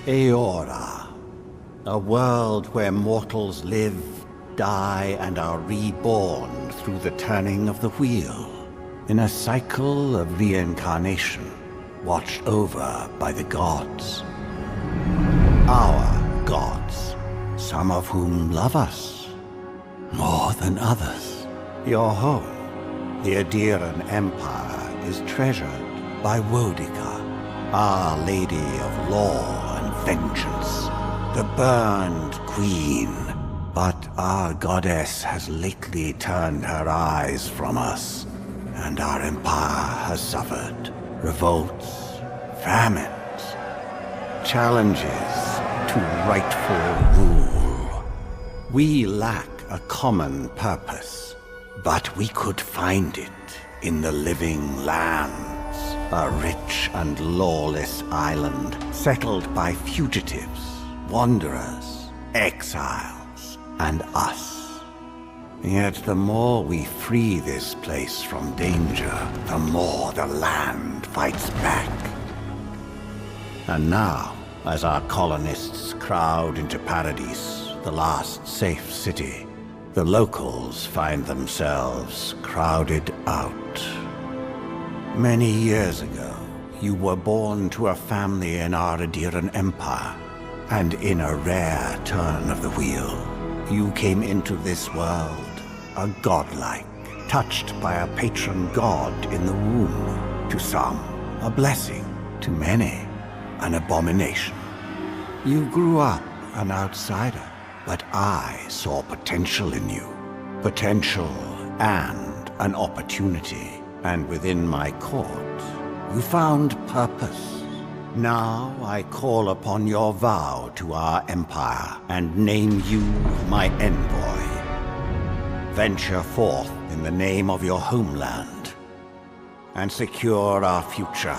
Eora, a world where mortals live, die, and are reborn through the turning of the wheel, in a cycle of reincarnation, watched over by the gods. Our gods, some of whom love us more than others. Your home, the Adiran Empire, is treasured by Wodica, Our Lady of Law and Vengeance, the Burned Queen. But our goddess has lately turned her eyes from us, and our empire has suffered revolts, famines, challenges to rightful rule. We lack a common purpose, but we could find it in the living lands, a rich and lawless island settled by fugitives, wanderers, exiles, and us. Yet the more we free this place from danger, the more the land fights back. And now, as our colonists crowd into Paradise, the last safe city, the locals find themselves crowded out. Many years ago, you were born to a family in our Adiran Empire, and in a rare turn of the wheel, you came into this world a godlike, touched by a patron god in the womb. To some, a blessing. To many, an abomination. You grew up an outsider, but I saw potential in you. Potential and an opportunity. And within my court, you found purpose. Now I call upon your vow to our empire and name you my envoy. Venture forth in the name of your homeland and secure our future.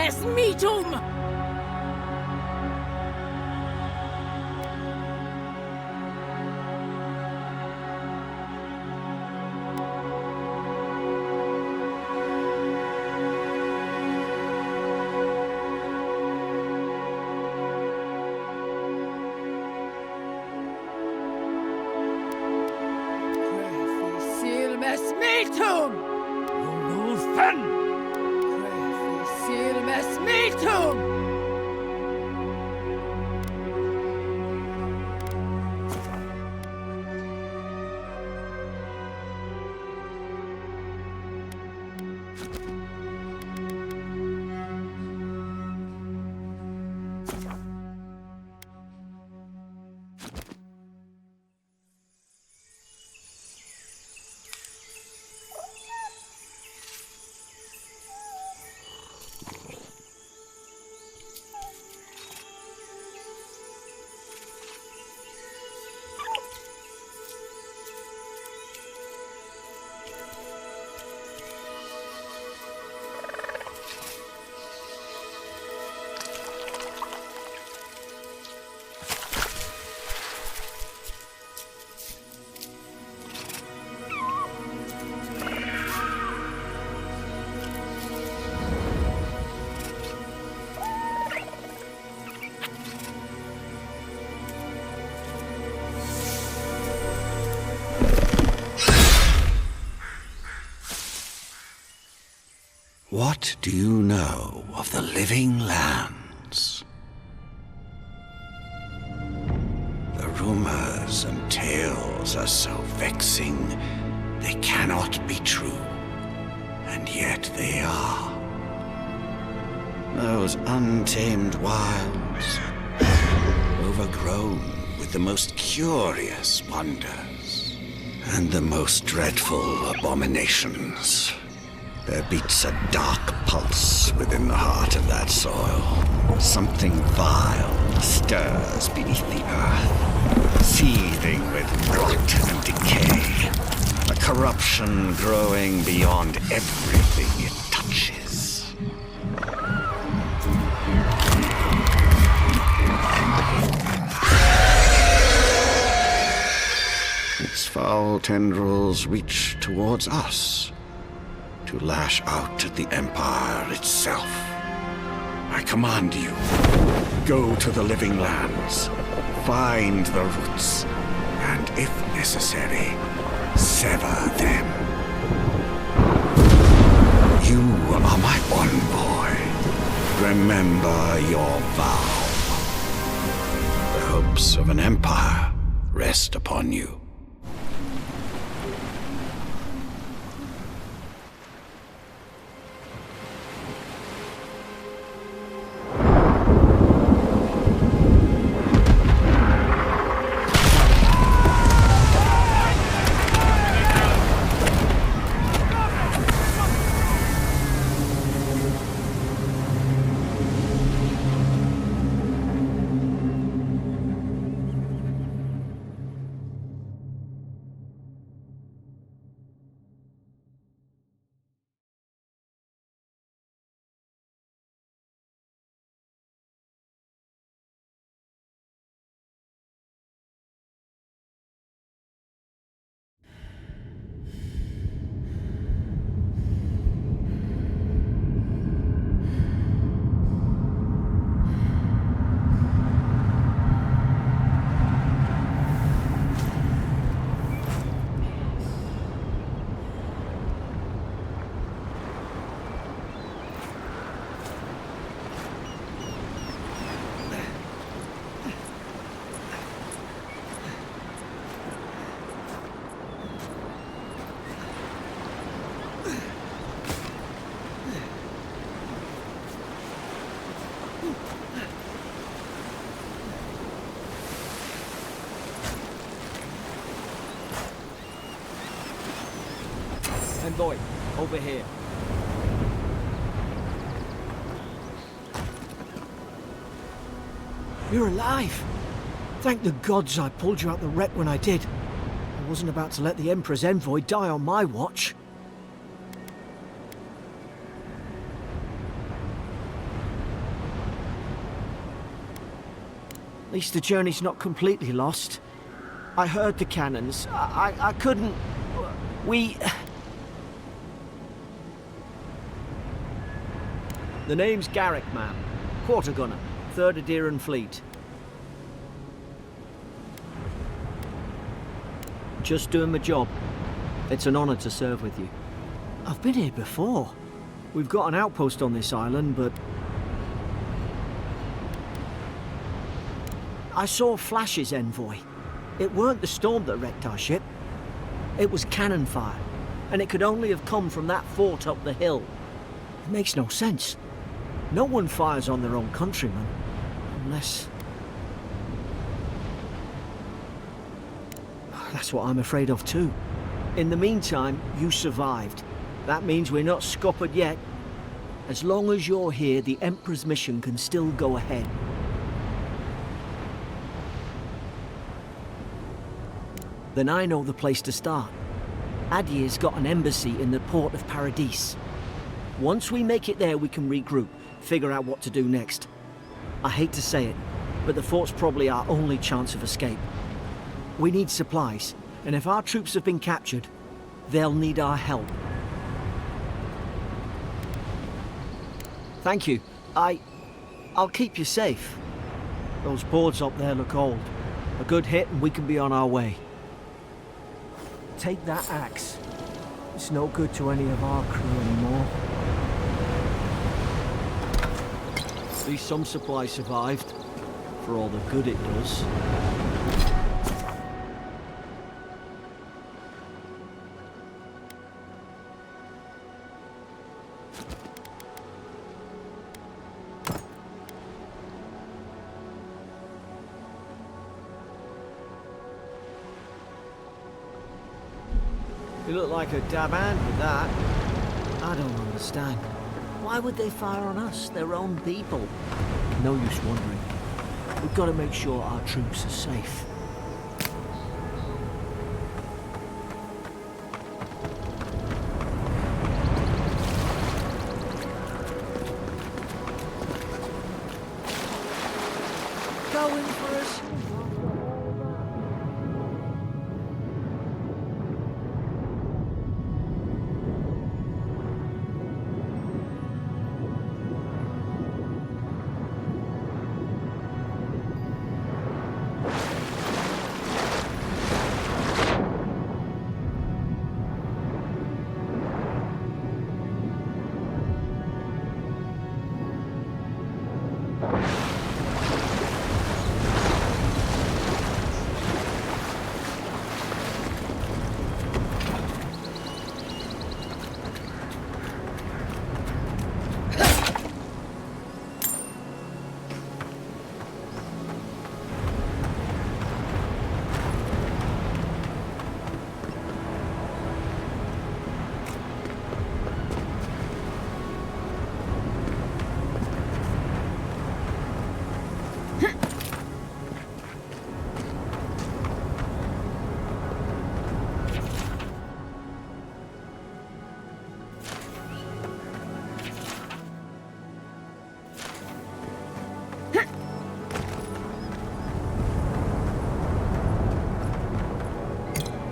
Silmes metum! Silmes metum! Ulufan! Silmes metum! What do you know of the living lands? The rumors and tales are so vexing, they cannot be true, and yet they are. Those untamed wilds, overgrown with the most curious wonders, and the most dreadful abominations. There beats a dark pulse within the heart of that soil. Something vile stirs beneath the earth, seething with rot and decay. A corruption growing beyond everything it touches. Its foul tendrils reach towards us, to lash out at the Empire itself. I command you, go to the living lands, find the roots, and if necessary, sever them. You are my envoy. Remember your vow. The hopes of an empire rest upon you. Envoy, over here. You're alive! Thank the gods I pulled you out the wreck when I did. I wasn't about to let the Emperor's envoy die on my watch. At least the journey's not completely lost. I heard the cannons. I couldn't... We... The name's Garrick, ma'am. Quarter gunner, 3rd Adheran Fleet. Just doing my job. It's an honor to serve with you. I've been here before. We've got an outpost on this island, but... I saw flashes, Envoy. It weren't the storm that wrecked our ship. It was cannon fire, and it could only have come from that fort up the hill. It makes no sense. No one fires on their own countrymen, unless... That's what I'm afraid of too. In the meantime, you survived. That means we're not scuppered yet. As long as you're here, the Emperor's mission can still go ahead. Then I know the place to start. Adir's got an embassy in the port of Paradis. Once we make it there, we can regroup, figure out what to do next. I hate to say it, but the fort's probably our only chance of escape. We need supplies, and if our troops have been captured, they'll need our help. Thank you. I'll keep you safe. Those boards up there look old. A good hit and we can be on our way. Take that axe. It's no good to any of our crew anymore. At least some supplies survived, for all the good it does. You look like a dab hand with that. I don't understand. Why would they fire on us, their own people? No use wondering. We've got to make sure our troops are safe. Going for us.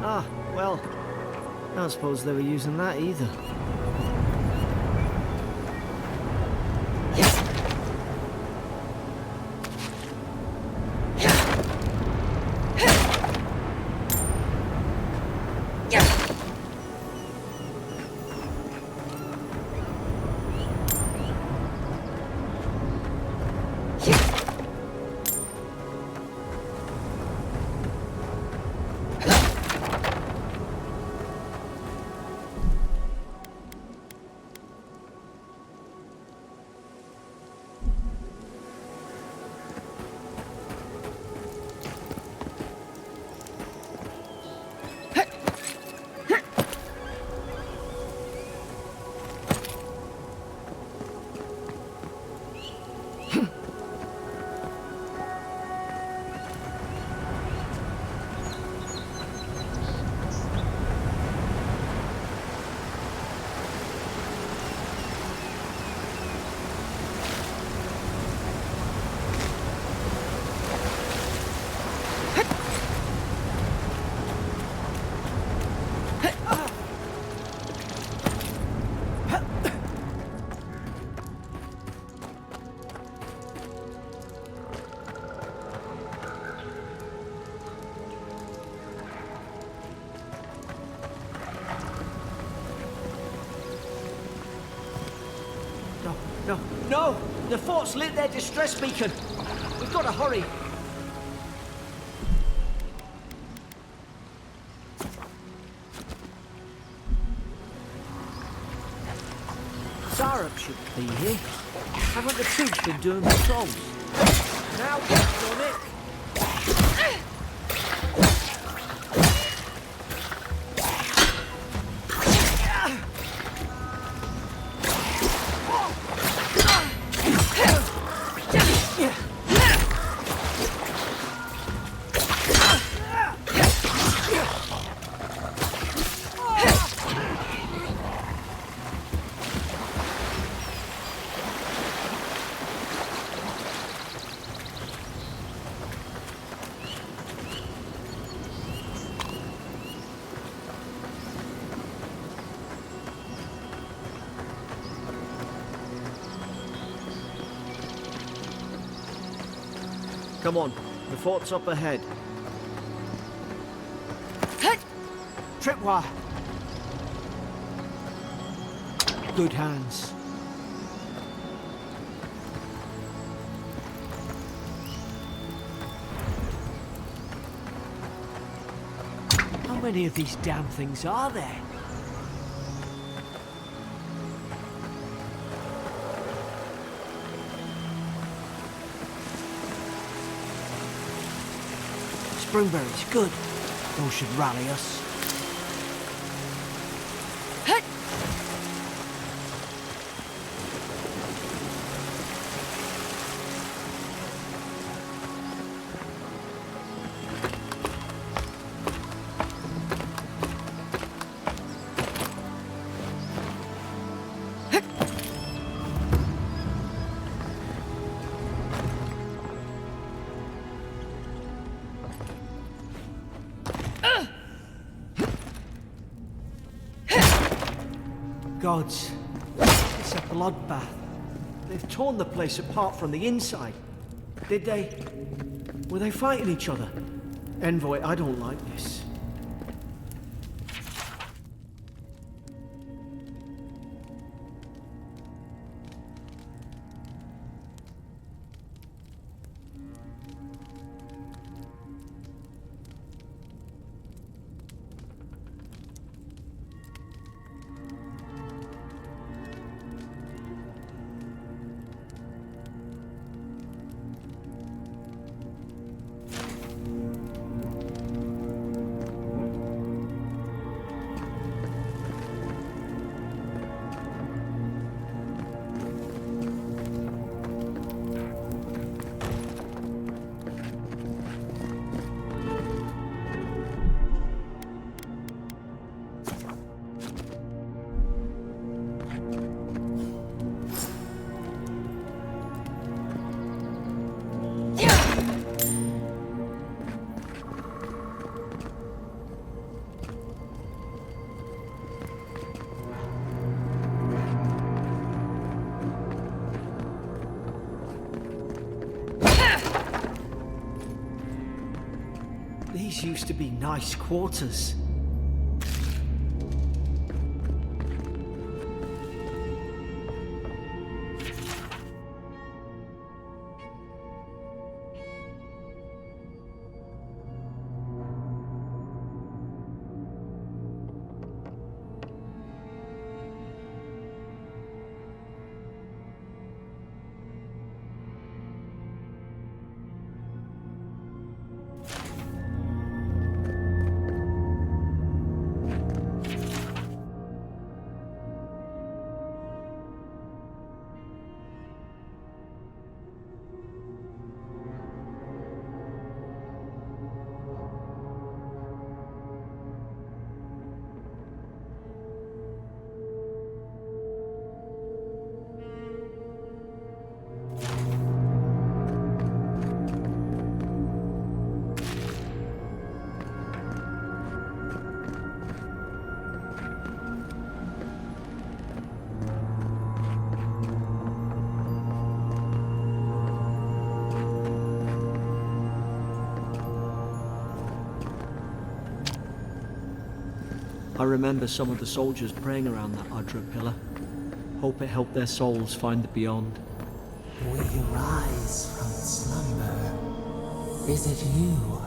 Ah, well, I don't suppose they were using that either. No! The fort's lit their distress beacon! We've got to hurry! Sarup should be here. Haven't the troops been doing patrols? Now what's on it? Come on, the fort's up ahead. Tripwire! Good hands. How many of these damn things are there? Springberries, good. Those should rally us. Gods, it's a bloodbath. They've torn the place apart from the inside. Did they? Were they fighting each other? Envoy, I don't like this. These used to be nice quarters. I remember some of the soldiers praying around that Udra pillar. Hope it helped their souls find the beyond. We rise from slumber. Is it you?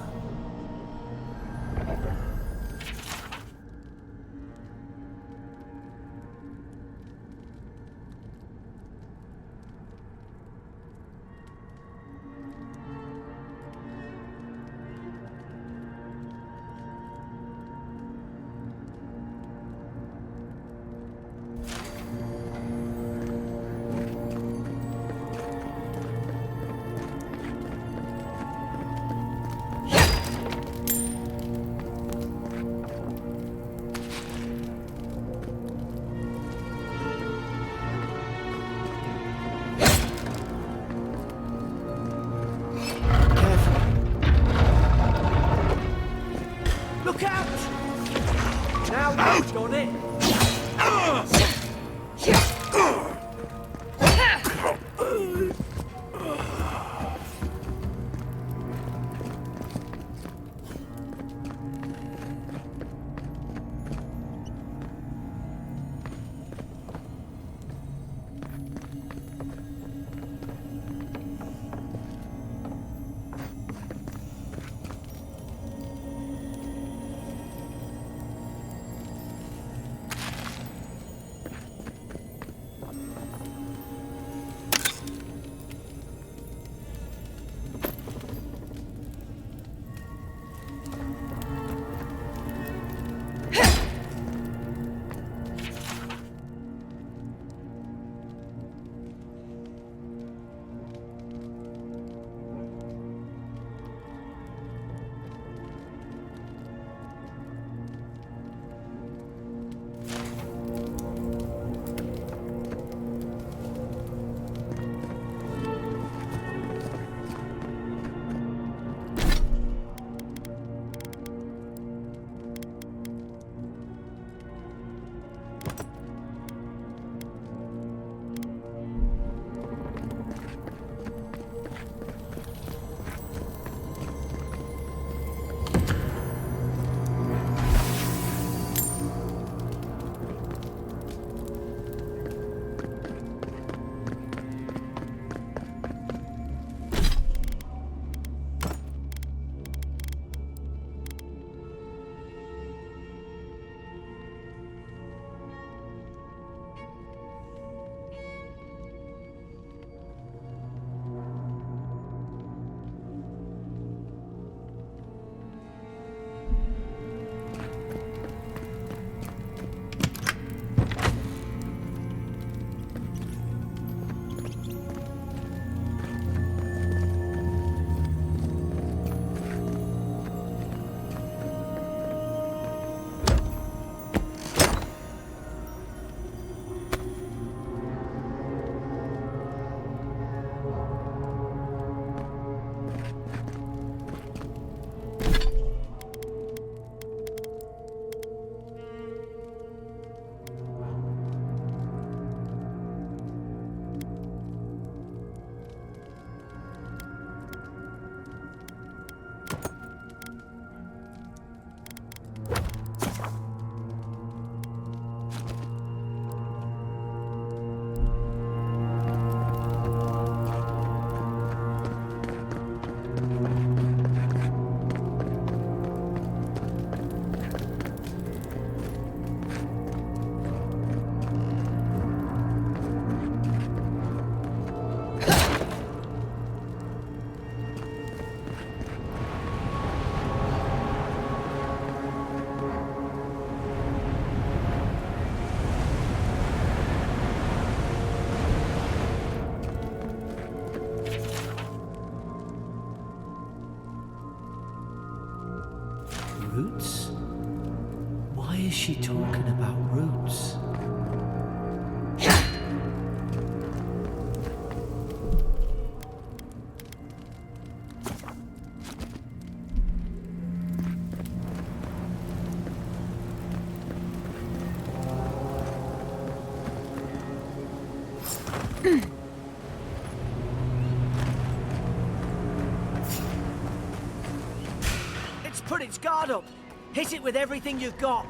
Look out! Now you've done it! Roots? Why is she talking about roots? It's put its guard up. Hit it with everything you've got.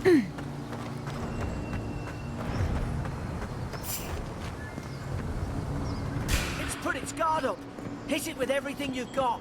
It's put its guard up. Hit it with everything you've got.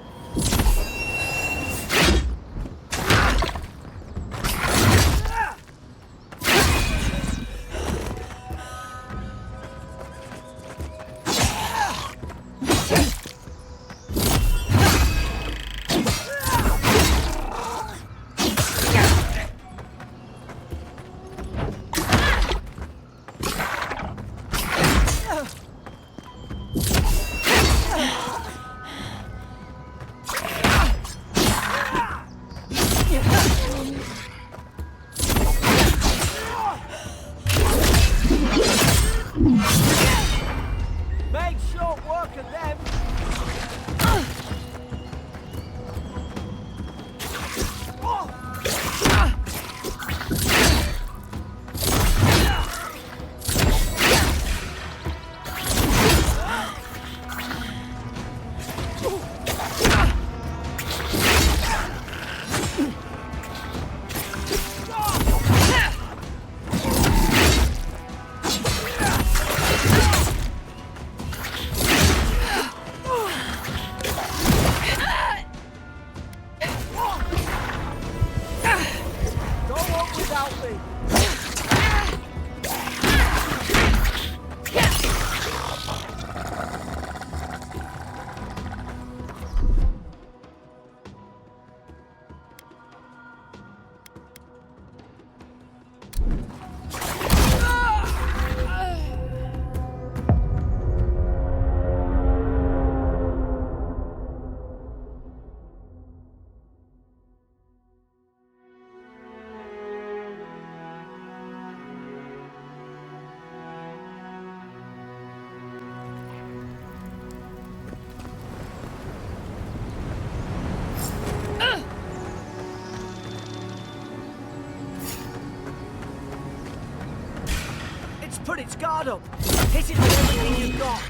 Make short work of them. Put its guard up. Hit it with everything you've got.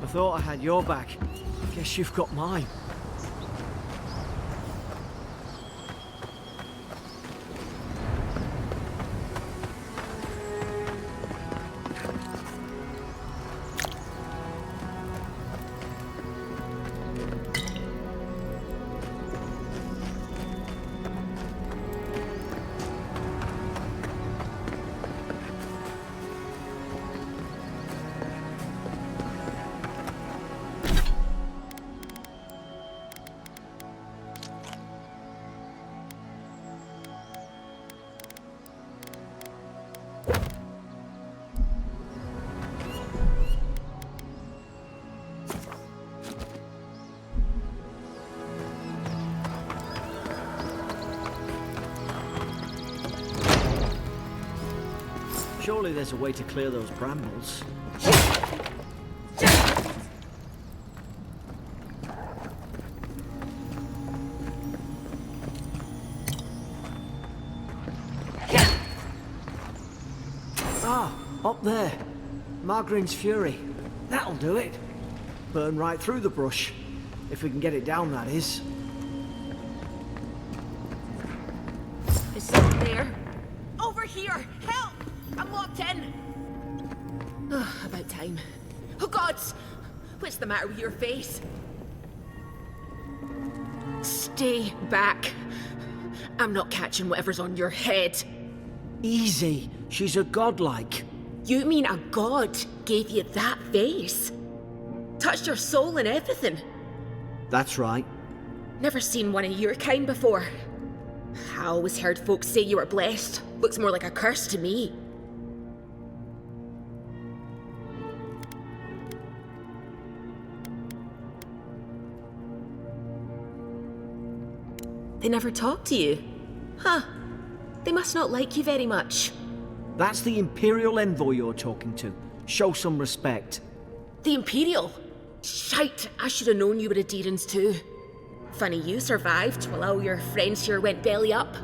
I thought I had your back. Guess you've got mine. Surely there's a way to clear those brambles. Ah, up there. Margarine's Fury. That'll do it. Burn right through the brush. If we can get it down, that is. Is someone there? Over here! Help! I'm locked in! About time. Oh gods! What's the matter with your face? Stay back. I'm not catching whatever's on your head. Easy. She's a godlike. You mean a god gave you that face? Touched your soul and everything? That's right. Never seen one of your kind before. I always heard folks say you were blessed. Looks more like a curse to me. They never talk to you? Huh. They must not like you very much. That's the Imperial Envoy you're talking to. Show some respect. The Imperial? Shite, I should have known you were a Deerans too. Funny you survived while all your friends here went belly up.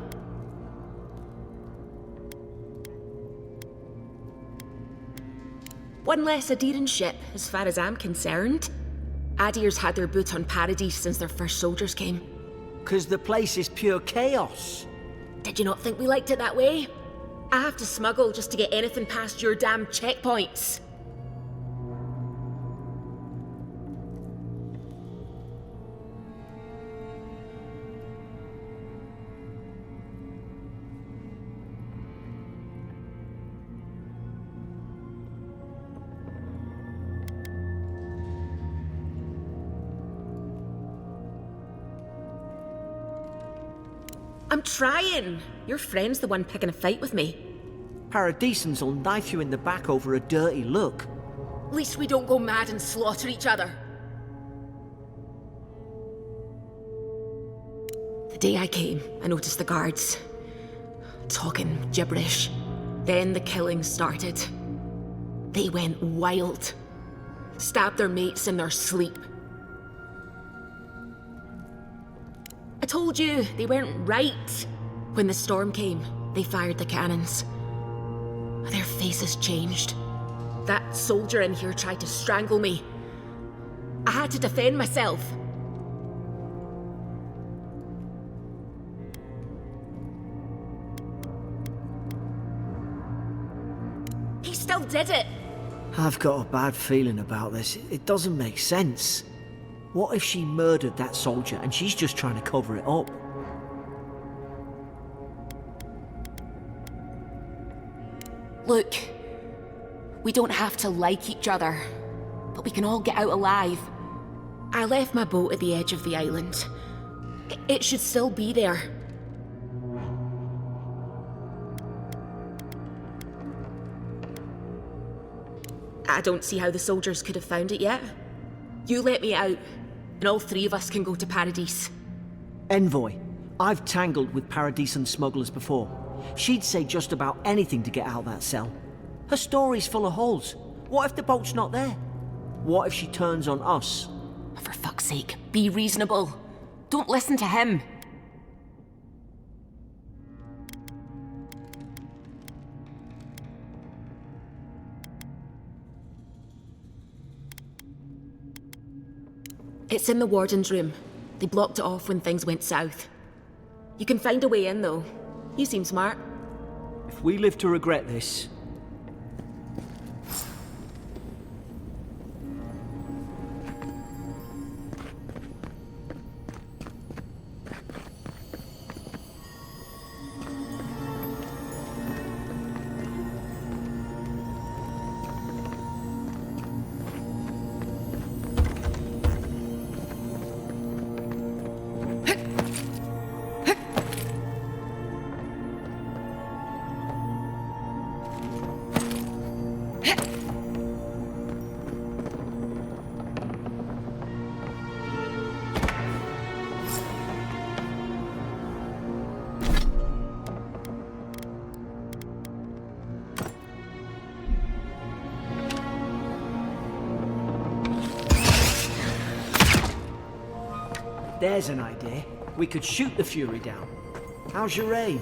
One less Aderan ship, as far as I'm concerned. Adir's had their boot on Paradise since their first soldiers came. 'Cause the place is pure chaos. Did you not think we liked it that way? I have to smuggle just to get anything past your damn checkpoints. I'm trying. Your friend's the one picking a fight with me. Paradisans will knife you in the back over a dirty look. At least we don't go mad and slaughter each other. The day I came, I noticed the guards talking gibberish. Then the killing started. They went wild. Stabbed their mates in their sleep. I told you, they weren't right. When the storm came, they fired the cannons. Their faces changed. That soldier in here tried to strangle me. I had to defend myself. He still did it. I've got a bad feeling about this. It doesn't make sense. What if she murdered that soldier and she's just trying to cover it up? Look, we don't have to like each other, but we can all get out alive. I left my boat at the edge of the island. It should still be there. I don't see how the soldiers could have found it yet. You let me out, and all three of us can go to Paradise. Envoy, I've tangled with Paradisan smugglers before. She'd say just about anything to get out that cell. Her story's full of holes. What if the boat's not there? What if she turns on us? For fuck's sake, be reasonable. Don't listen to him. It's in the warden's room. They blocked it off when things went south. You can find a way in, though. You seem smart. If we live to regret this... There's an idea. We could shoot the Fury down. How's your aim?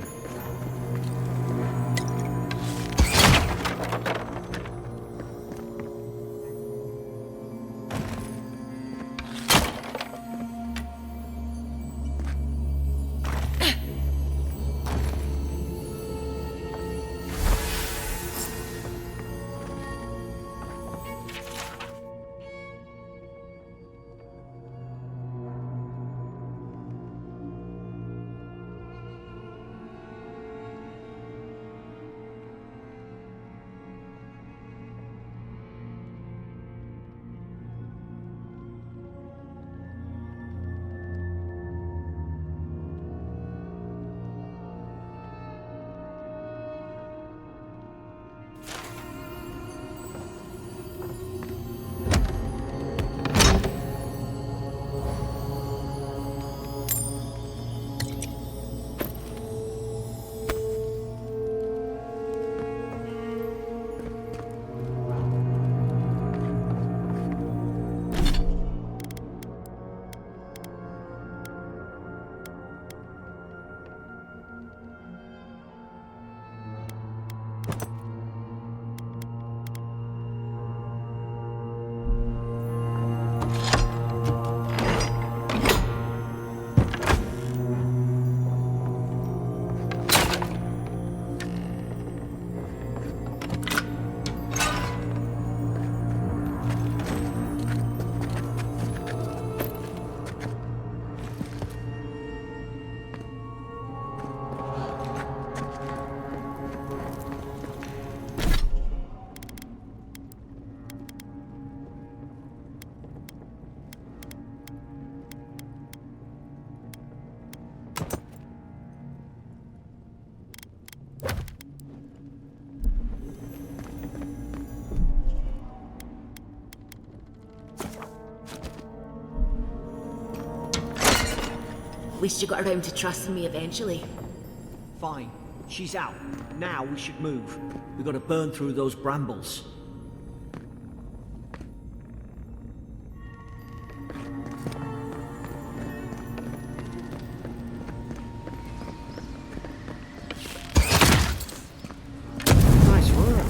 At least you got around to trusting me eventually. Fine. She's out. Now we should move. We've got to burn through those brambles. Nice work.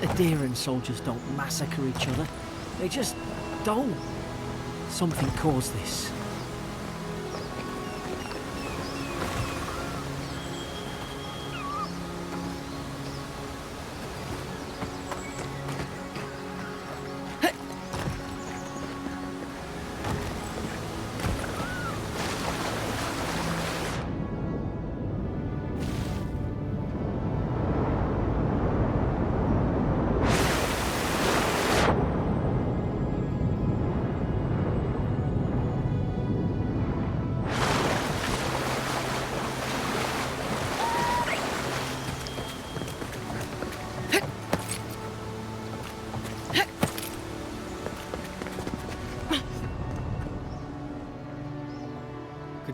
Adherent soldiers don't massacre each other. They just don't. Something caused this.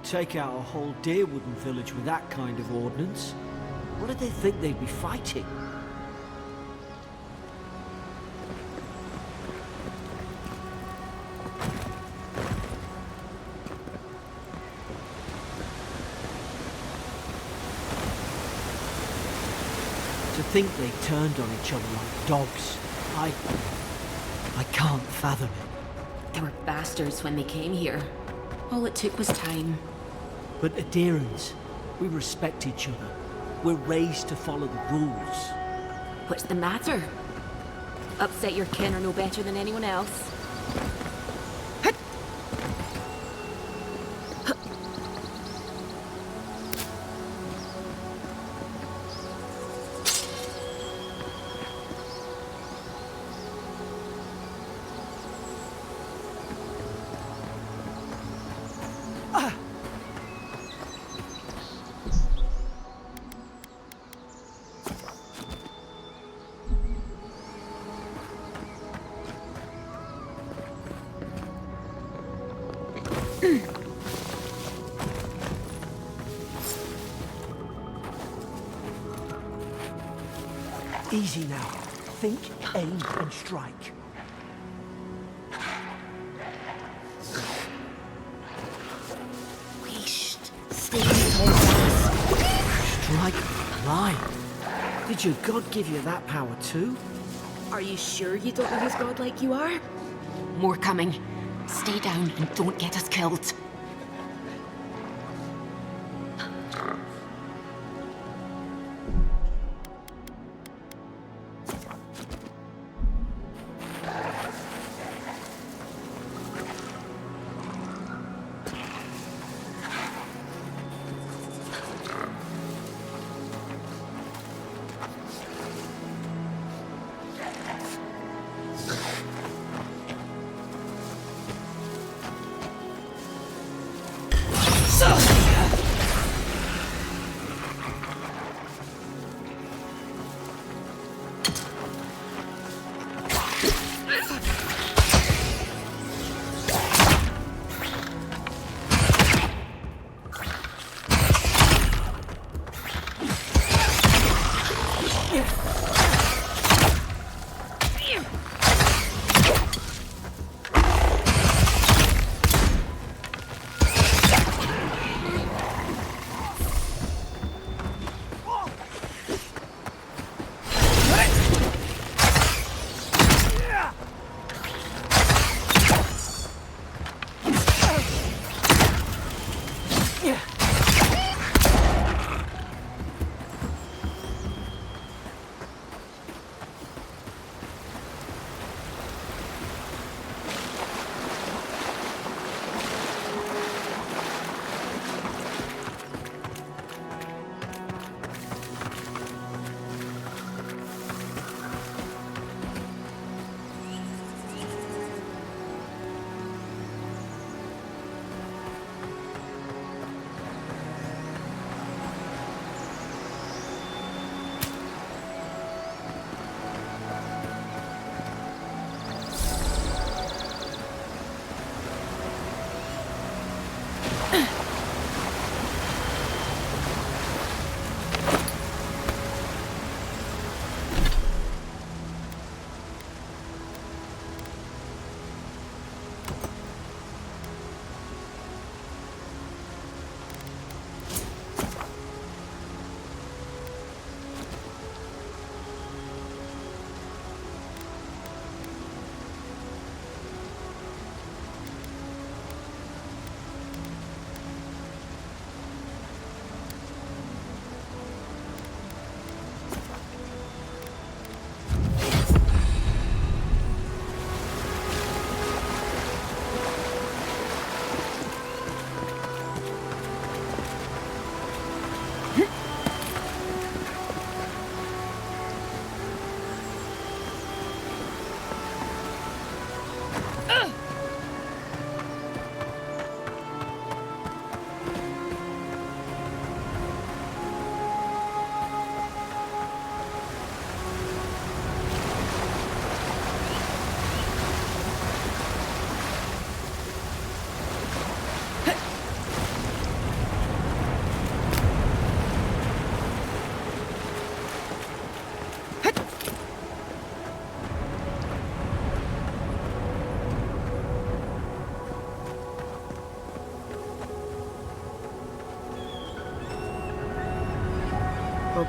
Take out a whole Deerwooden village with that kind of ordnance. What did they think they'd be fighting? To think they turned on each other like dogs. I can't fathom it. They were bastards when they came here. All it took was time. But adherents, we respect each other. We're raised to follow the rules. What's the matter? Upset your kin are no better than anyone else. Easy now. Think, aim, and strike. Stay on the tall grass. Strike blind. Did your god give you that power too? Are you sure you don't know who's godlike you are? More coming. Stay down and don't get us killed.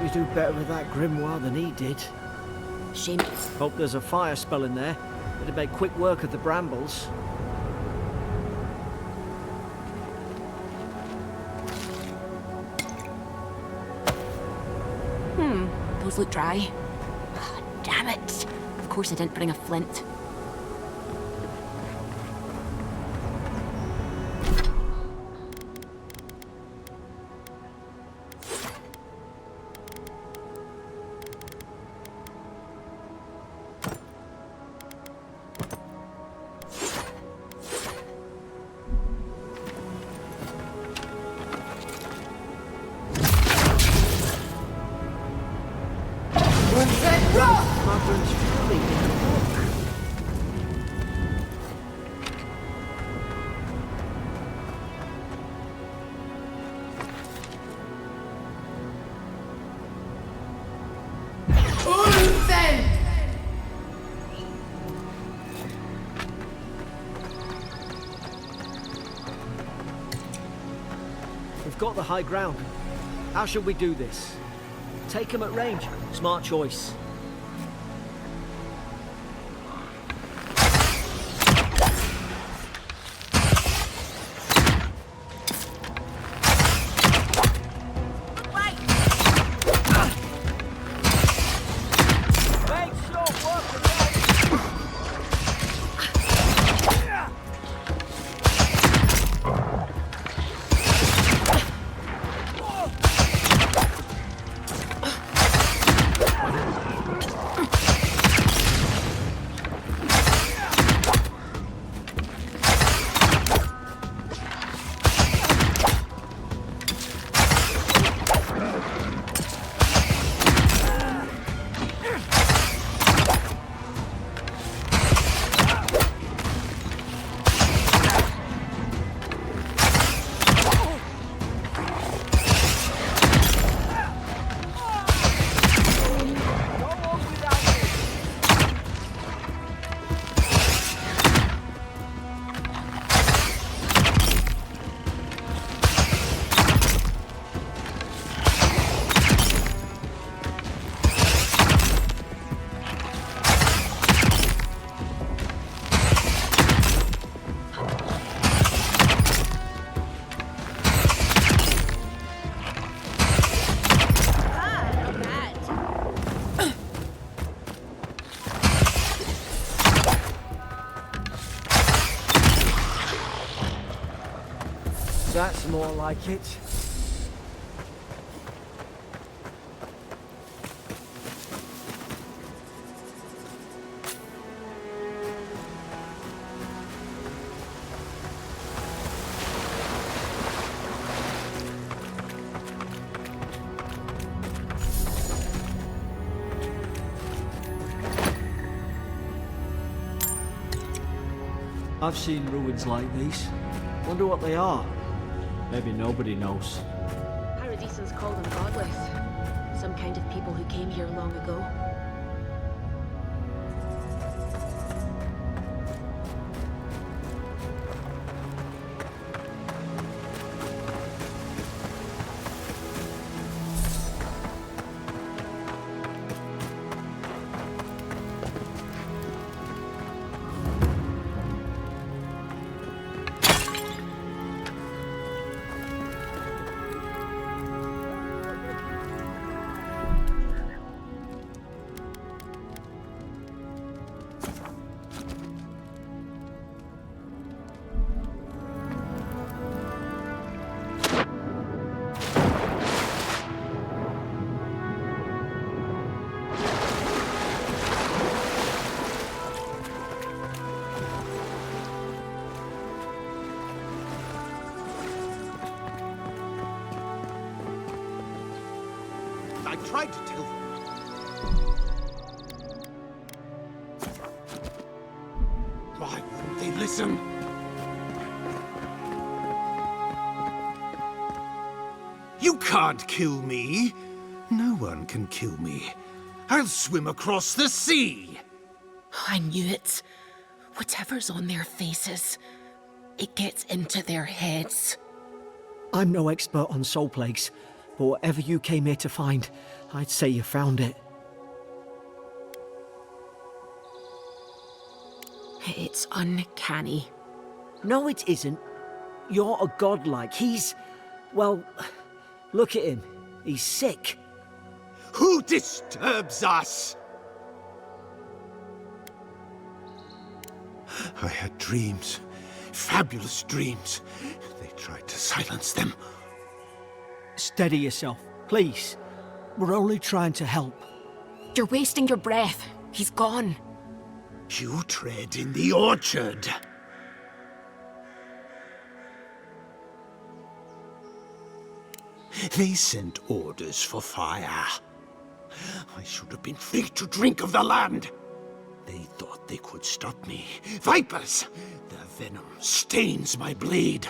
we do better with that grimoire than he did. Shame. Hope there's a fire spell in there. It'd make quick work of the brambles. Those look dry. Ah, damn it. Of course I didn't bring a flint. Mother's Fury in a book. We've got the high ground. How should we do this? Take him at range. Smart choice. That's more like it. I've seen ruins like these. Wonder what they are. Maybe nobody knows. Paradisans call them godless. Some kind of people who came here long ago. I tried to tell them. Why wouldn't they listen? You can't kill me. No one can kill me. I'll swim across the sea. I knew it. Whatever's on their faces, it gets into their heads. I'm no expert on soul plagues, But whatever you came here to find, I'd say you found it. It's uncanny. No, it isn't. You're a godlike. He's... well, look at him. He's sick. Who disturbs us? I had dreams. Fabulous dreams. They tried to silence them. Steady yourself, please. We're only trying to help. You're wasting your breath. He's gone. You tread in the orchard. They sent orders for fire. I should have been free to drink of the land. They thought they could stop me. Vipers! Their venom stains my blade.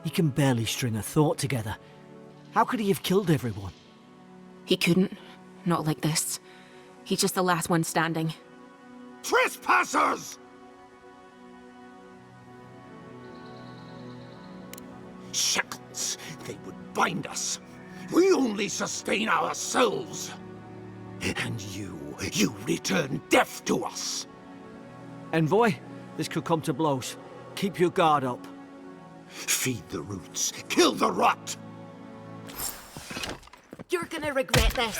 He can barely string a thought together. How could he have killed everyone? He couldn't. Not like this. He's just the last one standing. Trespassers! Shackles. They would bind us. We only sustain ourselves. And you return death to us. Envoy, this could come to blows. Keep your guard up. Feed the roots. Kill the rot. You're gonna regret this.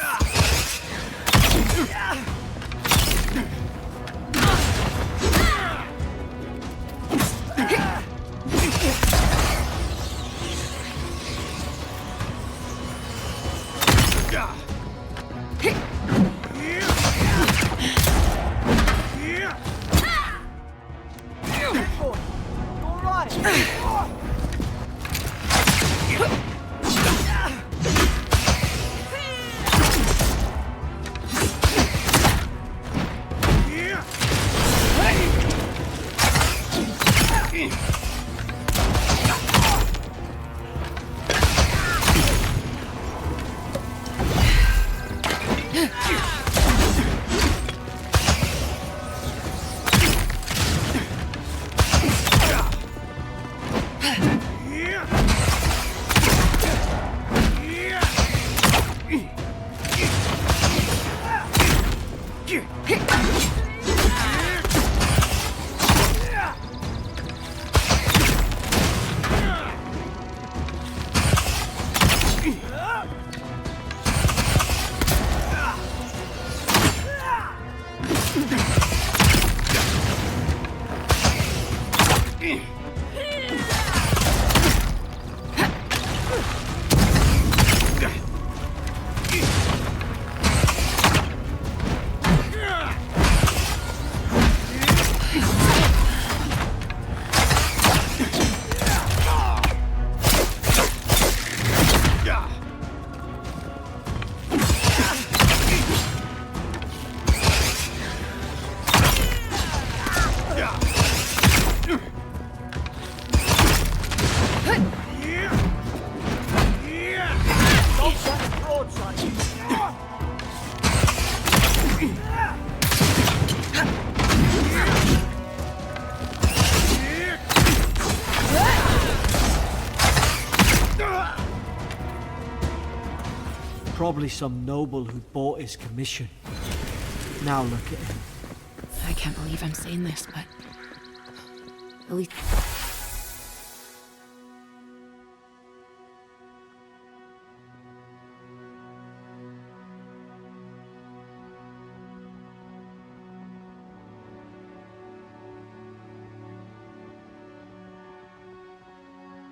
Probably some noble who bought his commission. Now look at him. I can't believe I'm saying this, but... at least...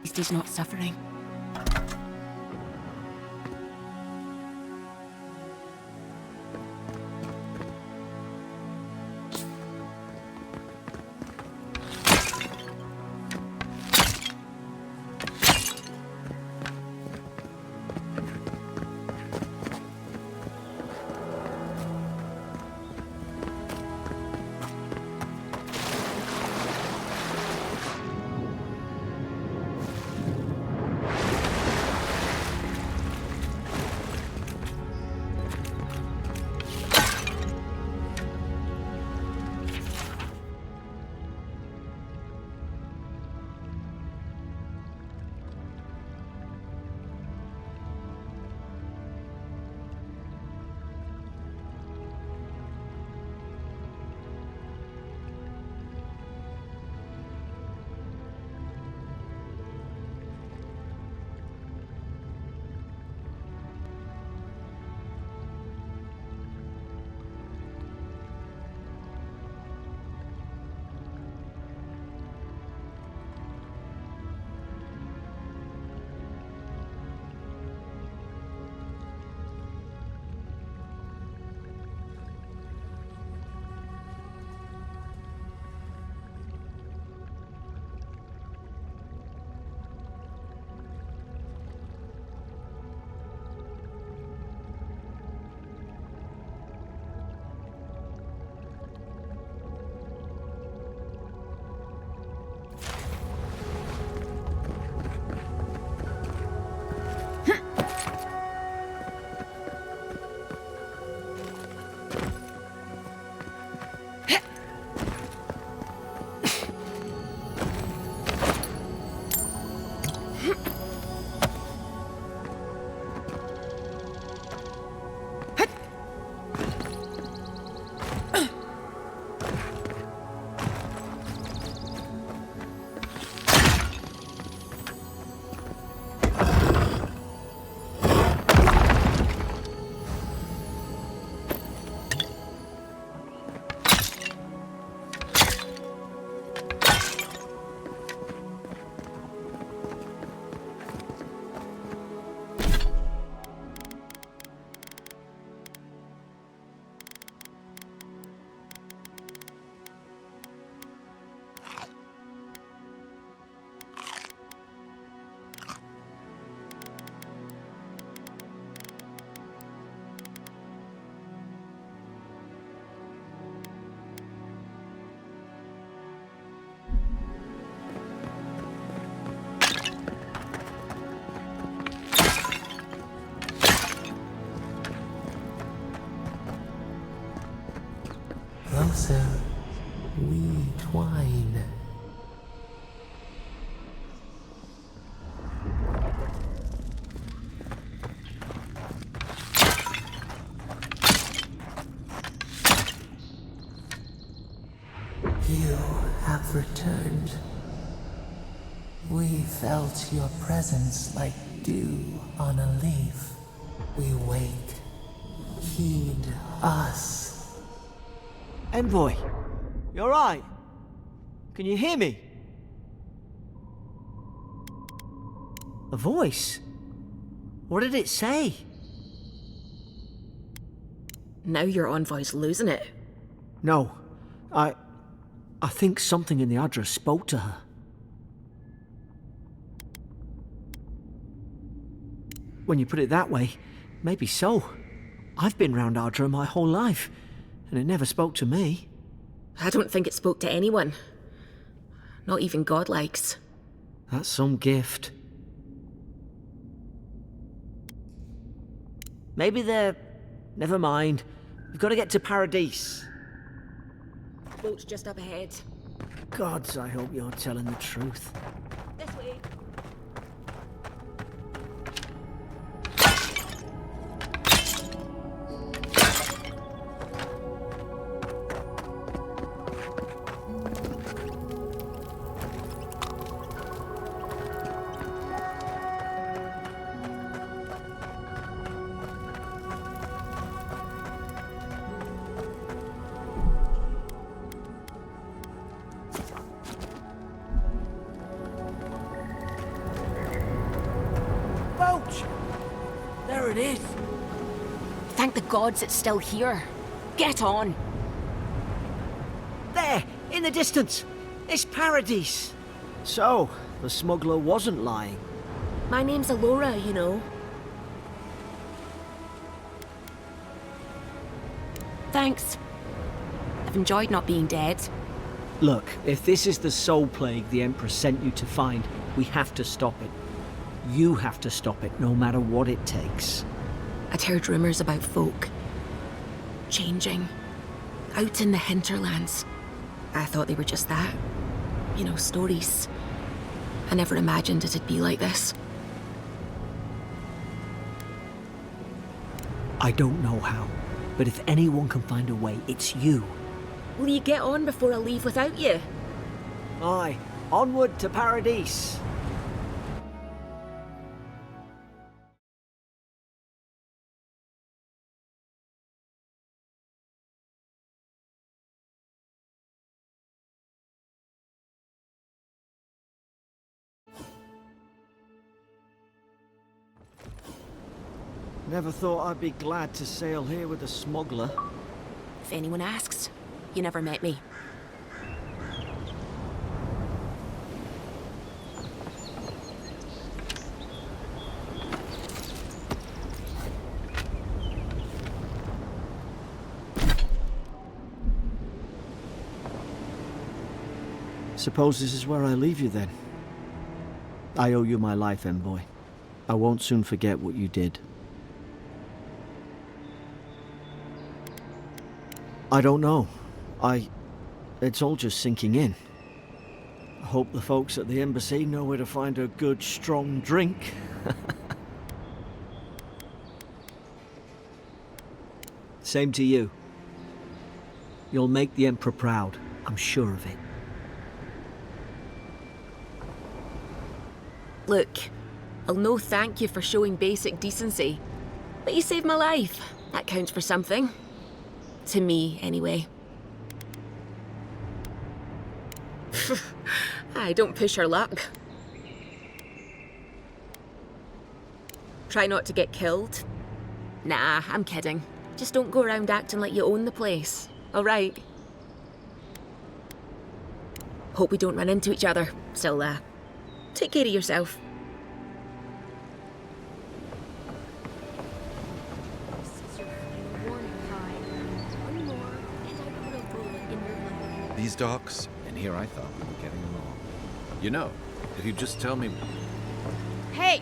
he's not suffering. Closer, we twine. You have returned. We felt your presence like dew on a leaf. We wait. Heed us. Envoy, you alright? Can you hear me? A voice? What did it say? Now your Envoy's losing it. No, I think something in the address spoke to her. When you put it that way, maybe so. I've been round Ardra my whole life, and it never spoke to me. I don't think it spoke to anyone. Not even godlikes. That's some gift. Maybe they're... Never mind. We've got to get to Paradise. Boat's just up ahead. Gods, I hope you're telling the truth. This way. There it is. Thank the gods it's still here. Get on. There, in the distance. It's Paradise. So, the smuggler wasn't lying. My name's Alora, you know. Thanks. I've enjoyed not being dead. Look, if this is the soul plague the Emperor sent you to find, we have to stop it. You have to stop it, no matter what it takes. I'd heard rumours about folk changing out in the hinterlands. I thought they were just that. You know, stories. I never imagined it'd be like this. I don't know how, but if anyone can find a way, it's you. Will you get on before I leave without you? Aye, onward to Paradise. Never thought I'd be glad to sail here with a smuggler. If anyone asks, you never met me. Suppose this is where I leave you then. I owe you my life, Envoy. I won't soon forget what you did. I don't know. It's all just sinking in. I hope the folks at the embassy know where to find a good, strong drink. Same to you. You'll make the Emperor proud, I'm sure of it. Look, I'll no thank you for showing basic decency. But you saved my life. That counts for something. To me, anyway. I don't push our luck. Try not to get killed. Nah, I'm kidding. Just don't go around acting like you own the place. All right? Hope we don't run into each other. Still, take care of yourself. These docks, and here I thought we were getting along. You know, if you just tell me... Hey!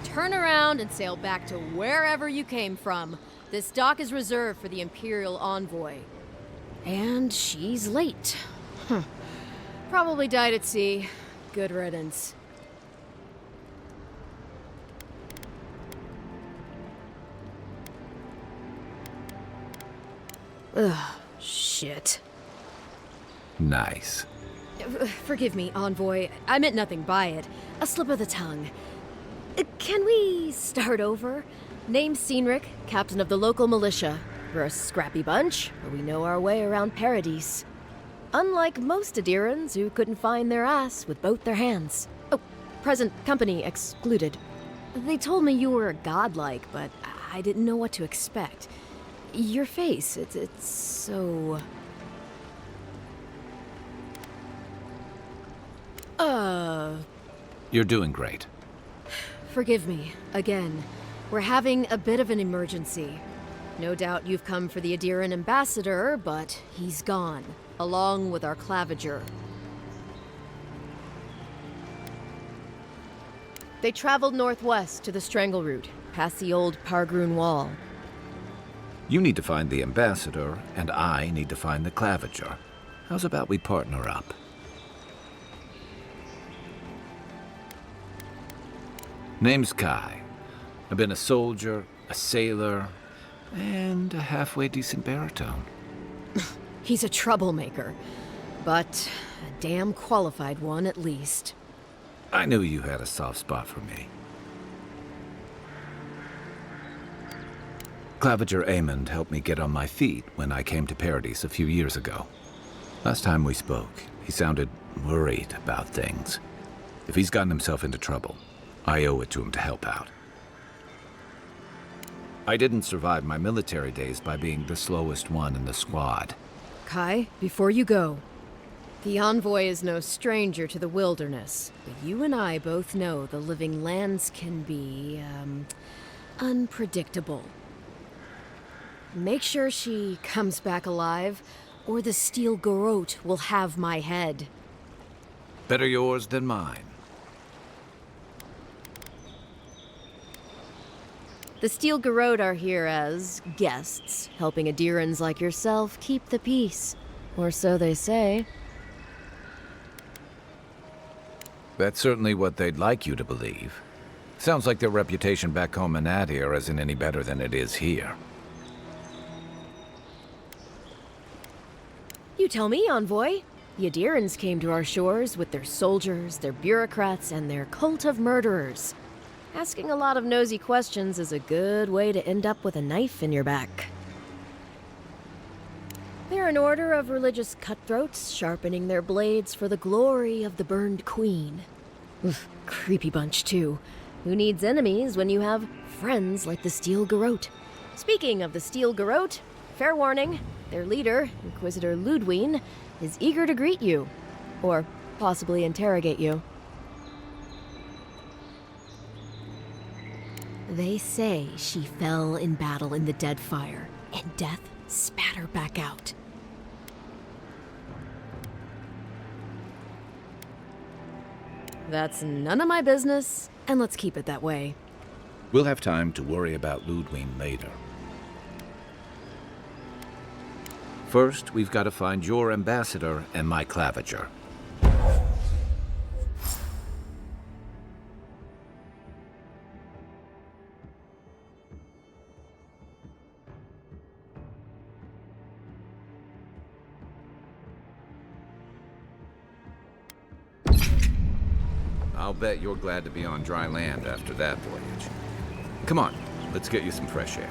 Turn around and sail back to wherever you came from. This dock is reserved for the Imperial Envoy. And she's late. Probably died at sea. Good riddance. Ugh, shit. Nice. Forgive me, Envoy. I meant nothing by it. A slip of the tongue. Can we start over? Name's Cynric, captain of the local militia. We're a scrappy bunch, but we know our way around Paradise. Unlike most Adirans who couldn't find their ass with both their hands. Oh, present company excluded. They told me you were godlike, but I didn't know what to expect. Your face, it's so... You're doing great. Forgive me, again. We're having a bit of an emergency. No doubt you've come for the Adiran ambassador, but he's gone, along with our claviger. They traveled northwest to the Strangle Route, past the old Pargroon Wall. You need to find the ambassador, and I need to find the claviger. How's about we partner up? Name's Kai. I've been a soldier, a sailor, and a halfway decent baritone. He's a troublemaker, but a damn qualified one at least. I knew you had a soft spot for me. Claviger Amond helped me get on my feet when I came to Paradise a few years ago. Last time we spoke, he sounded worried about things. If he's gotten himself into trouble, I owe it to him to help out. I didn't survive my military days by being the slowest one in the squad. Kai, before you go, the Envoy is no stranger to the wilderness, but you and I both know the living lands can be, unpredictable. Make sure she comes back alive, or the Steel Garrote will have my head. Better yours than mine. The Steel Garrote are here as guests, helping Adirans like yourself keep the peace. Or so they say. That's certainly what they'd like you to believe. Sounds like their reputation back home in Adir isn't any better than it is here. You tell me, Envoy. The Adirans came to our shores with their soldiers, their bureaucrats, and their cult of murderers. Asking a lot of nosy questions is a good way to end up with a knife in your back. They're an order of religious cutthroats, sharpening their blades for the glory of the burned queen. Oof, creepy bunch, too. Who needs enemies when you have friends like the Steel Garrote? Speaking of the Steel Garrote, fair warning, their leader, Inquisitor Ludwine, is eager to greet you. Or possibly interrogate you. They say she fell in battle in the Deadfire, and death spat her back out. That's none of my business, and let's keep it that way. We'll have time to worry about Ludwine later. First, we've got to find your ambassador and my claviger. I'll bet you're glad to be on dry land after that voyage. Come on, let's get you some fresh air.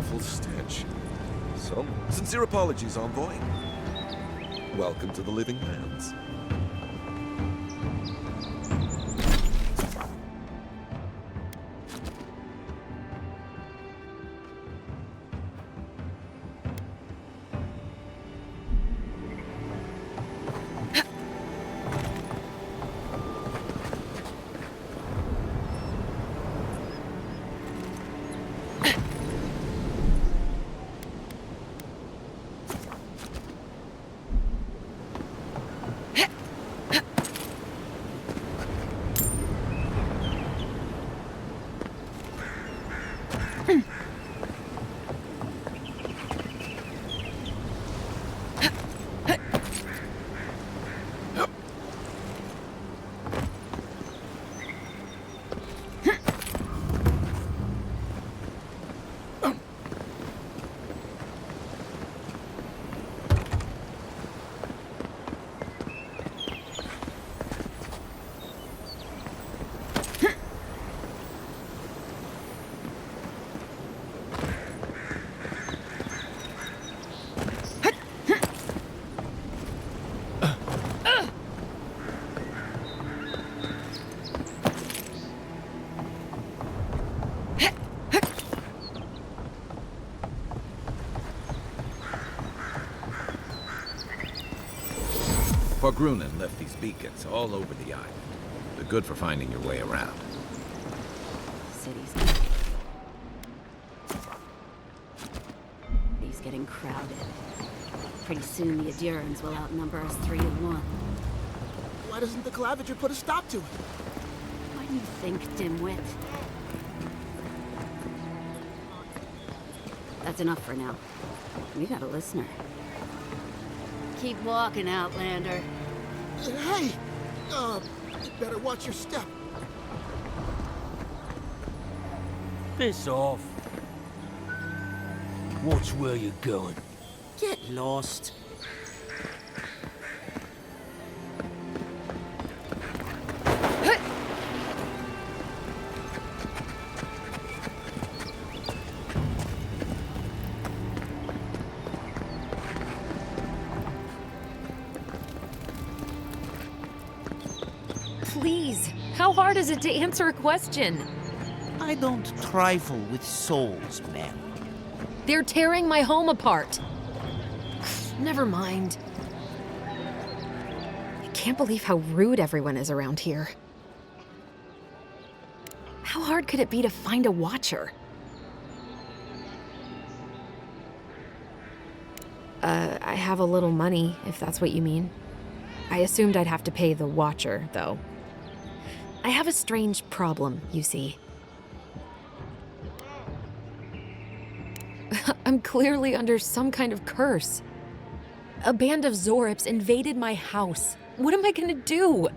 awful stench. So, sincere apologies, Envoy. Welcome to the Living Lands. Grunin left these beacons all over the island. They're good for finding your way around. City's getting crowded. Pretty soon the Adurans will outnumber us 3-1. Why doesn't the Clavager put a stop to it? Why do you think, dimwit? That's enough for now. We got a listener. Keep walking, Outlander. Hey! You better watch your step. Piss off. Watch where you're going. Get lost. Please, how hard is it to answer a question? I don't trifle with souls, man. They're tearing my home apart. Never mind. I can't believe how rude everyone is around here. How hard could it be to find a watcher? I have a little money, if that's what you mean. I assumed I'd have to pay the watcher, though. I have a strange problem, you see. I'm clearly under some kind of curse. A band of Zorips invaded my house. What am I gonna do?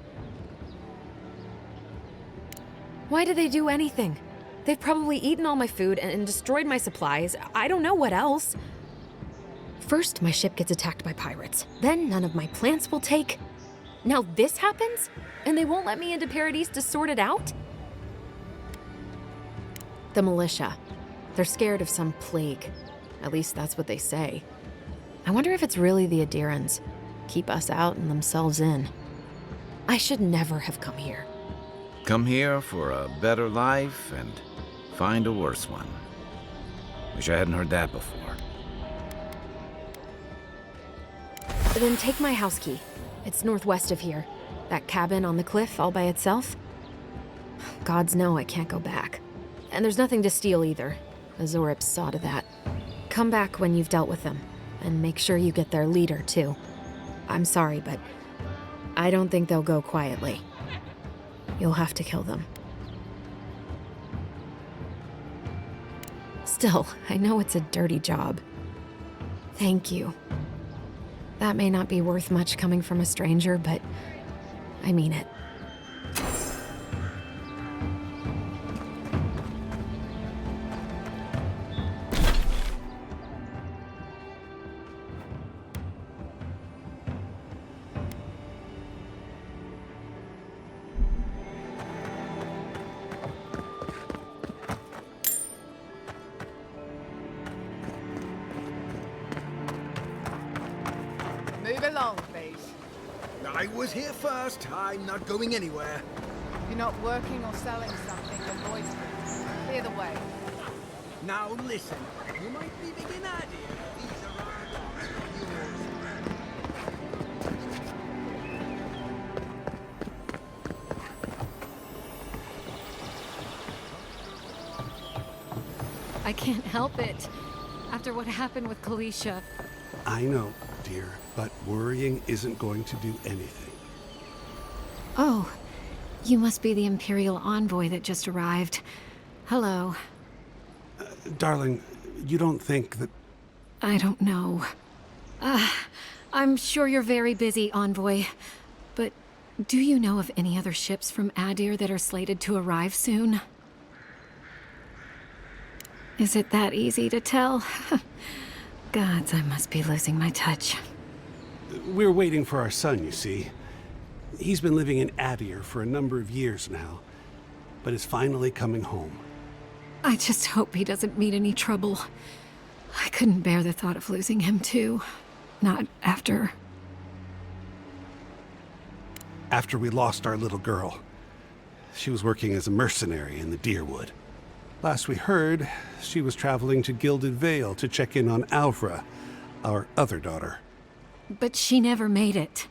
Why did they do anything? They've probably eaten all my food and destroyed my supplies. I don't know what else. First, my ship gets attacked by pirates. Then none of my plants will take. Now this happens? And they won't let me into Paradise to sort it out? The militia. They're scared of some plague. At least that's what they say. I wonder if it's really the Adherans. Keep us out and themselves in. I should never have come here. Come here for a better life and find a worse one. Wish I hadn't heard that before. Then take my house key. It's northwest of here. That cabin on the cliff all by itself. Gods know I can't go back. And there's nothing to steal either. The Zorips saw to that. Come back when you've dealt with them. And make sure you get their leader, too. I'm sorry, but I don't think they'll go quietly. You'll have to kill them. Still, I know it's a dirty job. Thank you. That may not be worth much coming from a stranger, but I mean it. along, please. I was here first. I'm not going anywhere. You're not working or selling something, then loitering. Clear the way. Now listen, you might be beginning idea. These are our dogs, I can't help it. After what happened with Kalisha. I know, dear, but worrying isn't going to do anything. Oh, you must be the Imperial envoy that just arrived. Hello. Darling, you don't think that... I don't know. I'm sure you're very busy, envoy. But do you know of any other ships from Adir that are slated to arrive soon? Is it that easy to tell? Gods, I must be losing my touch. We're waiting for our son, you see. He's been living in Adir for a number of years now, but is finally coming home. I just hope he doesn't meet any trouble. I couldn't bear the thought of losing him, too. Not after... After we lost our little girl. She was working as a mercenary in the Deerwood. Last we heard, she was traveling to Gilded Vale to check in on Alvra, our other daughter. But she never made it.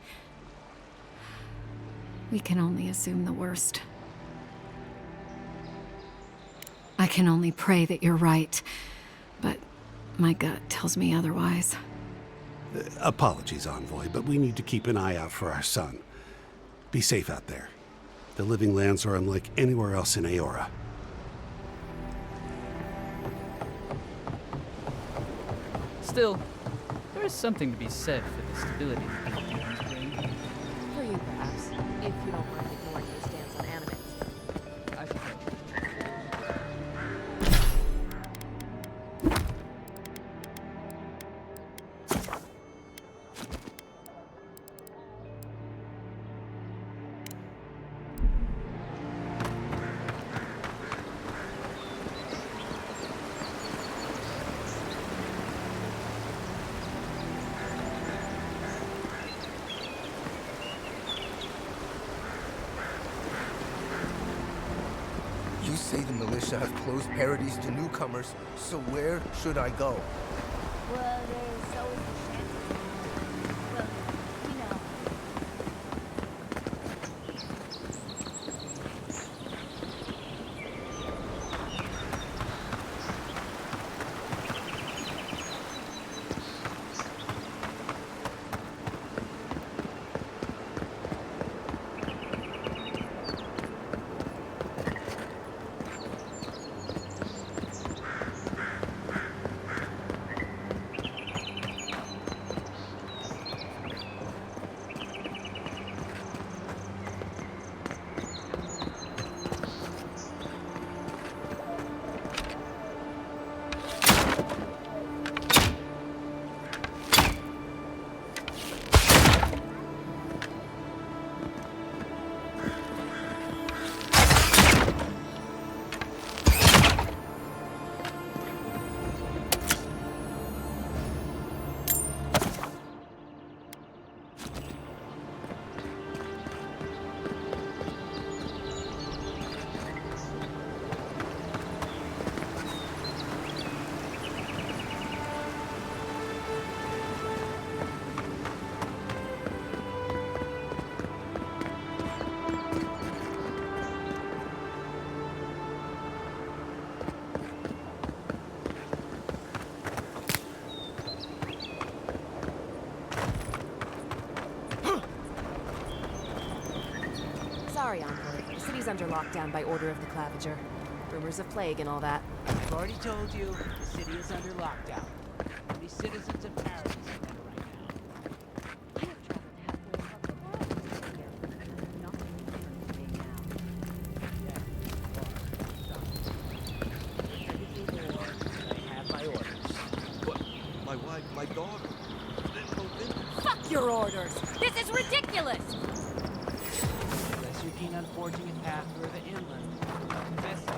We can only assume the worst. I can only pray that you're right, but my gut tells me otherwise. Apologies, Envoy, but we need to keep an eye out for our son. Be safe out there. The Living Lands are unlike anywhere else in Aora. Still, there is something to be said for the stability of Videogames brain. For you, perhaps, if you don't mind ignoring your stance on animates. I should go. You say the militia have closed Paradise to newcomers, so where should I go? Well, there's always the chance. Well, you know. Sorry, Envoy. The city's under lockdown by order of the Clavager. Rumors of plague and all that. I've already told you, the city is under lockdown. Only citizens of Paradise are there right now. I have traveled halfway across the world to see you. Not being now. I have my orders. But my wife, my daughter, they're convinced. Fuck your orders! This is ridiculous! Unless you're keen on forging a path further inland. Best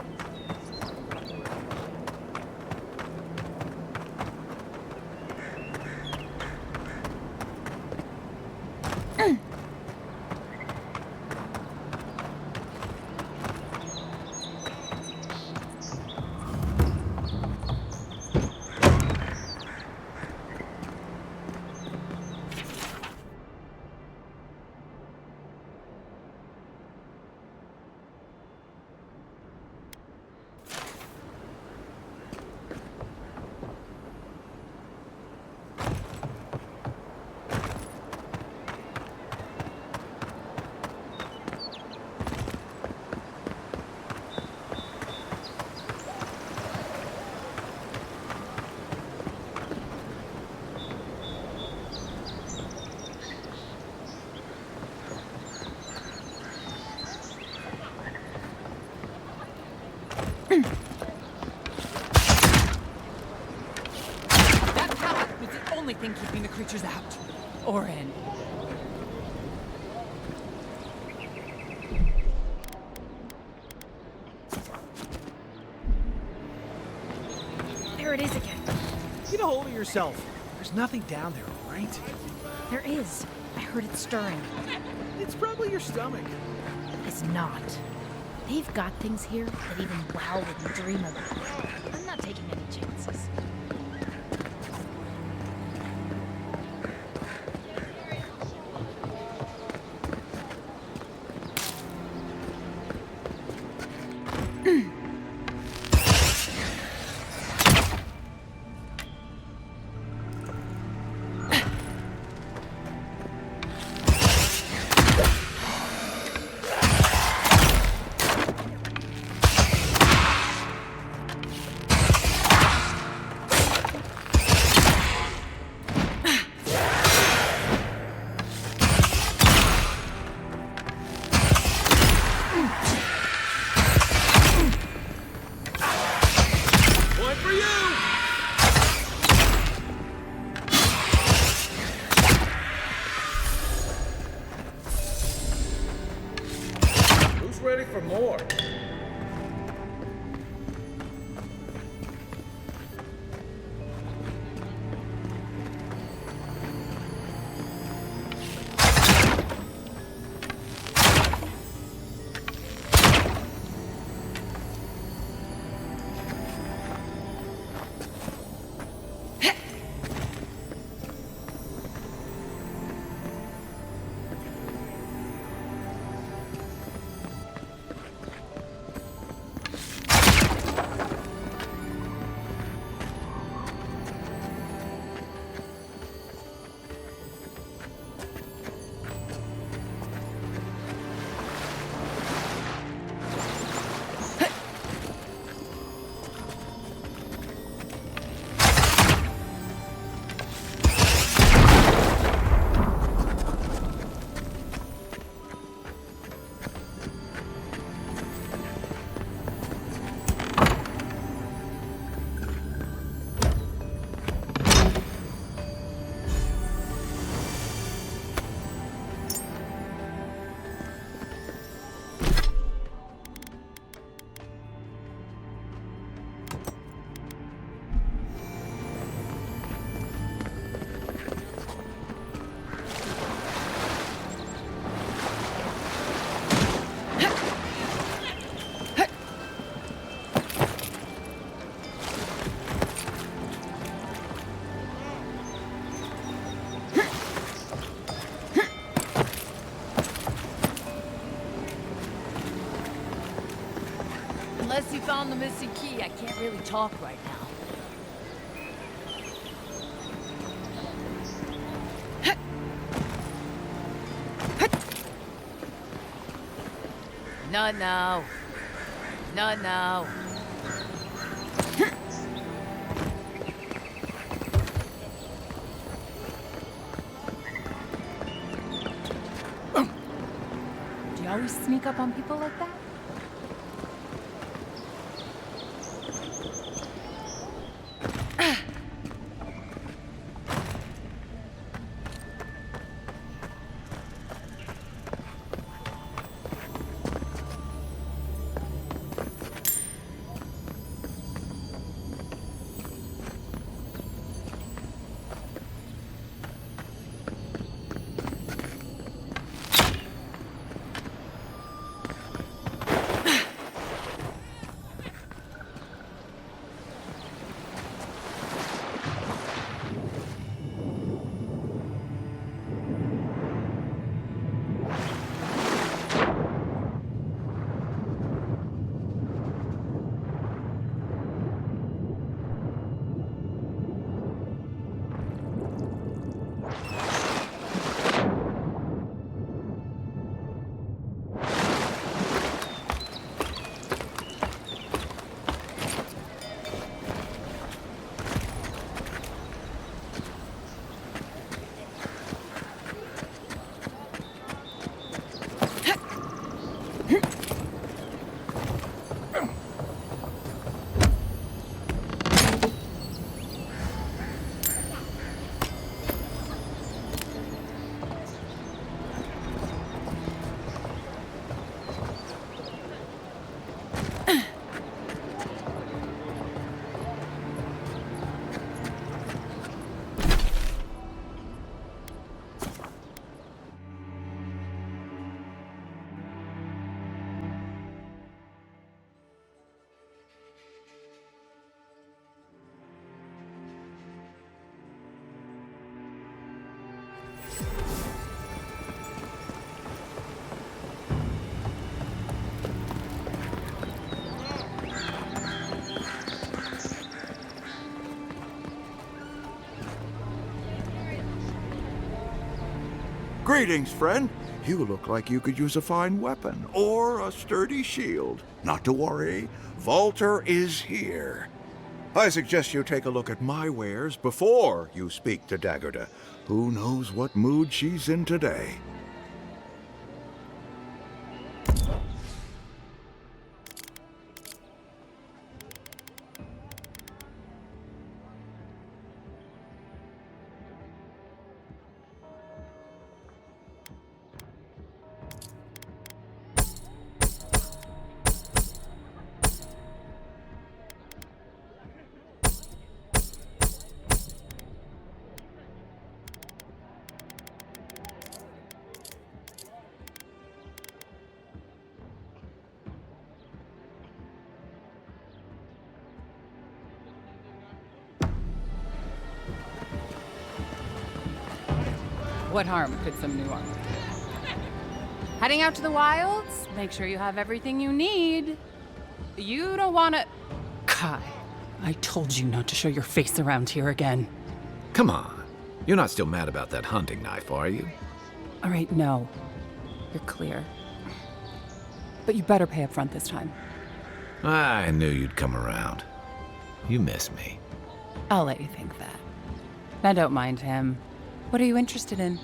That pallet was the only thing keeping the creatures out. Or in. There it is again. Get a hold of yourself. There's nothing down there, all right? There is. I heard it stirring. It's probably your stomach. It's not. They've got things here that even WoW wouldn't dream about. I'm not taking any chances. Ready for more. Unless you found the missing key, I can't really talk right now. Not now. Not now. Do you always sneak up on people like that? Greetings, friend. You look like you could use a fine weapon or a sturdy shield. Not to worry, Volter is here. I suggest you take a look at my wares before you speak to Daggerda. Who knows what mood she's in today? What harm could some new armor do? Heading out to the wilds? Make sure you have everything you need. You don't want to... Kai, I told you not to show your face around here again. Come on. You're not still mad about that hunting knife, are you? All right, no. You're clear. But you better pay up front this time. I knew you'd come around. You miss me. I'll let you think that. Now don't mind him. What are you interested in?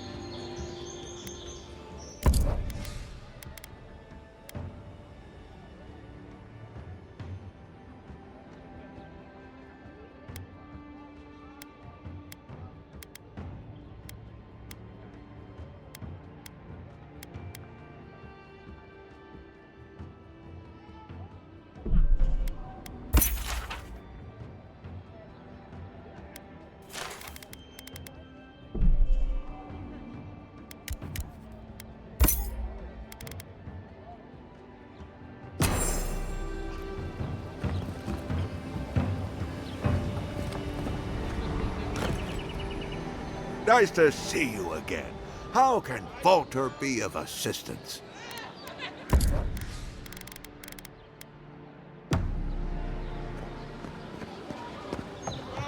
Nice to see you again. How can Volter be of assistance?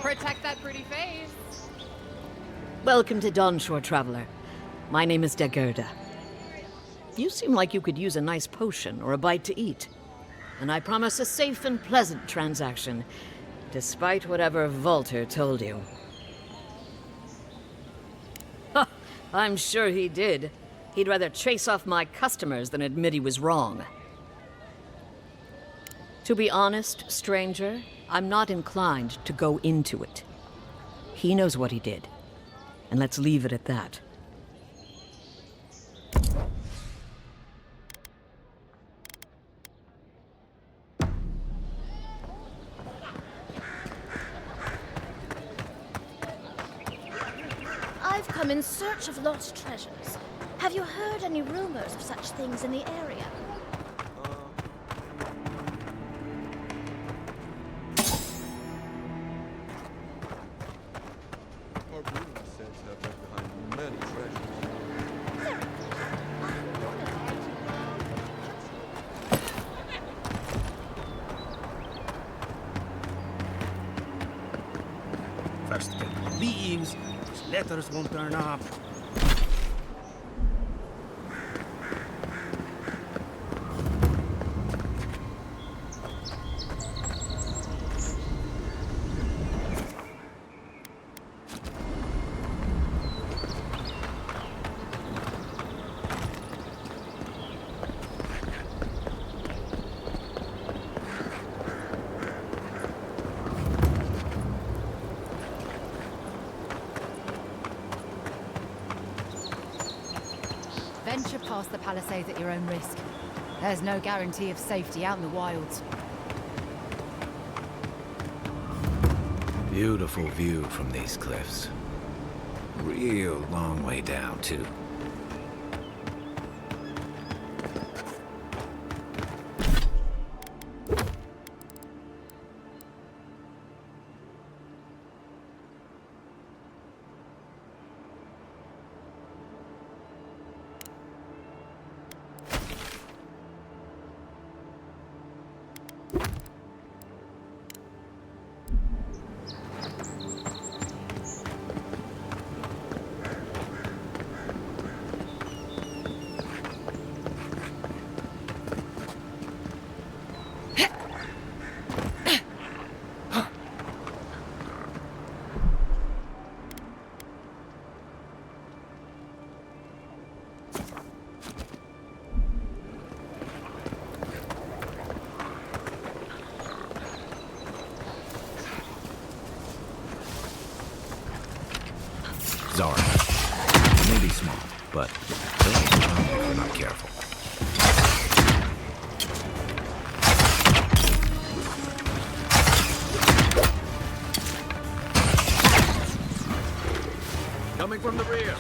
Protect that pretty face. Welcome to Dawnshore, Traveler. My name is Daggerda. You seem like you could use a nice potion or a bite to eat. And I promise a safe and pleasant transaction, despite whatever Volter told you. I'm sure he did. He'd rather chase off my customers than admit he was wrong. To be honest, stranger, I'm not inclined to go into it. He knows what he did, and let's leave it at that. I've come in search of lost treasures. Have you heard any rumors of such things in the area? Our rumors said have left behind many treasures. First get the leaves, those letters won't turn up. Venture past the palisades at your own risk. There's no guarantee of safety out in the wilds. Beautiful view from these cliffs. Real long way down, too. Zara. They may be small, but they'll overwhelm you if you're not careful. Coming from the rear.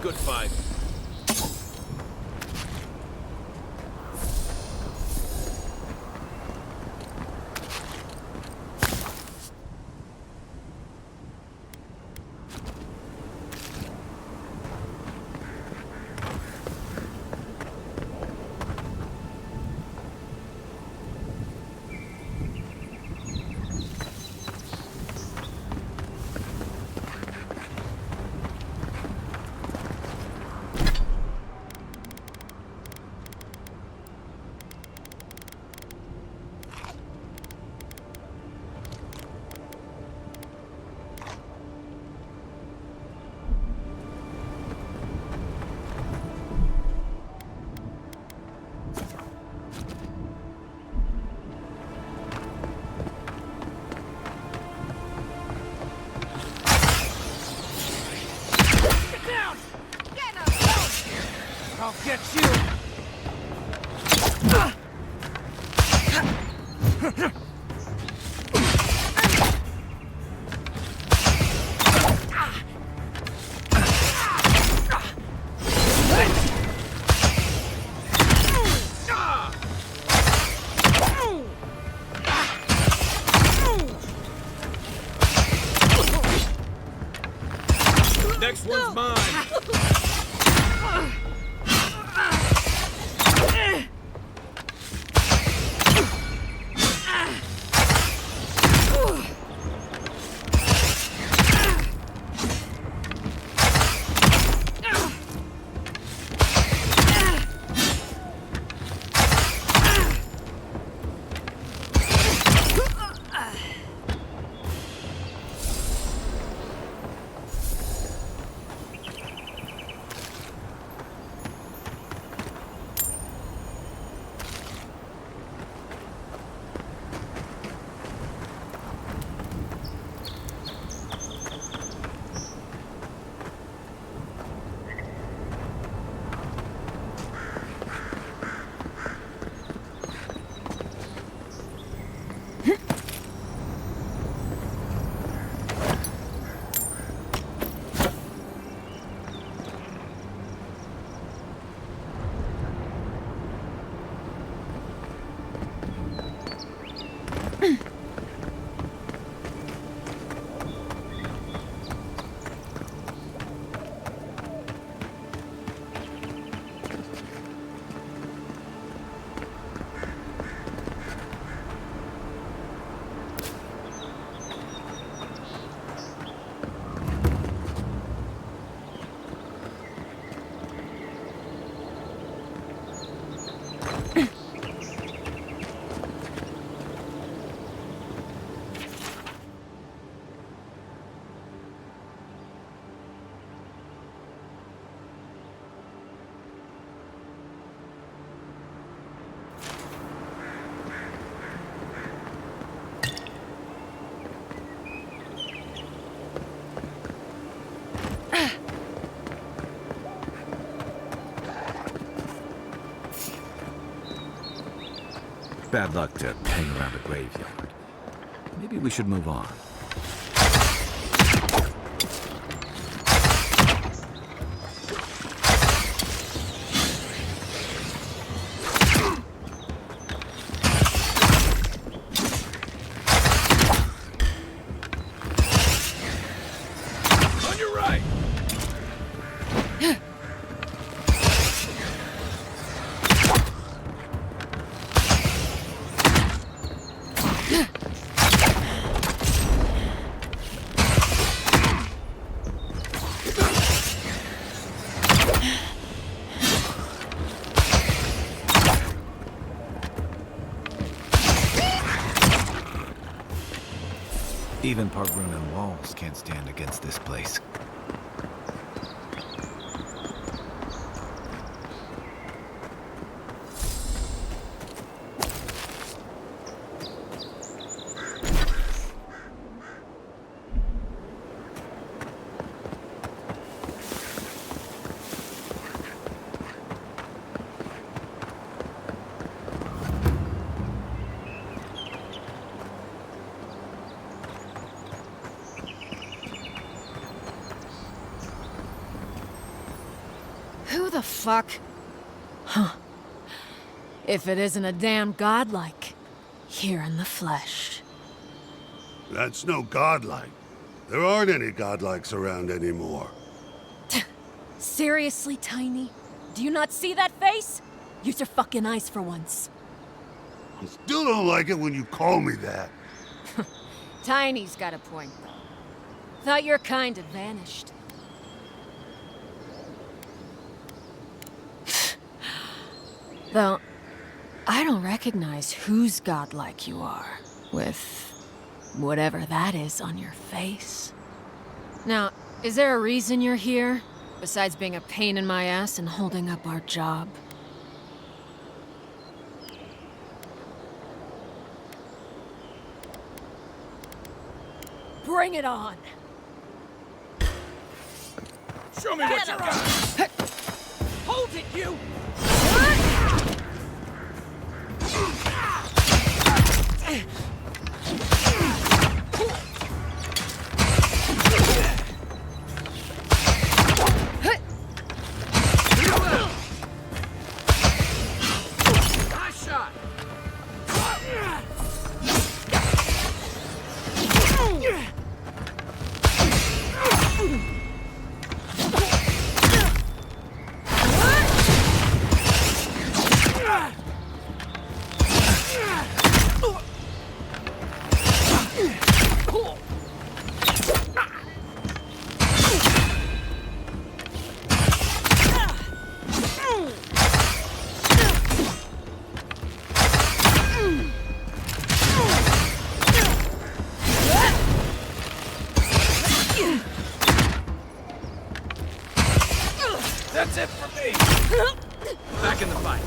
Good fight. I'll get you! Next one's mine. Bad luck to hang around a graveyard. Maybe we should move on. On your right! Even Park Ruin walls can't stand against this place. Who the fuck? Huh. If it isn't a damn godlike. Here in the flesh. That's no godlike. There aren't any godlikes around anymore. Seriously, Tiny? Do you not see that face? Use your fucking eyes for once. I still don't like it when you call me that. Tiny's got a point, though. Thought your kind had vanished. Though, I don't recognize whose godlike you are, with whatever that is on your face. Now, is there a reason you're here, besides being a pain in my ass and holding up our job? Bring it on! Show me what you got! Hold it, you! Nice shot! That's it for me! Back in the fight.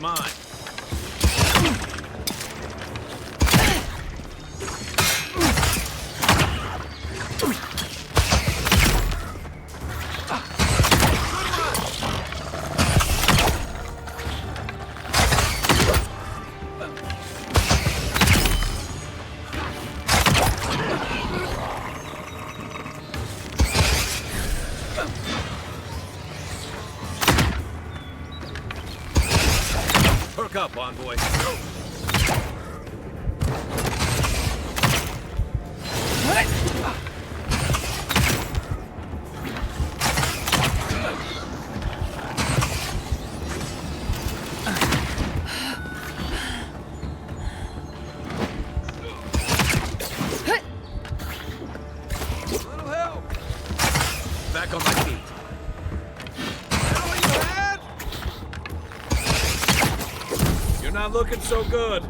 mine. Perk up, Envoy. Little help. Back on my feet. You're not looking so good.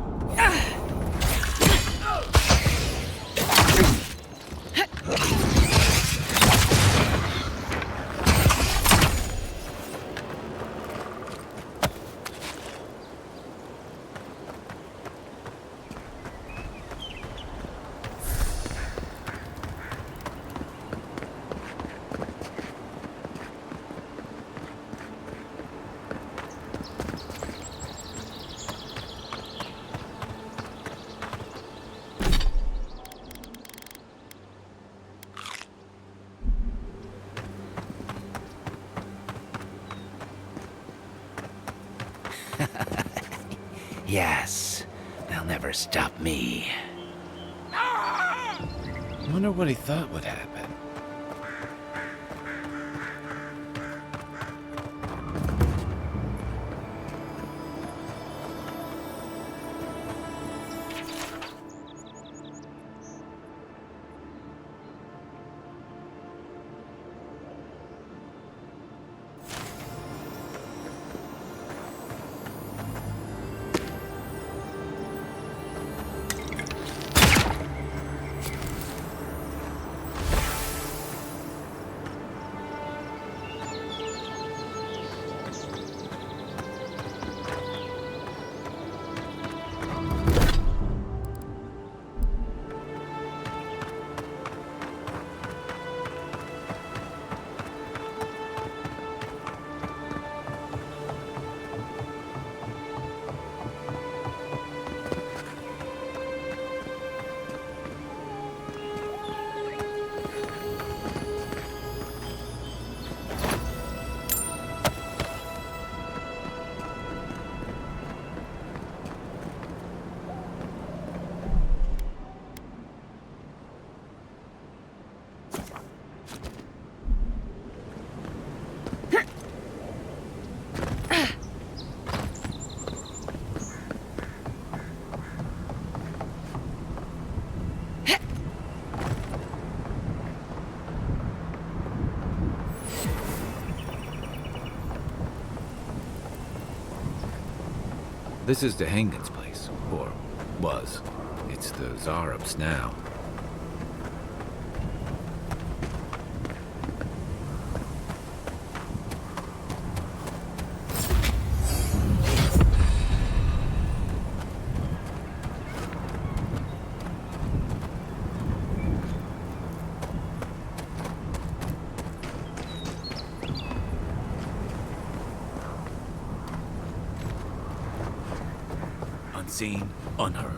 Yes, they'll never stop me. Wonder what he thought would happen. This is Dehangan's place, or was. It's the Zarub's now. Unseen, unheard.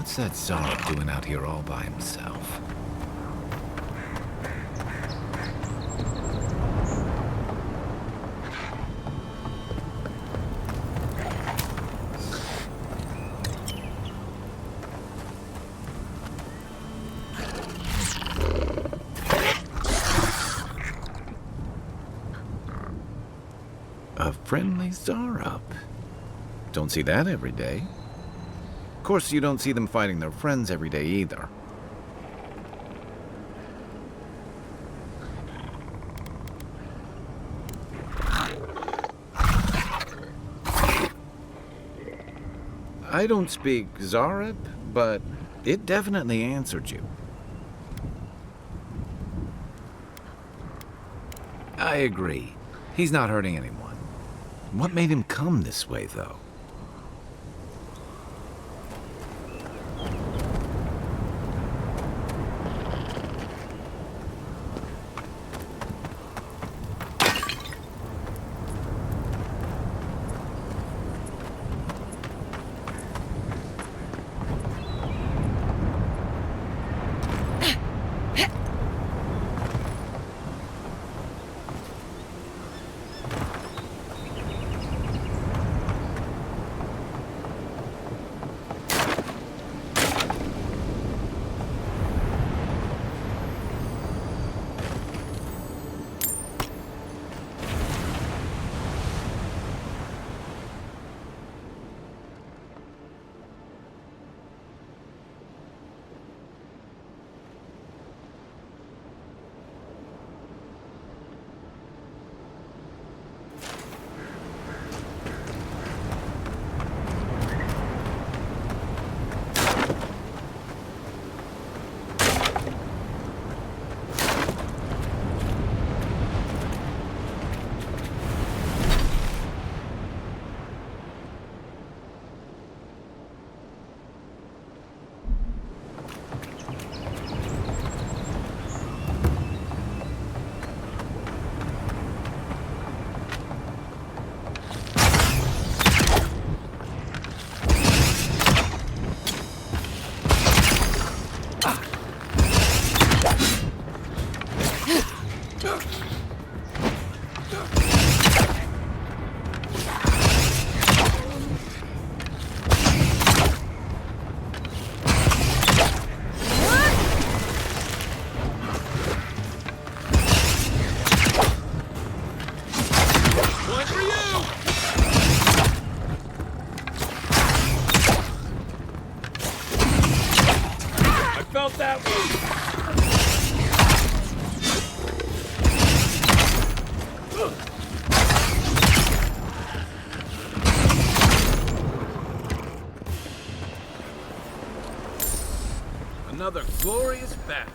What's that Zara doing out here all by himself? A friendly Zara. Don't see that every day. Of course, you don't see them fighting their friends every day either. I don't speak Zareb, but it definitely answered you. I agree. He's not hurting anyone. What made him come this way, though? That one. Another glorious battle.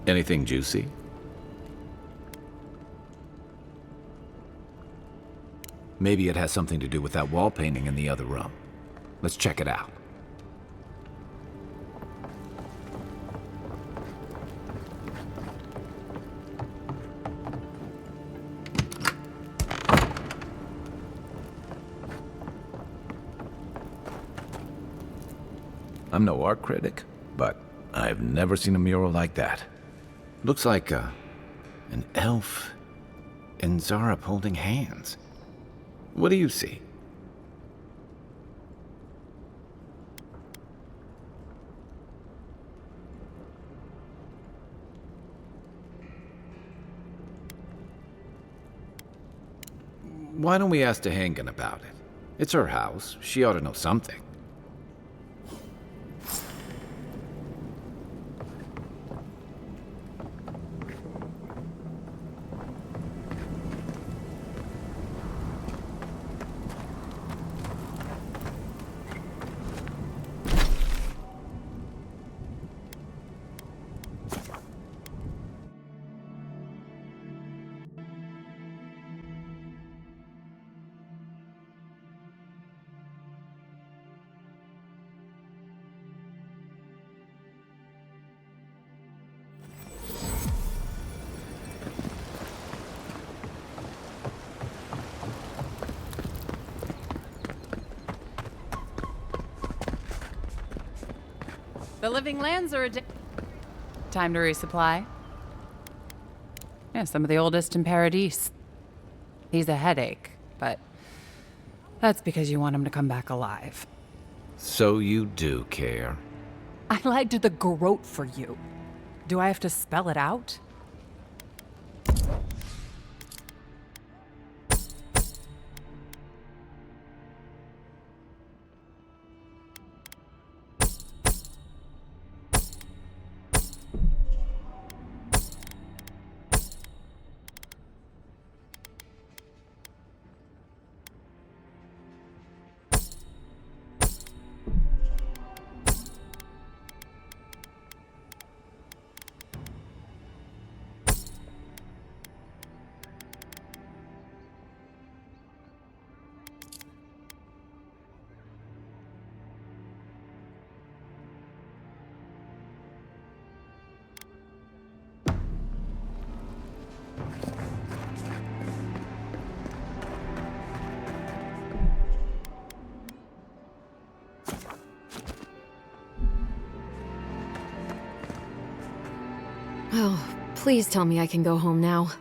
Anything juicy? Maybe it has something to do with that wall painting in the other room. Let's check it out. I'm no art critic, but I've never seen a mural like that. Looks like an elf and Zarep holding hands. What do you see? Why don't we ask Tehangan about it? It's her house. She ought to know something. The living lands are time to resupply. Yeah, some of the oldest in Paradise. He's a headache, but that's because you want him to come back alive. So you do care. I lied to the Garrote for you. Do I have to spell it out? Oh, please tell me I can go home now.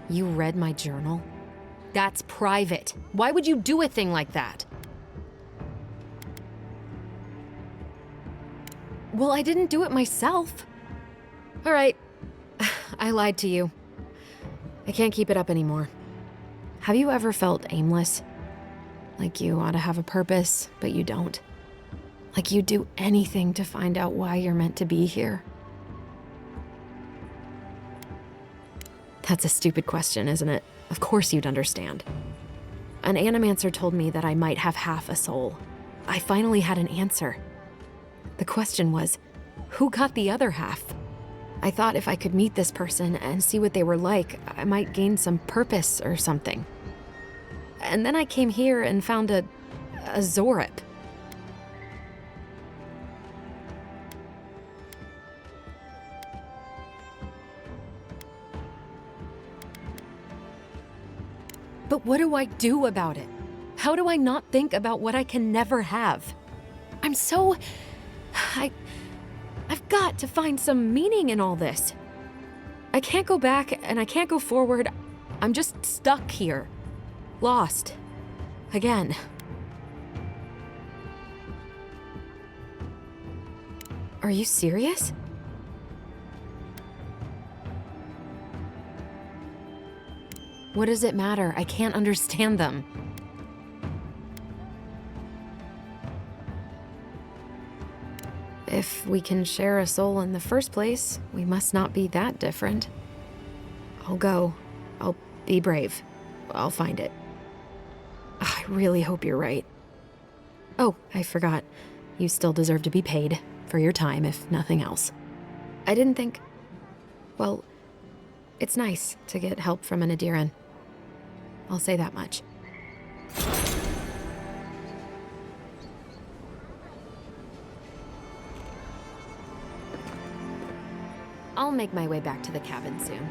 You read my journal? That's private. Why would you do a thing like that? Well, I didn't do it myself. All right. I lied to you. I can't keep it up anymore. Have you ever felt aimless? Like you ought to have a purpose, but you don't? Like you'd do anything to find out why you're meant to be here? That's a stupid question, isn't it? Of course you'd understand. An animancer told me that I might have half a soul. I finally had an answer. The question was, who got the other half? I thought if I could meet this person and see what they were like, I might gain some purpose or something. And then I came here and found a Zorip. But what do I do about it? How do I not think about what I can never have? I've got to find some meaning in all this. I can't go back and I can't go forward. I'm just stuck here. Lost. Again. Are you serious? What does it matter? I can't understand them. If we can share a soul in the first place, we must not be that different. I'll go. I'll be brave. I'll find it. I really hope you're right. Oh, I forgot. You still deserve to be paid for your time, if nothing else. I didn't think... Well, it's nice to get help from an Adiran. I'll say that much. I'll make my way back to the cabin soon.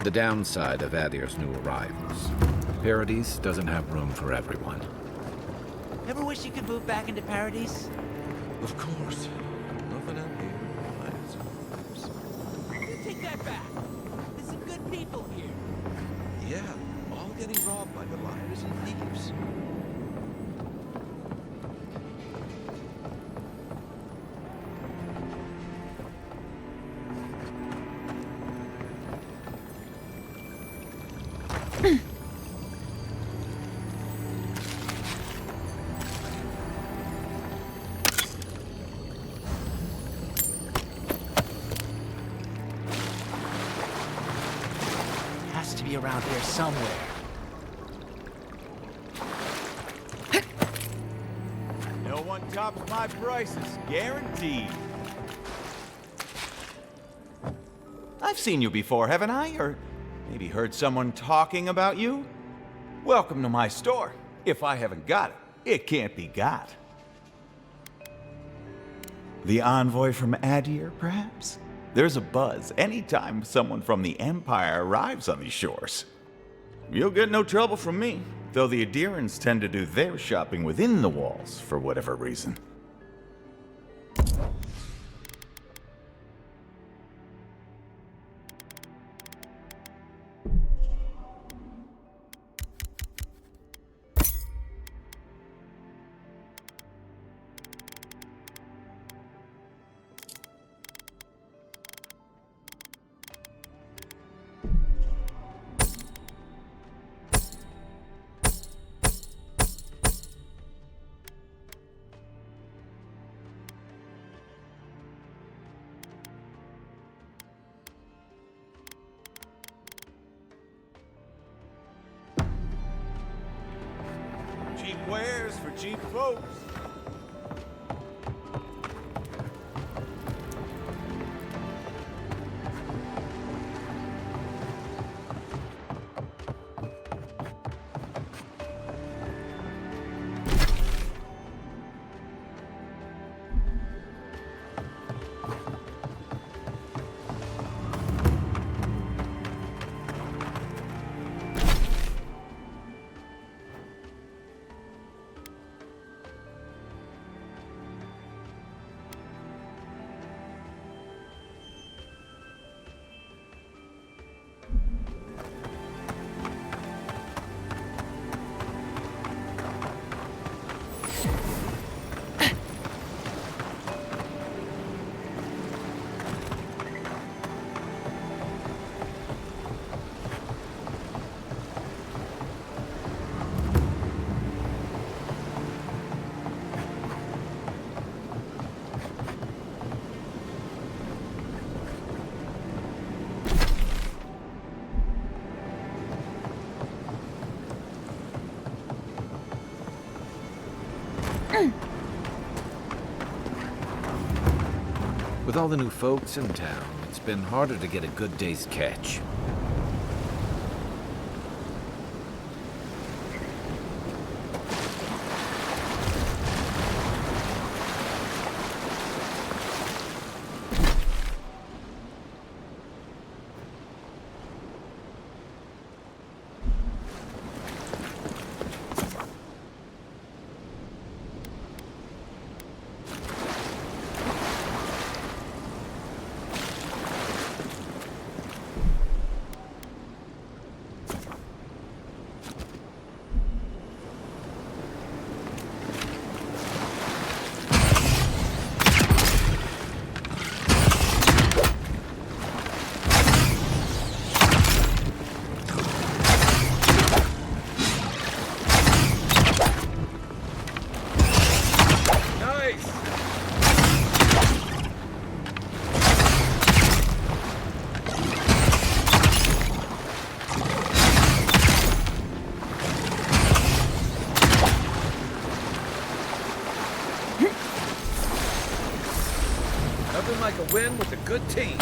The downside of Adir's new arrivals. Paradise doesn't have room for everyone. Ever wish you could move back into Paradise? Of course. Nothing out here. You take that back. There's some good people here. Yeah, all getting robbed by the liars and thieves. Has to be around here somewhere. No one tops my prices, guaranteed. I've seen you before, haven't I? Or maybe heard someone talking about you? Welcome to my store. If I haven't got it, it can't be got. The envoy from Adir, perhaps? There's a buzz anytime someone from the Empire arrives on these shores. You'll get no trouble from me, though the Adirans tend to do their shopping within the walls for whatever reason. Cheap wares for cheap folks. With all the new folks in town, it's been harder to get a good day's catch. Nothing like a win with a good team.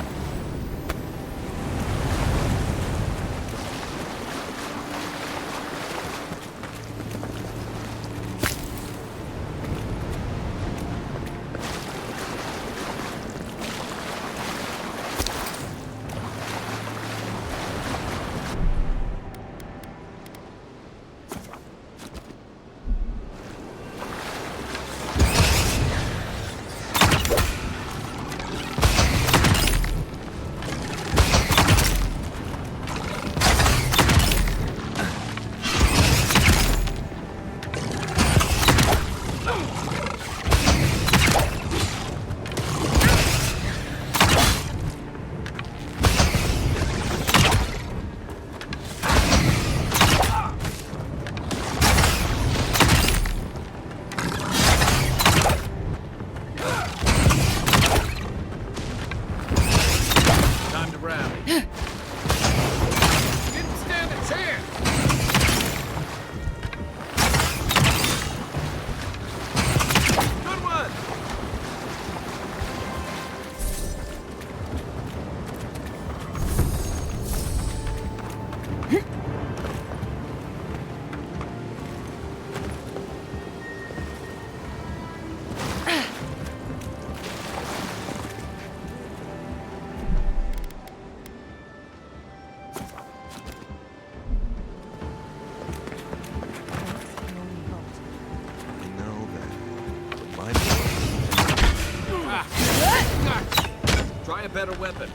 Try a better weapon.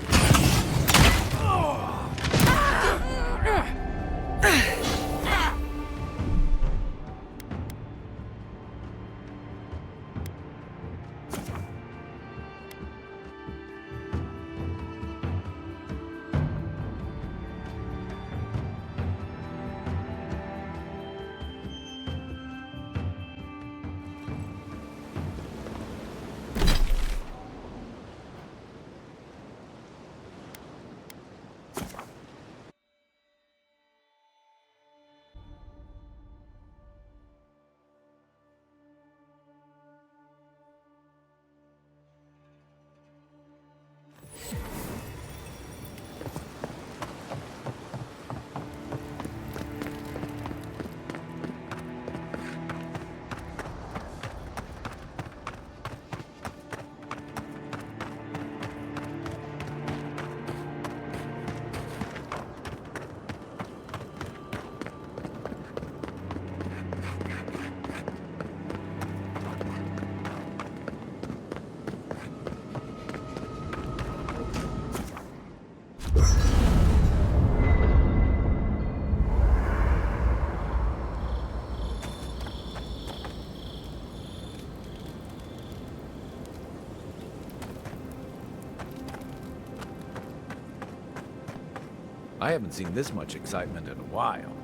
I haven't seen this much excitement in a while.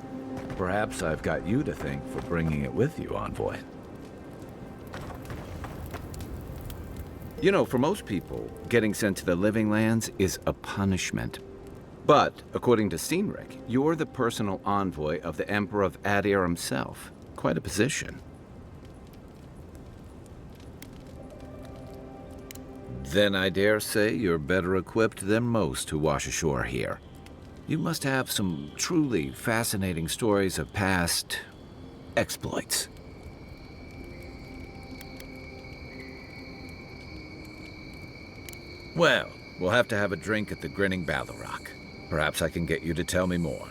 Perhaps I've got you to thank for bringing it with you, Envoy. You know, for most people, getting sent to the Living Lands is a punishment. But, according to Cynric, you're the personal envoy of the Emperor of Adir himself. Quite a position. Then I dare say you're better equipped than most who wash ashore here. You must have some truly fascinating stories of past exploits. Well, we'll have to have a drink at the Grinning Ballarok. Perhaps I can get you to tell me more.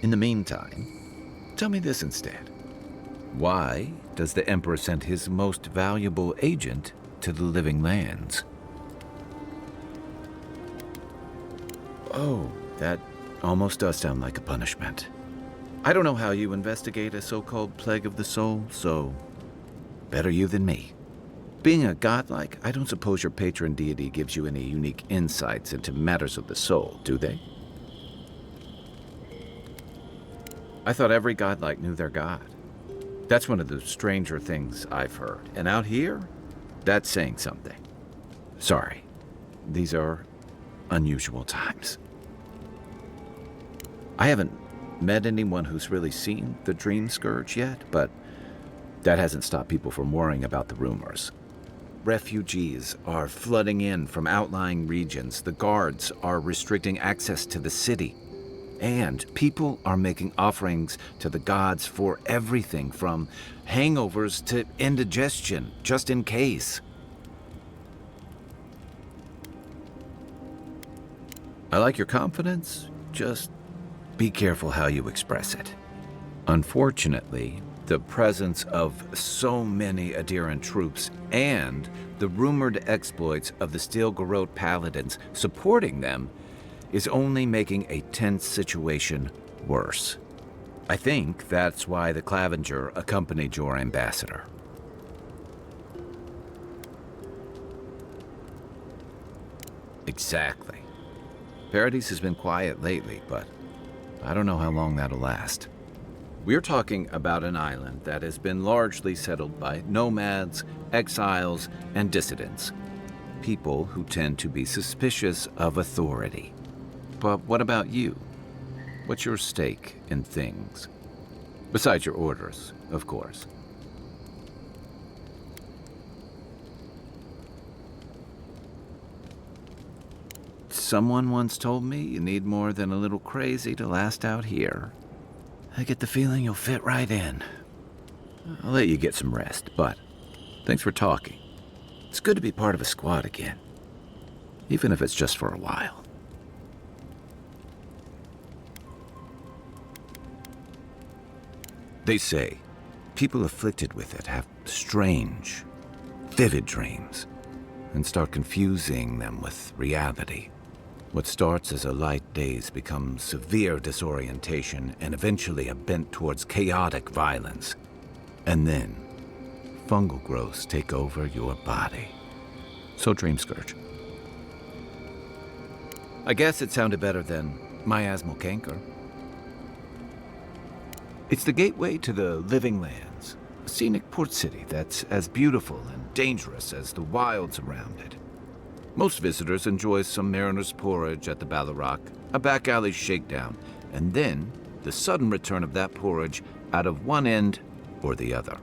In the meantime, tell me this instead. Why does the Emperor send his most valuable agent to the Living Lands? Oh, that almost does sound like a punishment. I don't know how you investigate a so-called plague of the soul, so better you than me. Being a godlike, I don't suppose your patron deity gives you any unique insights into matters of the soul, do they? I thought every godlike knew their god. That's one of the stranger things I've heard. And out here, that's saying something. Sorry, these are unusual times. I haven't met anyone who's really seen the Dream Scourge yet, but that hasn't stopped people from worrying about the rumors. refugees are flooding in from outlying regions. The guards are restricting access to the city. And people are making offerings to the gods for everything from hangovers to indigestion, just in case. I like your confidence, just be careful how you express it. Unfortunately, the presence of so many Adiran troops and the rumored exploits of the Steel Garrote paladins supporting them is only making a tense situation worse. I think that's why the Clavenger accompanied your ambassador. Exactly. Paradise has been quiet lately, but I don't know how long that'll last. We're talking about an island that has been largely settled by nomads, exiles, and dissidents. People who tend to be suspicious of authority. But what about you? What's your stake in things? Besides your orders, of course. Someone once told me you need more than a little crazy to last out here. I get the feeling you'll fit right in. I'll let you get some rest, but thanks for talking. It's good to be part of a squad again, even if it's just for a while. They say people afflicted with it have strange, vivid dreams and start confusing them with reality. What starts as a light daze becomes severe disorientation and eventually a bent towards chaotic violence. And then, fungal growths take over your body. So Dream Scourge. I guess it sounded better than miasmal canker. It's the gateway to the Living Lands, a scenic port city that's as beautiful and dangerous as the wilds around it. Most visitors enjoy some mariner's porridge at the Ballarrock, a back alley shakedown, and then the sudden return of that porridge out of one end or the other.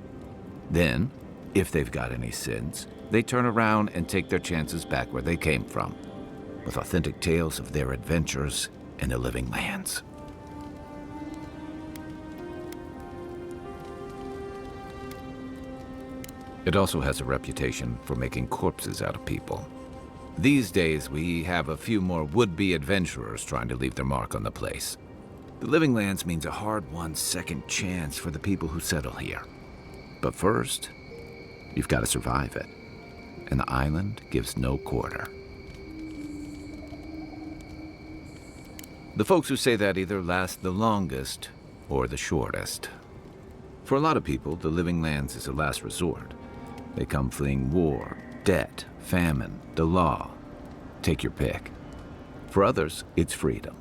Then, if they've got any sins, they turn around and take their chances back where they came from, with authentic tales of their adventures in the Living Lands. It also has a reputation for making corpses out of people. These days, we have a few more would-be adventurers trying to leave their mark on the place. The Living Lands means a hard-won second chance for the people who settle here. But first, you've got to survive it. And the island gives no quarter. The folks who say that either last the longest or the shortest. For a lot of people, the Living Lands is a last resort. They come fleeing war, debt, famine, the law. Take your pick. For others, it's freedom.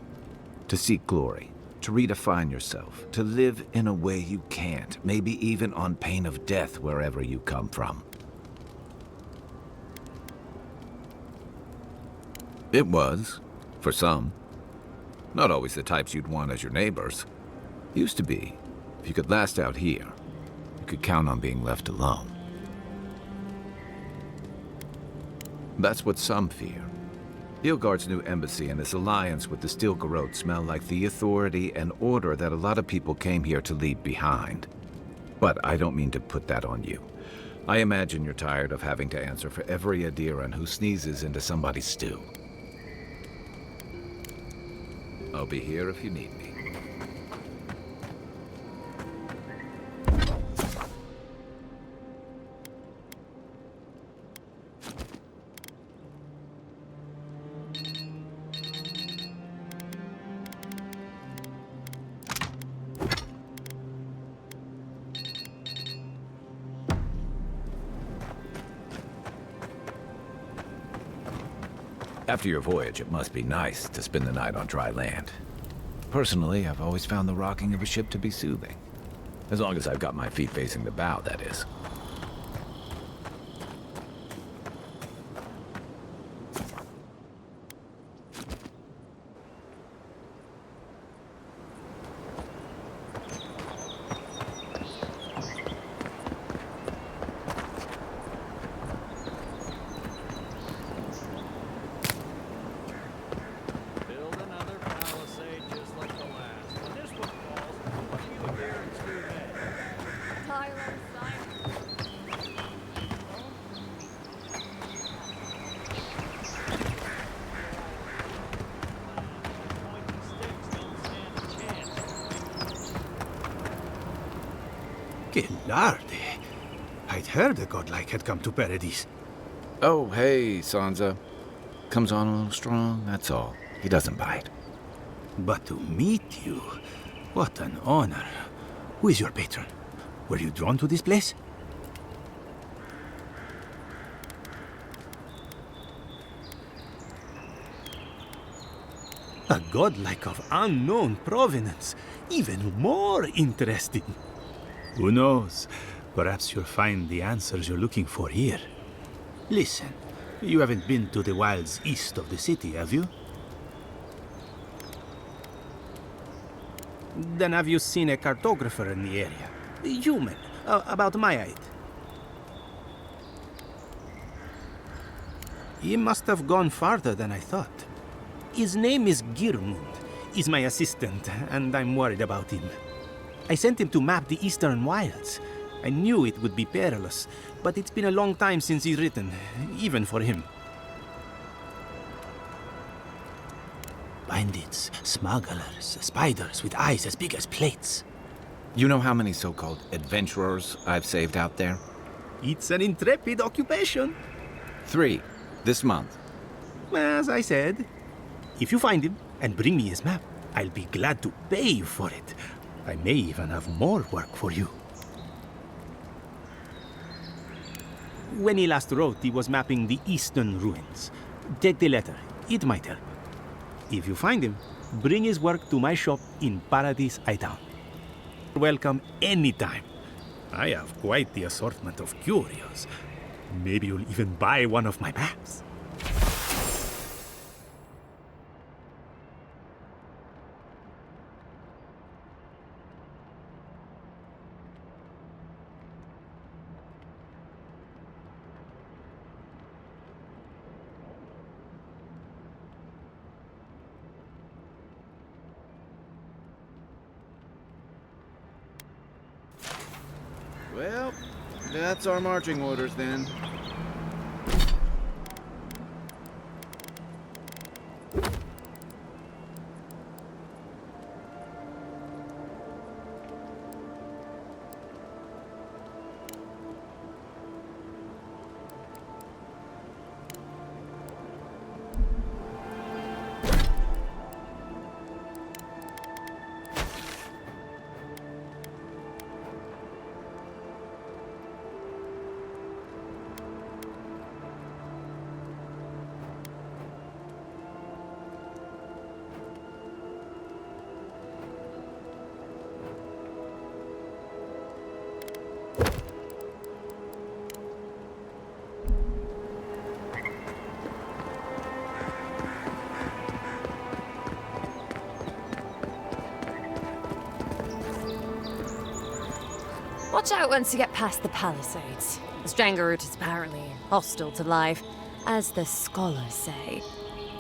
To seek glory, to redefine yourself, to live in a way you can't, maybe even on pain of death wherever you come from. It was, for some. Not always the types you'd want as your neighbors. Used to be. If you could last out here, you could count on being left alone. That's what some fear. Nilfgaard's new embassy and his alliance with the Steel Garrote smell like the authority and order that a lot of people came here to leave behind. But I don't mean to put that on you. I imagine you're tired of having to answer for every Adiran who sneezes into somebody's stew. I'll be here if you need me. After your voyage, it must be nice to spend the night on dry land. Personally, I've always found the rocking of a ship to be soothing. As long as I've got my feet facing the bow, that is. Que larde. I'd heard a godlike had come to Paradise. Oh, hey, Sansa. Comes on a little strong, that's all. He doesn't bite. But to meet you, what an honor. Who is your patron? Were you drawn to this place? A godlike of unknown provenance. Even more interesting. Who knows? Perhaps you'll find the answers you're looking for here. Listen, you haven't been to the wilds east of the city, have you? Then have you seen a cartographer in the area? A human, about my height. He must have gone farther than I thought. His name is Girmund. He's my assistant, and I'm worried about him. I sent him to map the eastern wilds. I knew it would be perilous, but it's been a long time since he's written, even for him. Bandits, smugglers, spiders with eyes as big as plates. You know how many so-called adventurers I've saved out there? It's an intrepid occupation. 3, this month. As I said, if you find him and bring me his map, I'll be glad to pay you for it. I may even have more work for you. When he last wrote, he was mapping the eastern ruins. Take the letter. It might help. If you find him, bring his work to my shop in Paradise Hightown. Welcome anytime. I have quite the assortment of curios. Maybe you'll even buy one of my maps. Well, that's our marching orders then. Watch out once you get past the palisades. The Strangerroot is apparently hostile to life, as the scholars say.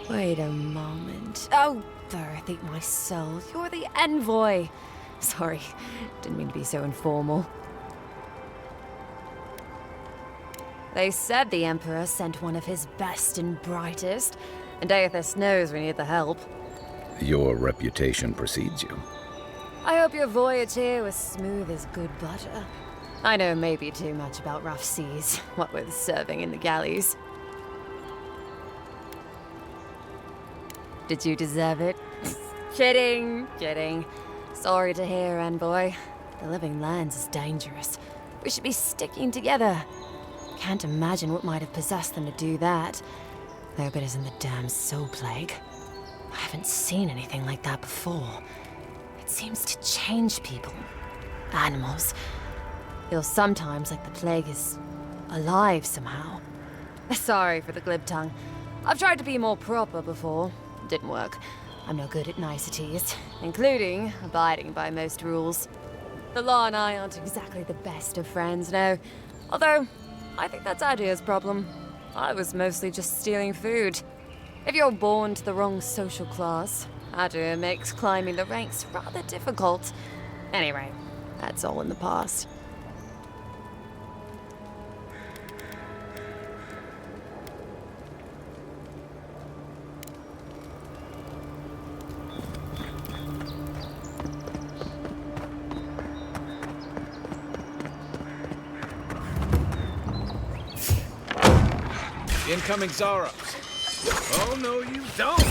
Wait a moment. Oh, Earth, eat my soul. You're the Envoy. Sorry, didn't mean to be so informal. They said the Emperor sent one of his best and brightest, and Aethys knows we need the help. Your reputation precedes you. I hope your voyage here was smooth as good butter. I know maybe too much about rough seas, what with serving in the galleys. Did you deserve it? Kidding. Sorry to hear, Envoy. The Living Lands is dangerous. We should be sticking together. Can't imagine what might have possessed them to do that. I hope it isn't the damn soul plague. I haven't seen anything like that before. It seems to change people. Animals. Feels sometimes like the plague is alive somehow. Sorry for the glib tongue. I've tried to be more proper before. Didn't work. I'm no good at niceties, including abiding by most rules. The law and I aren't exactly the best of friends, no. Although, I think that's Adia's problem. I was mostly just stealing food. If you're born to the wrong social class, Adia makes climbing the ranks rather difficult. Anyway, that's all in the past. Incoming Zaros. Oh, no, you don't!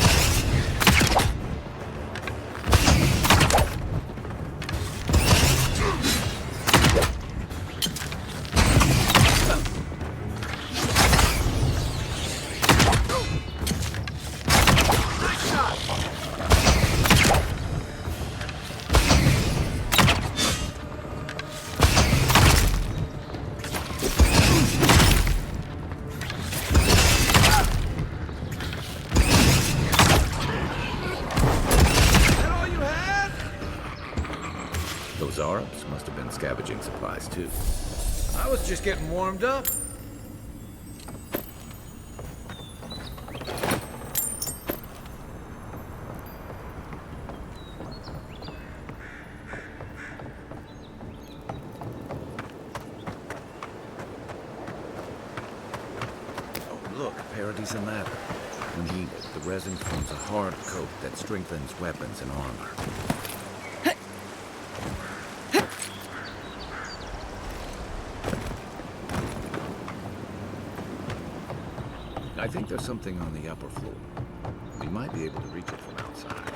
Those Arabs must have been scavenging supplies too. I was just getting warmed up. Oh, look, Parady's a ladder. When heated, the resin forms a hard coat that strengthens weapons and armor. I think there's something on the upper floor. We might be able to reach it from outside.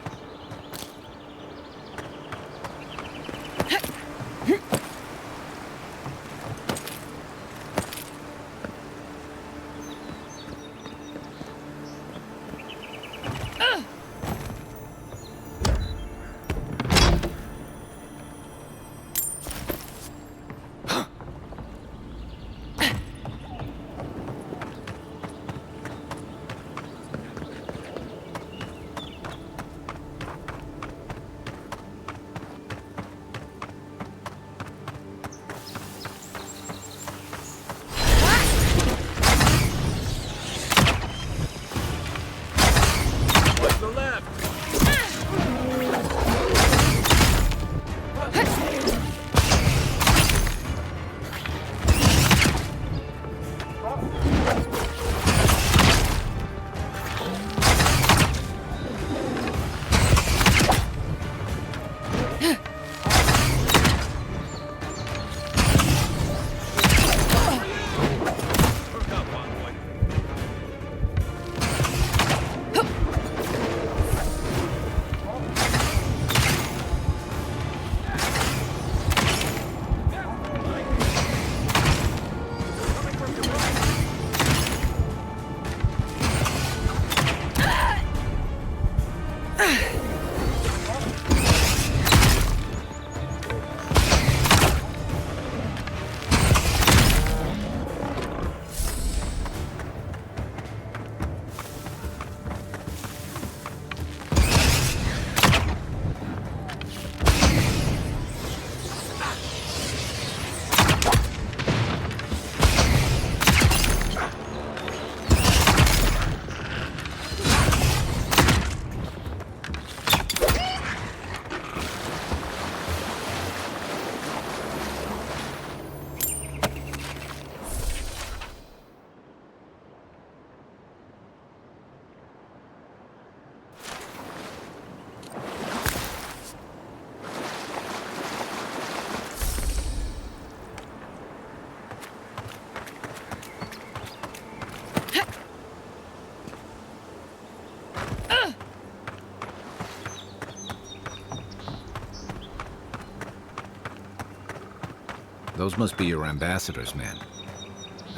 Those must be your ambassador's men.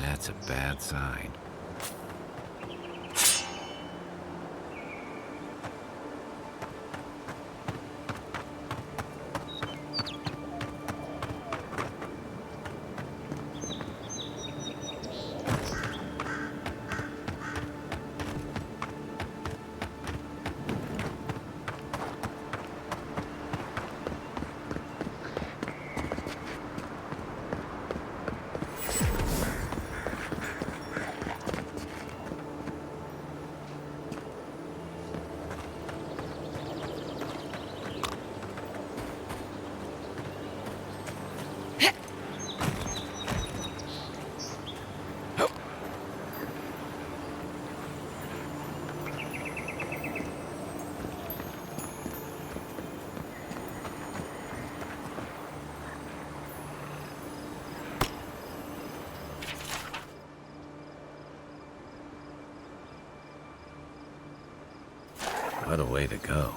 That's a bad sign. What a way to go.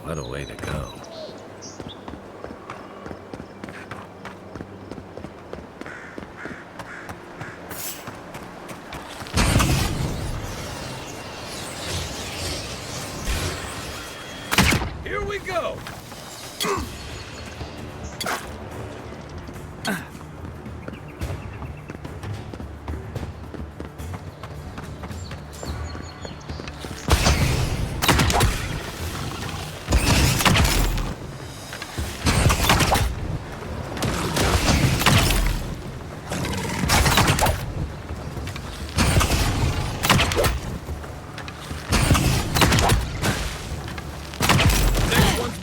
What a way to go. Here we go!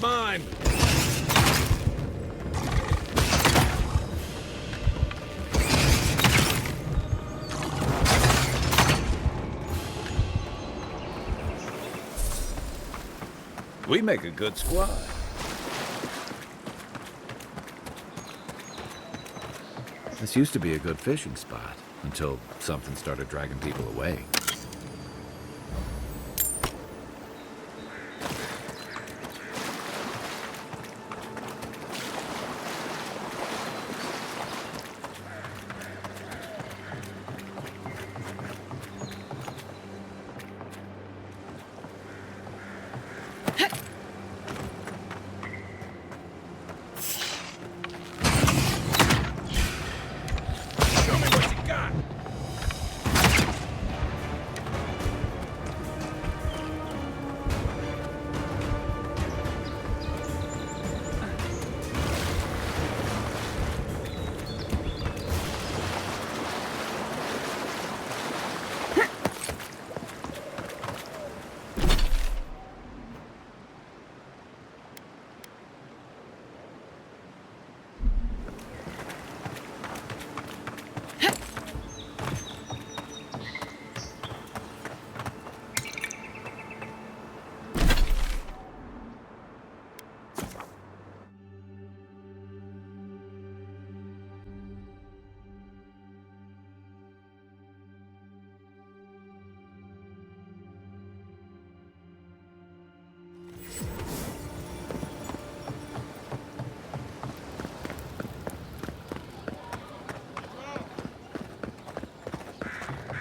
Mine! We make a good squad. This used to be a good fishing spot until something started dragging people away.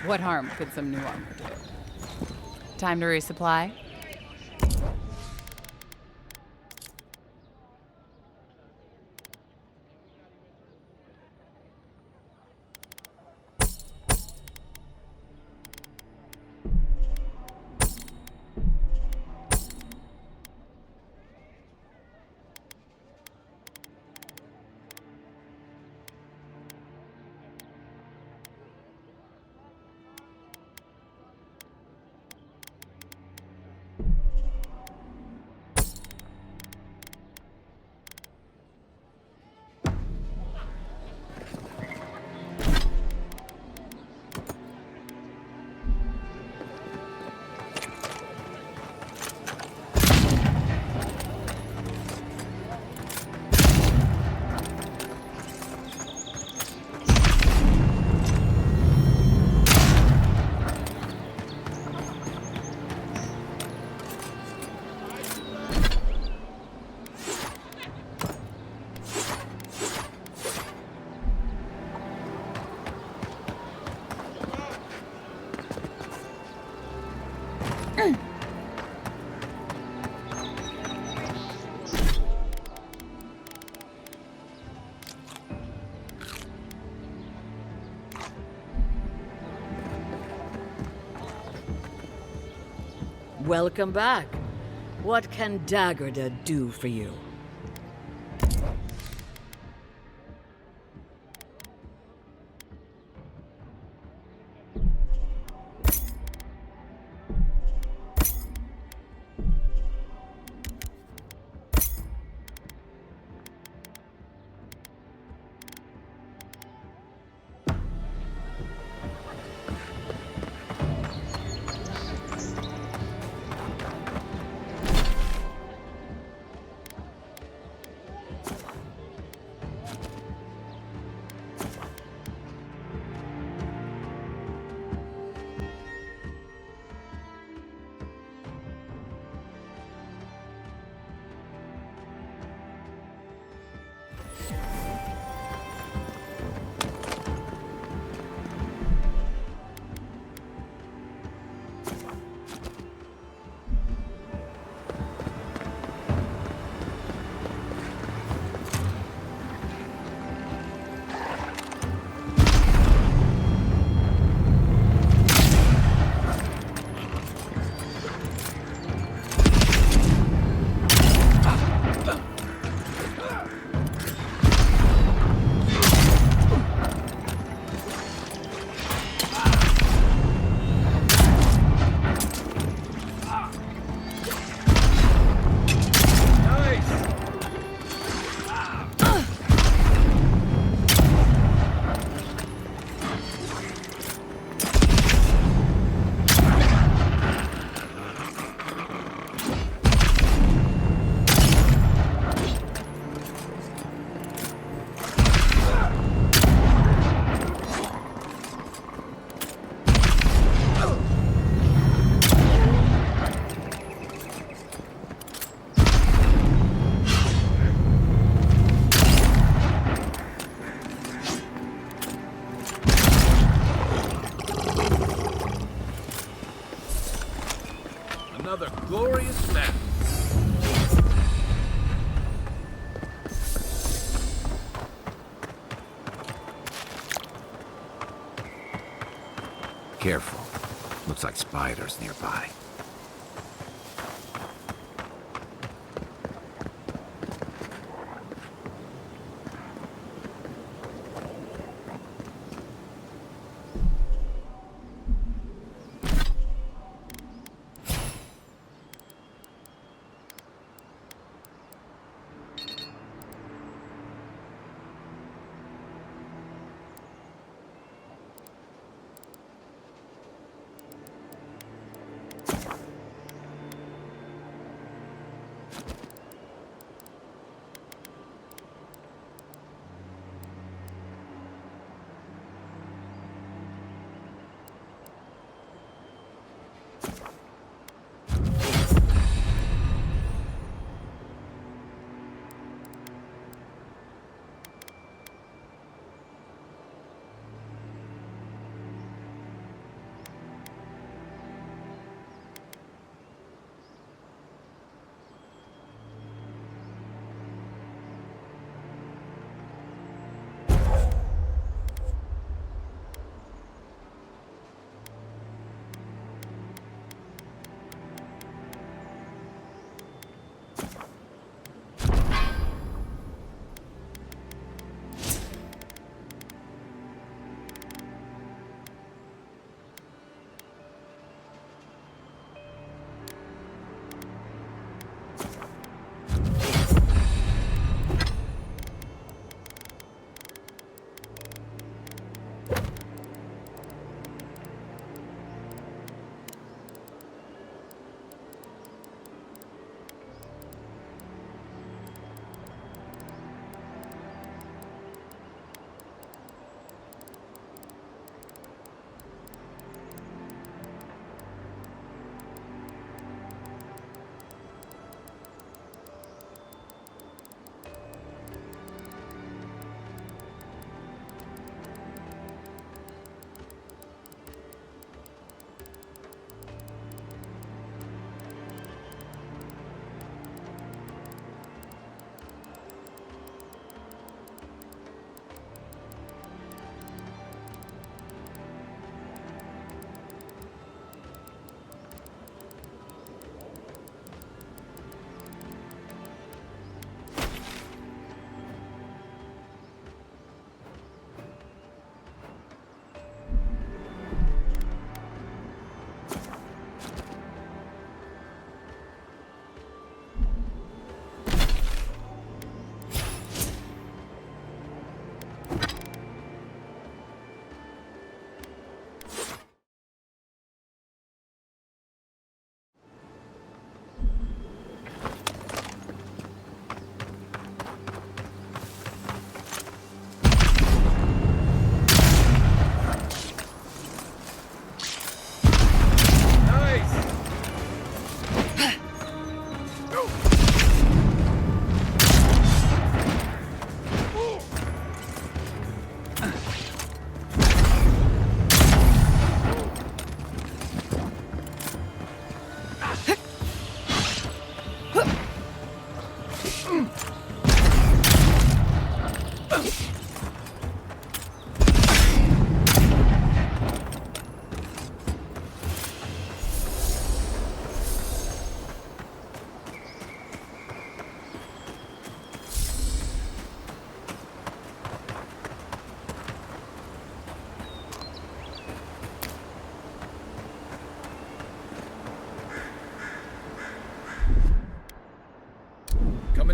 What harm could some new armor do? Time to resupply? Welcome back. What can Daggerda do for you? Another glorious map. Careful. Looks like spiders nearby.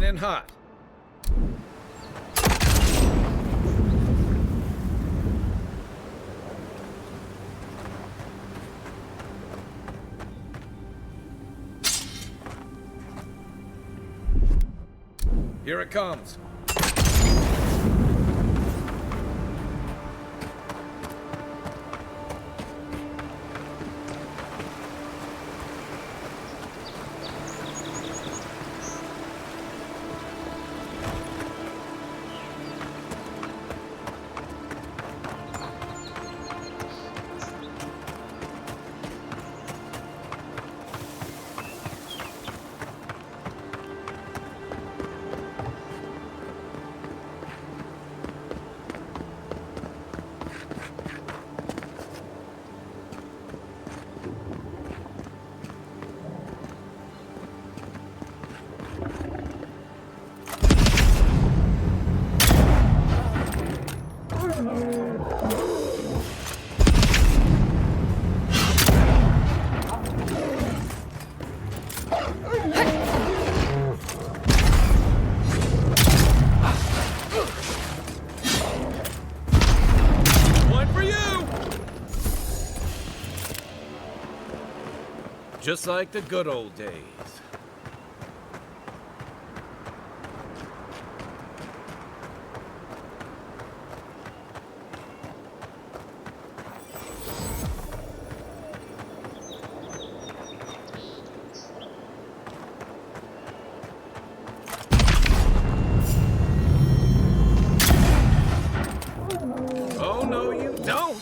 in hot. Here it comes. Just like the good old days. Oh, no, you don't!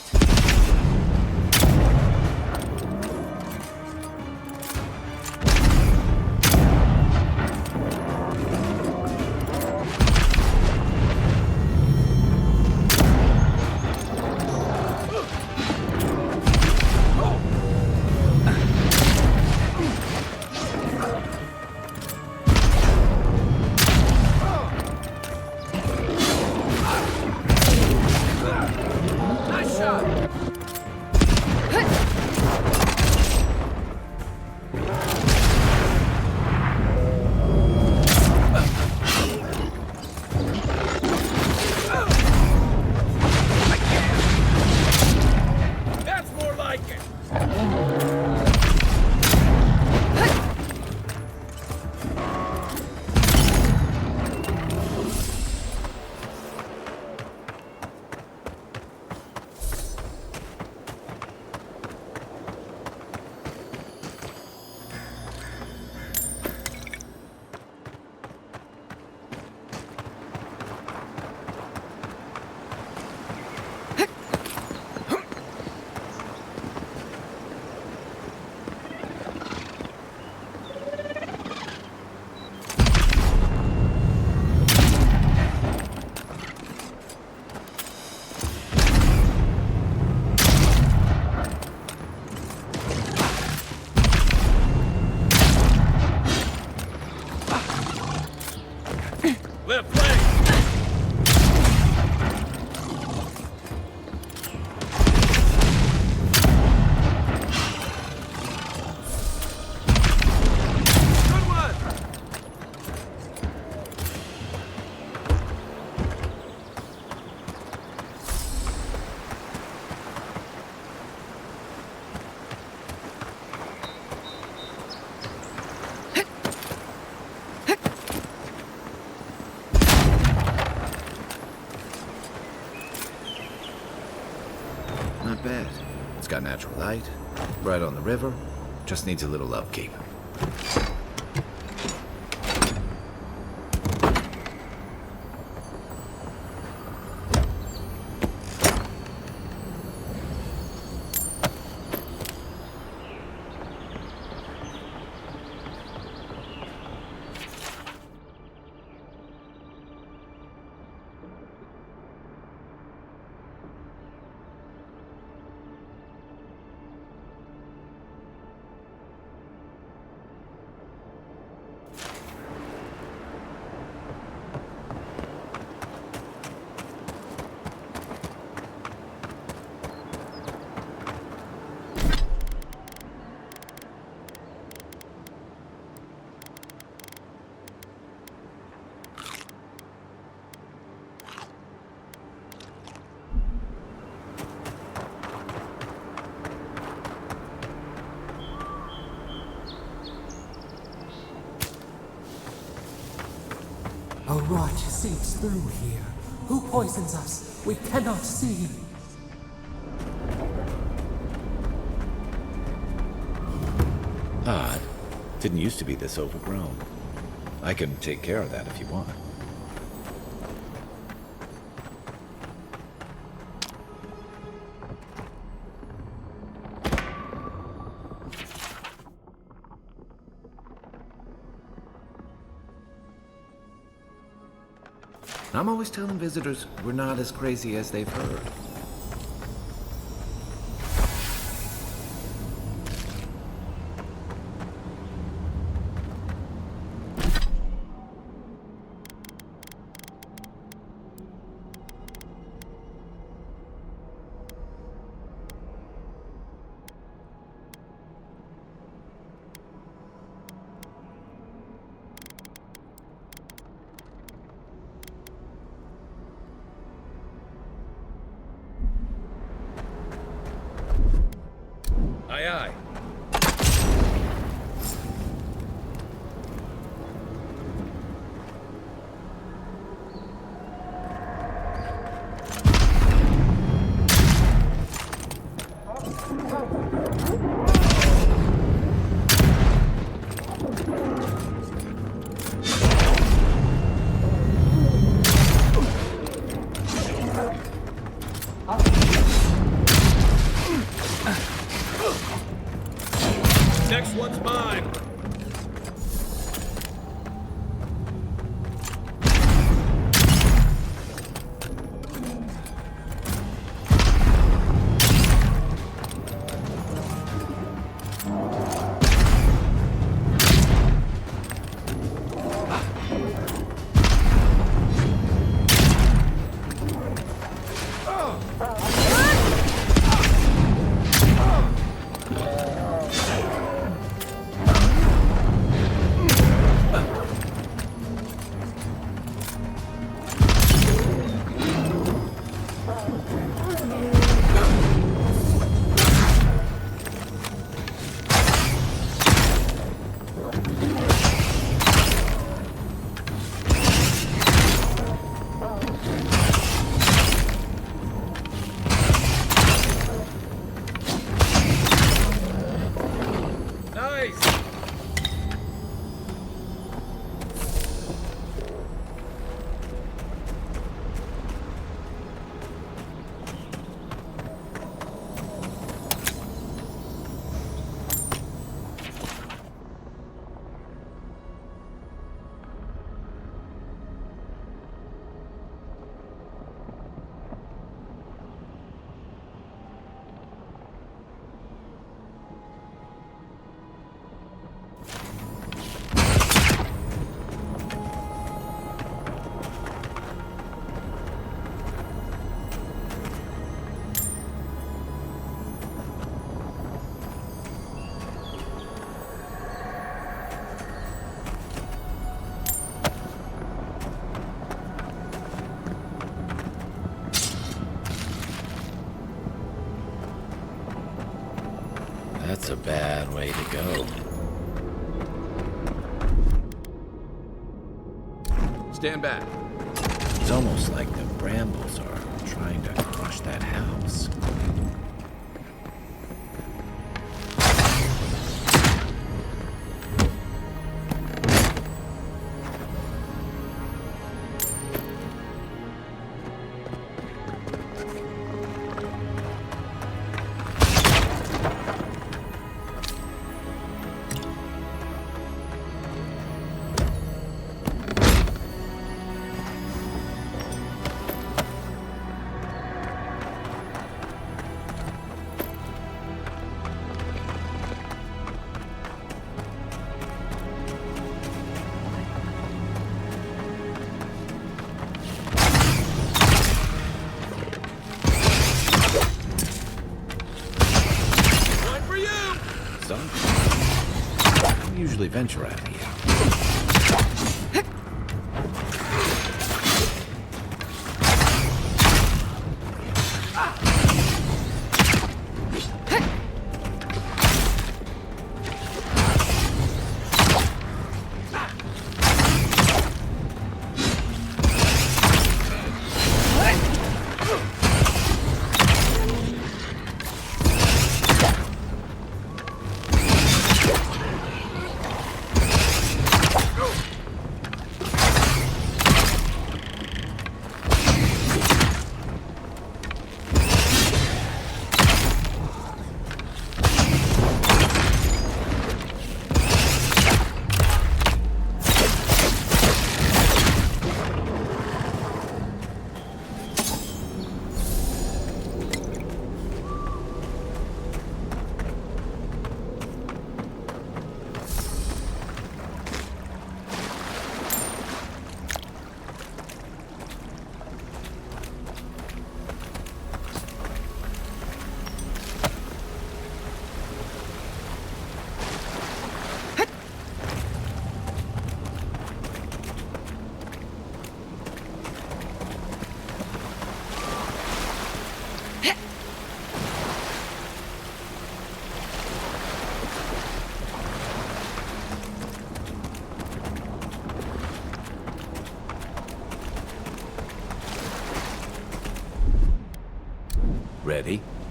Left leg! Good one! Not bad. It's got natural light, right on the river, just needs a little upkeep. rot seeps through here. Who poisons us? We cannot see. Odd. Didn't used to be this overgrown. I can take care of that if you want. I'm always telling visitors we're not as crazy as they've heard. Aye, aye. Next one's mine. That's a bad way to go. Stand back. It's almost like the brambles are trying to crush that house. Usually venture out here.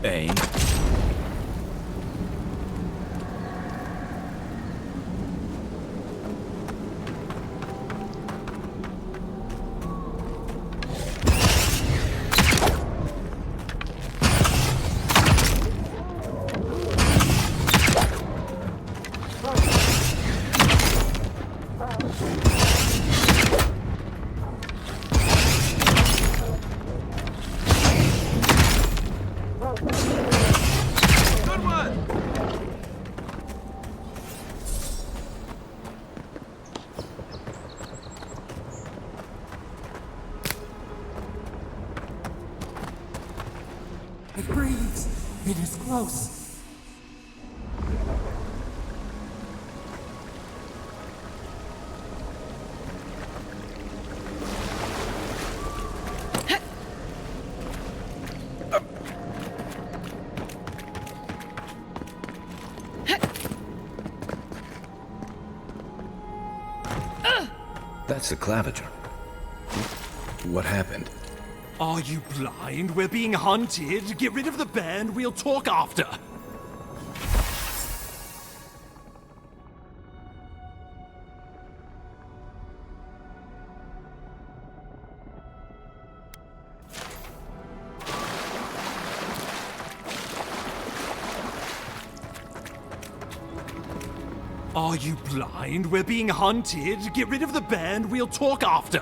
Aim. It breathes. It is close. That's the claviger. What happened? Are you blind? We're being hunted. Get rid of the band. We'll talk after. Are you blind? We're being hunted. Get rid of the band. We'll talk after.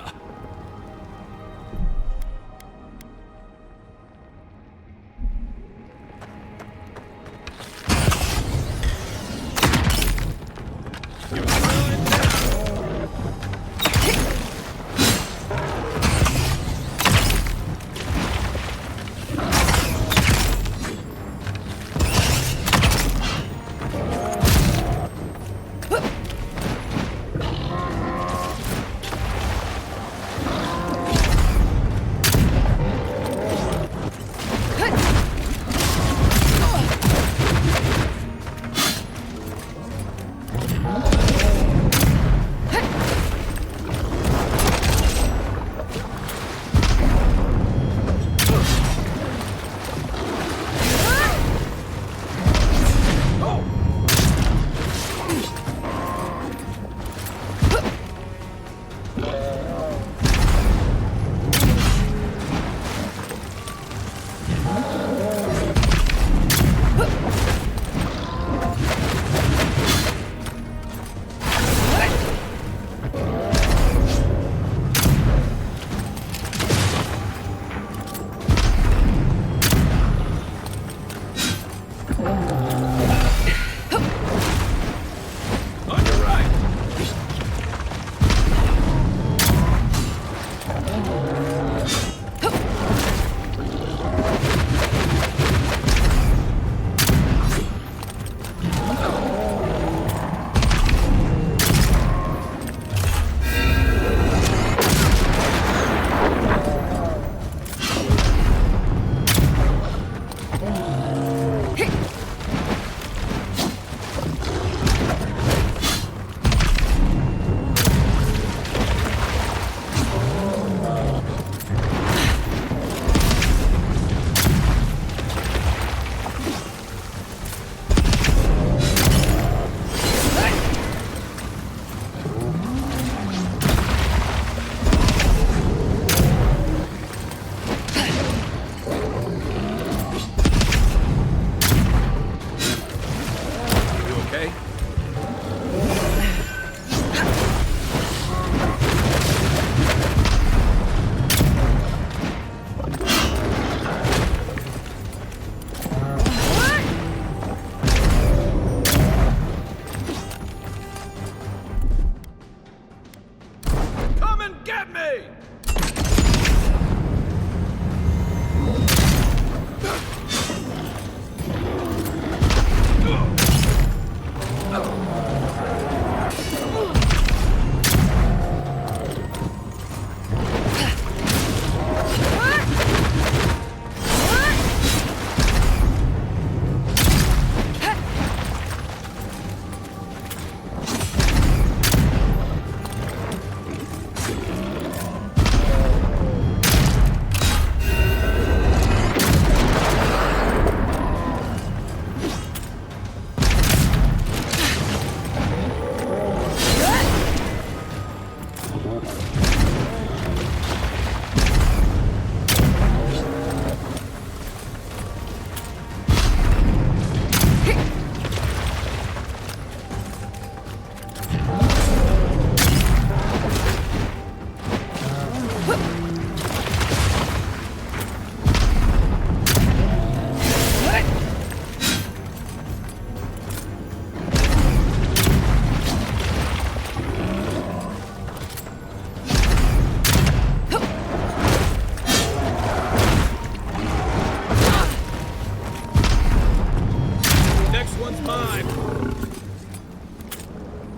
one's mine.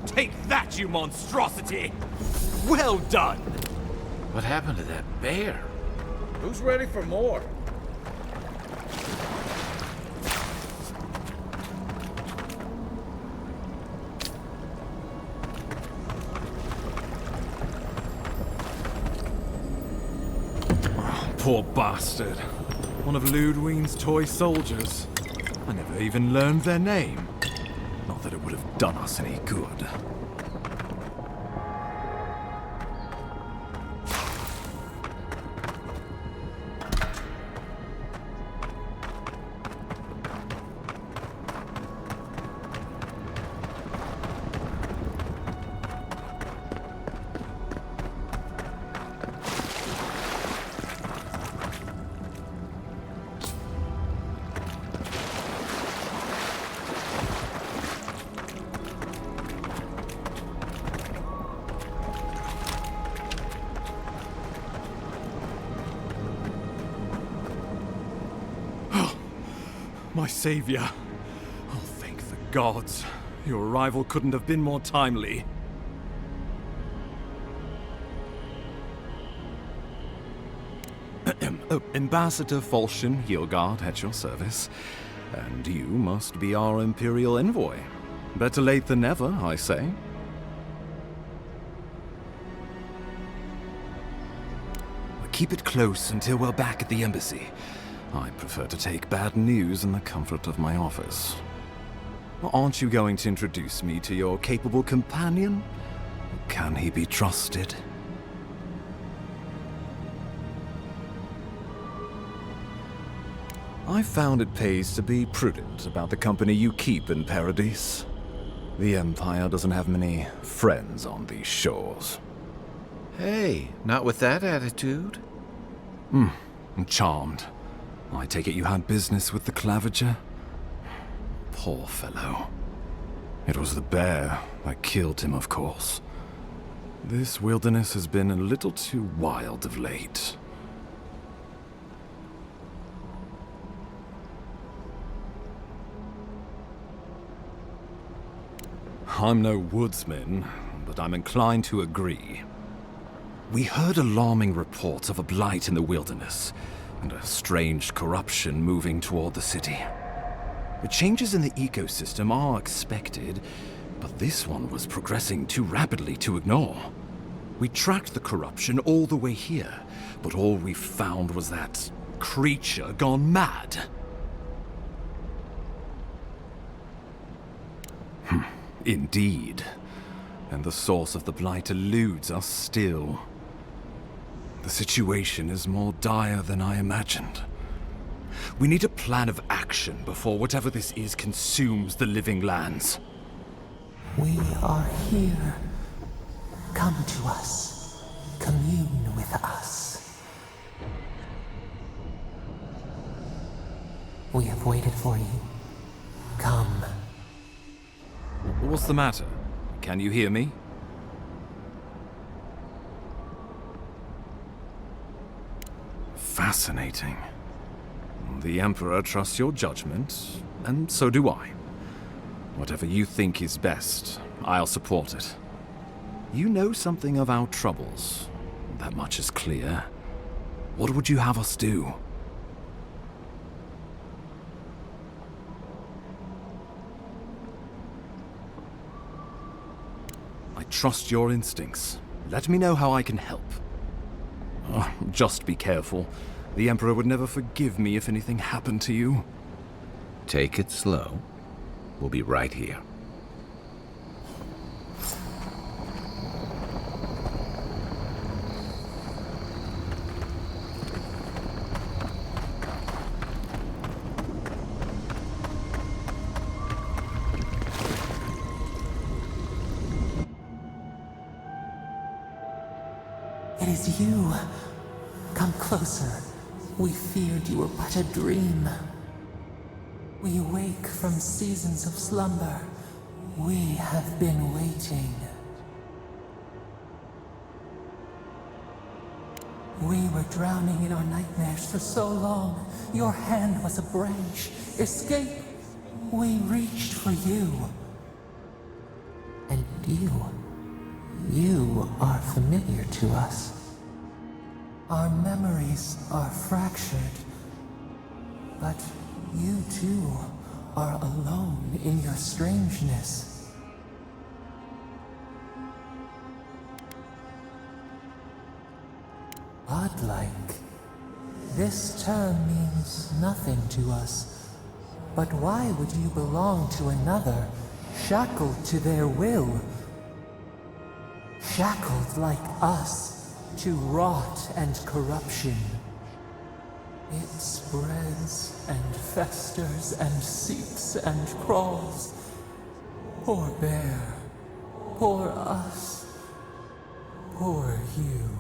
Take that, you monstrosity! Well done! What happened to that bear? Who's ready for more? Poor bastard. One of Ludwine's toy soldiers. I never even learned their name. Not that it would have done us any good. My savior. Oh, thank the gods. Your arrival couldn't have been more timely. Ambassador Falchion Hildegard at your service. And you must be our Imperial Envoy. Better late than never, I say. Keep it close until we're back at the embassy. I prefer to take bad news in the comfort of my office. Aren't you going to introduce me to your capable companion? Can he be trusted? I found it pays to be prudent about the company you keep in Paradise. The Empire doesn't have many friends on these shores. Hey, not with that attitude. I'm charmed. I take it you had business with the Claviger? Poor fellow. It was the bear that killed him, of course. This wilderness has been a little too wild of late. I'm no woodsman, but I'm inclined to agree. We heard alarming reports of a blight in the wilderness, and a strange corruption moving toward the city. The changes in the ecosystem are expected, but this one was progressing too rapidly to ignore. We tracked the corruption all the way here, but all we found was that creature gone mad. Indeed. And the source of the blight eludes us still. The situation is more dire than I imagined. We need a plan of action before whatever this is consumes the living lands. We are here. Come to us. Commune with us. We have waited for you. Come. What's the matter? Can you hear me? Fascinating. The Emperor trusts your judgment, and so do I. Whatever you think is best, I'll support it. You know something of our troubles. That much is clear. What would you have us do? I trust your instincts. Let me know how I can help. Just be careful. The Emperor would never forgive me if anything happened to you. Take it slow. We'll be right here. It is you. Come closer. We feared you were but a dream. We awake from seasons of slumber. We have been waiting. We were drowning in our nightmares for so long. Your hand was a branch. Escape We reached for you. And you are familiar to us. Our memories are fractured, but you too are alone in your strangeness. Godlike. This term means nothing to us, but why would you belong to another, shackled to their will? Shackled like us to rot and corruption. It spreads and festers and seeps and crawls. Poor bear, poor us, poor you.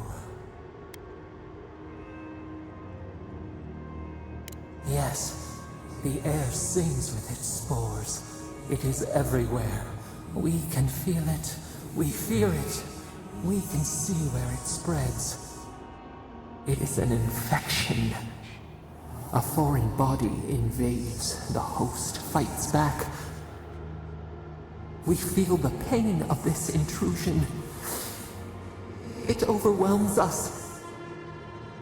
Yes, the air sings with its spores. It is everywhere. We can feel it. We fear it. We can see where it spreads. It is an infection. A foreign body invades. The host fights back. We feel the pain of this intrusion. It overwhelms us.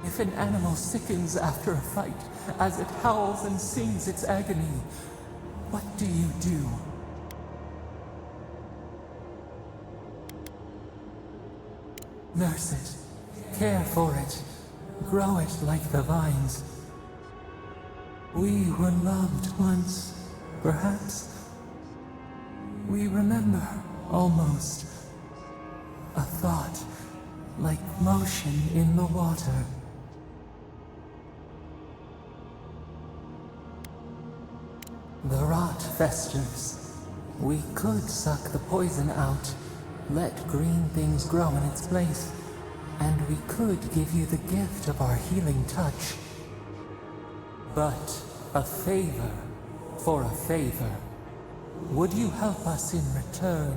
If an animal sickens after a fight, as it howls and sings its agony, what do you do? Nurse it, care for it, grow it like the vines. We were loved once, perhaps. We remember, almost. A thought, like motion in the water. The rot festers. We could suck the poison out, let green things grow in its place, and we could give you the gift of our healing touch. But a favor for a favor. Would you help us in return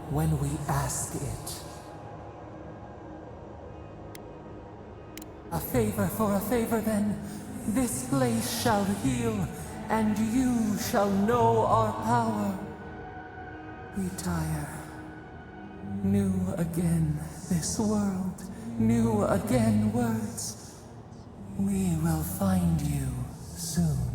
when we ask it? A favor for a favor, then. This place shall heal, and you shall know our power. We tire. New again this world, new again words. We will find you soon.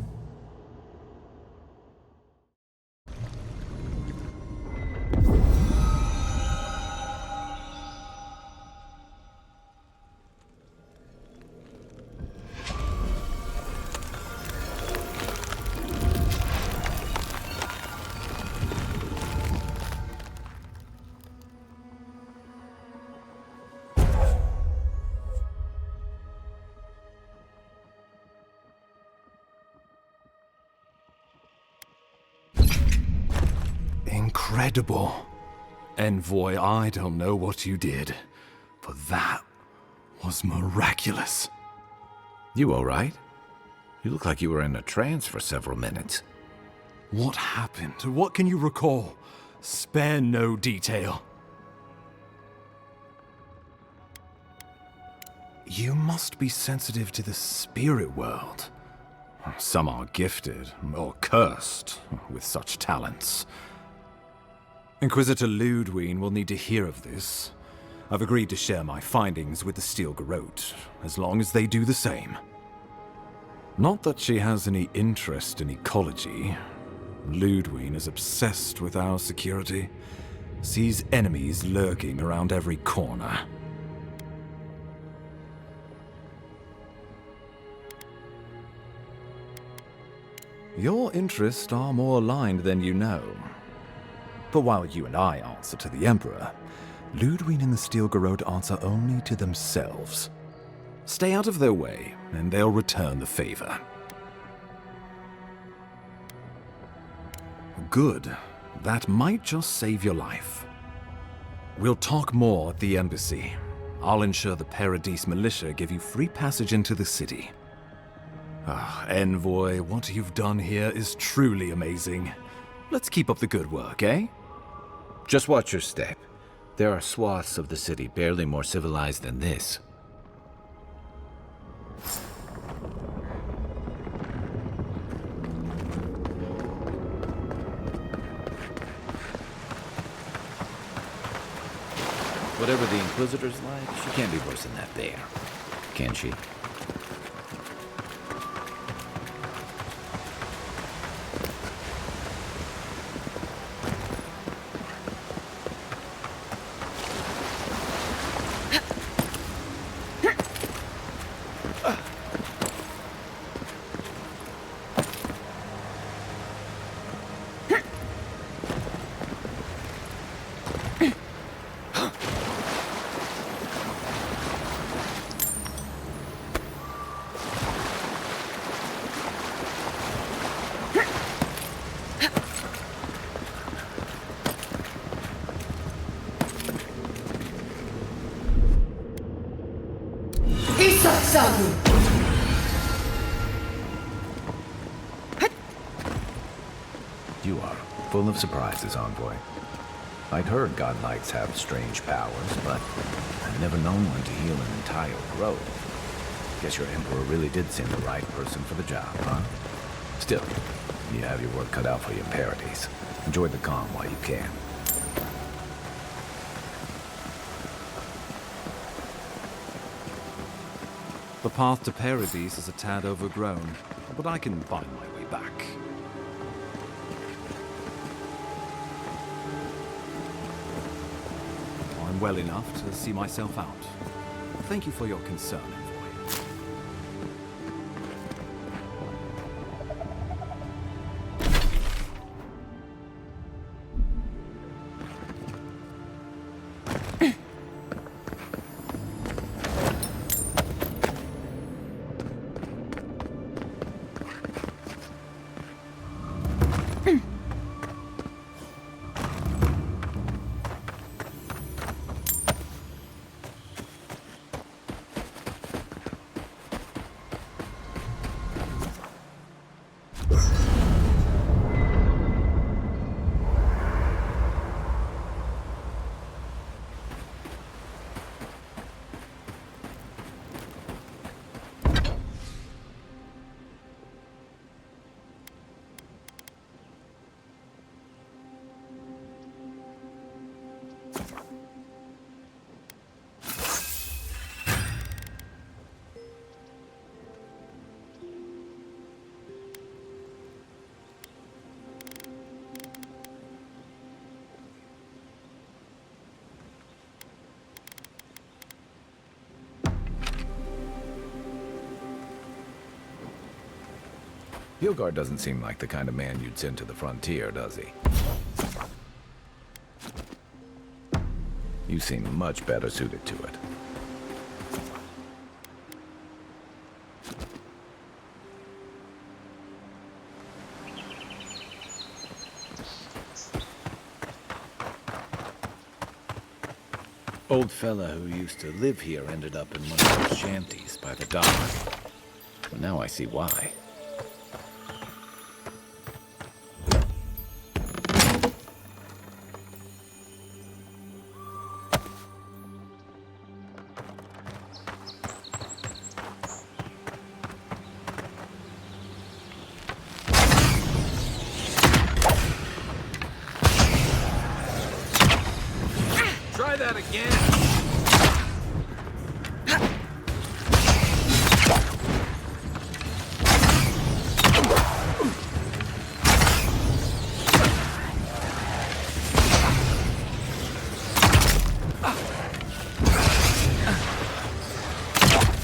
Incredible. Envoy, I don't know what you did, but that was miraculous. You all right? You look like you were in a trance for several minutes. What happened? What can you recall? Spare no detail. You must be sensitive to the spirit world. Some are gifted, or cursed, with such talents. Inquisitor Ludwine will need to hear of this. I've agreed to share my findings with the Steel Garrote, as long as they do the same. Not that she has any interest in ecology. Ludwine is obsessed with our security, sees enemies lurking around every corner. Your interests are more aligned than you know. But while you and I answer to the Emperor, Ludwine and the Steel Garrote answer only to themselves. Stay out of their way, and they'll return the favor. Good. That might just save your life. We'll talk more at the embassy. I'll ensure the Paradise militia give you free passage into the city. Envoy, what you've done here is truly amazing. Let's keep up the good work, eh? Just watch your step. There are swaths of the city barely more civilized than this. Whatever the Inquisitor's like, she can't be worse than that bear. Can she? You are full of surprises, Envoy. I'd heard godlights have strange powers, but I've never known one to heal an entire grove. Guess your Emperor really did send the right person for the job, huh? Still, you have your work cut out for you in Paradise. Enjoy the calm while you can. The path to Paradise is a tad overgrown, but I can find my way back. I'm well enough to see myself out. Thank you for your concern, Envoy. Hilgard doesn't seem like the kind of man you'd send to the frontier, does he? You seem much better suited to it. Old fella who used to live here ended up in one of those shanties by the dock. But now I see why. Try that again.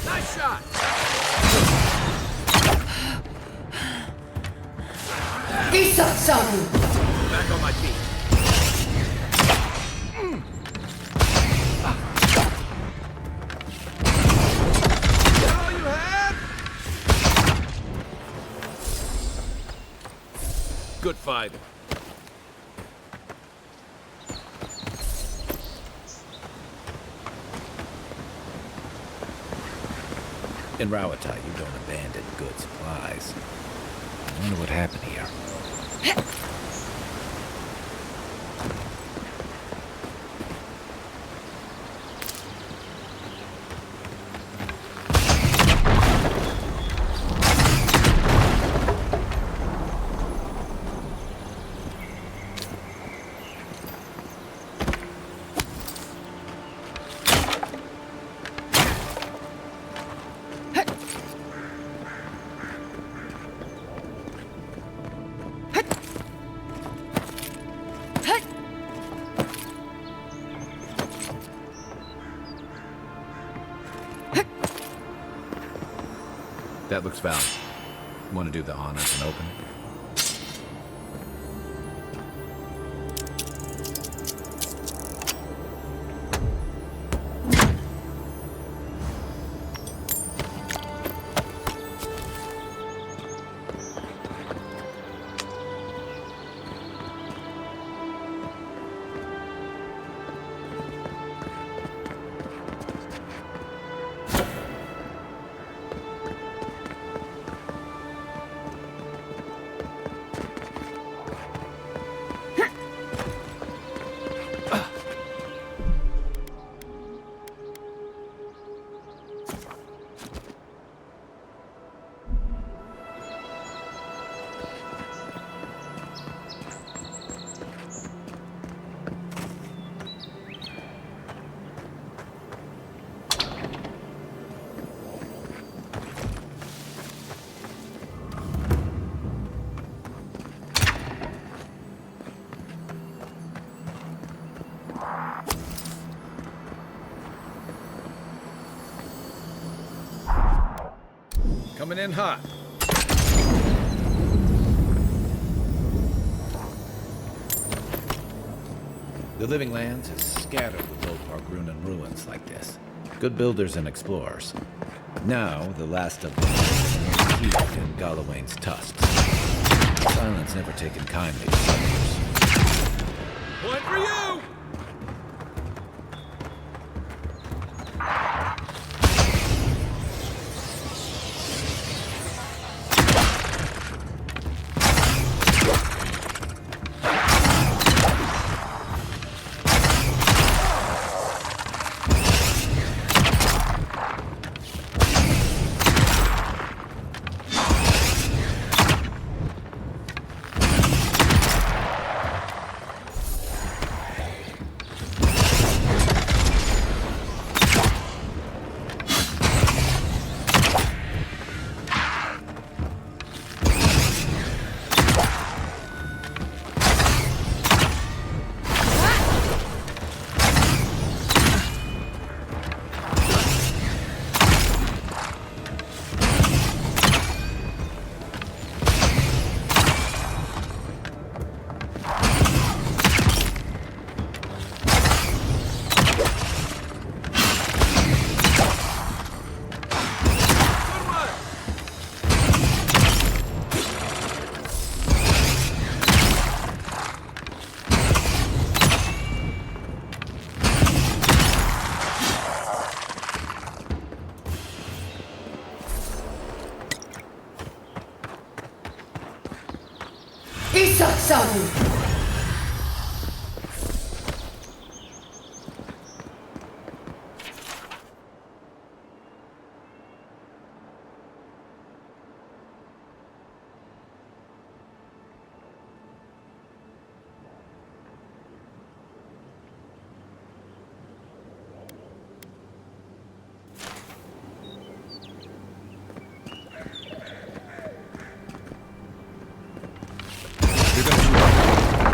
Nice shot. Back on my feet. Good fighter. In Rawata, you don't abandon good supplies. I wonder what happened here. That looks valid. Want to do the honors and open it? Coming in hot. The Living Lands is scattered with old Pargrunan ruins like this. Good builders and explorers. Now, the last of them is Keith and Galawain's tusks. Silence never taken kindly to settlers. Point for you! You're gonna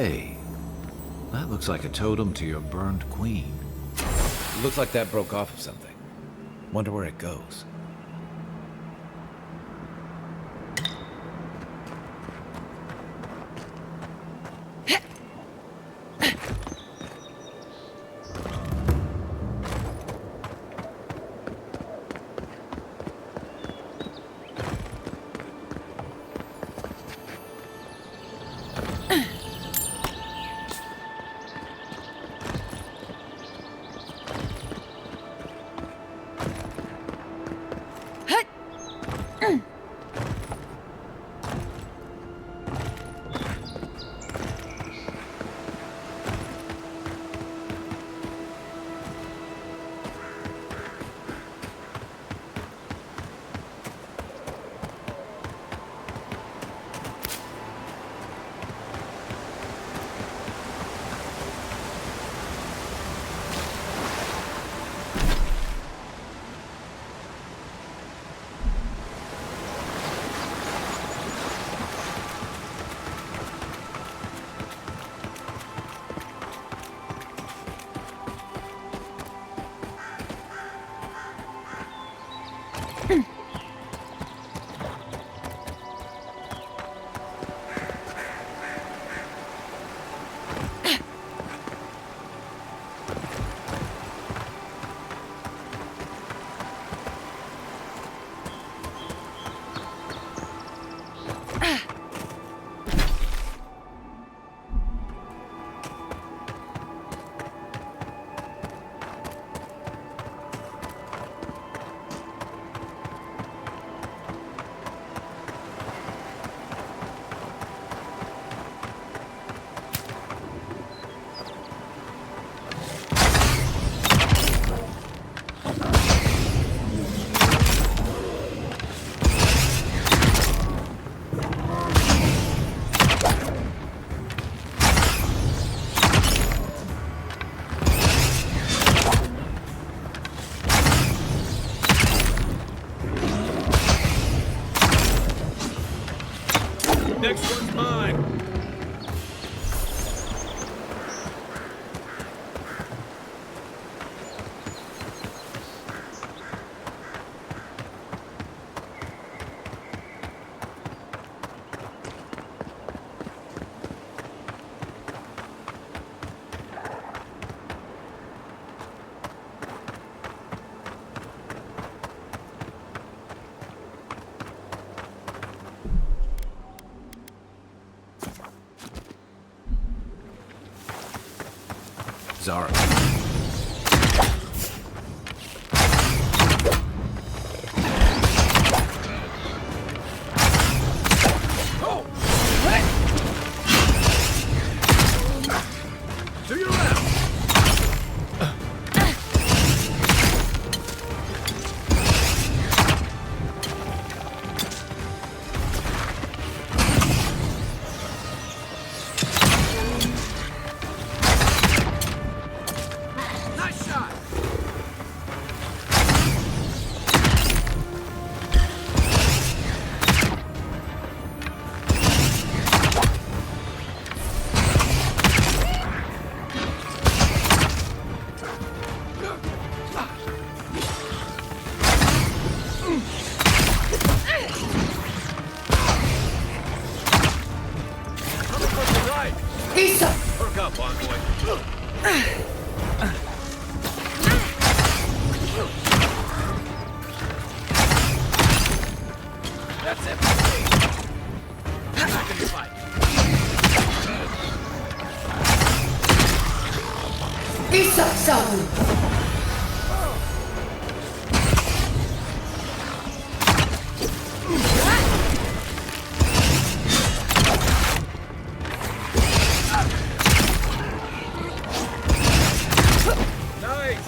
Hey, that looks like a totem to your burned queen. Looks like that broke off of something. Wonder where it goes. Next one's mine. Zara. Do your round. Nice shot. Coming from the right. Perk up, Envoy. That's it. Back in the fight. Nice.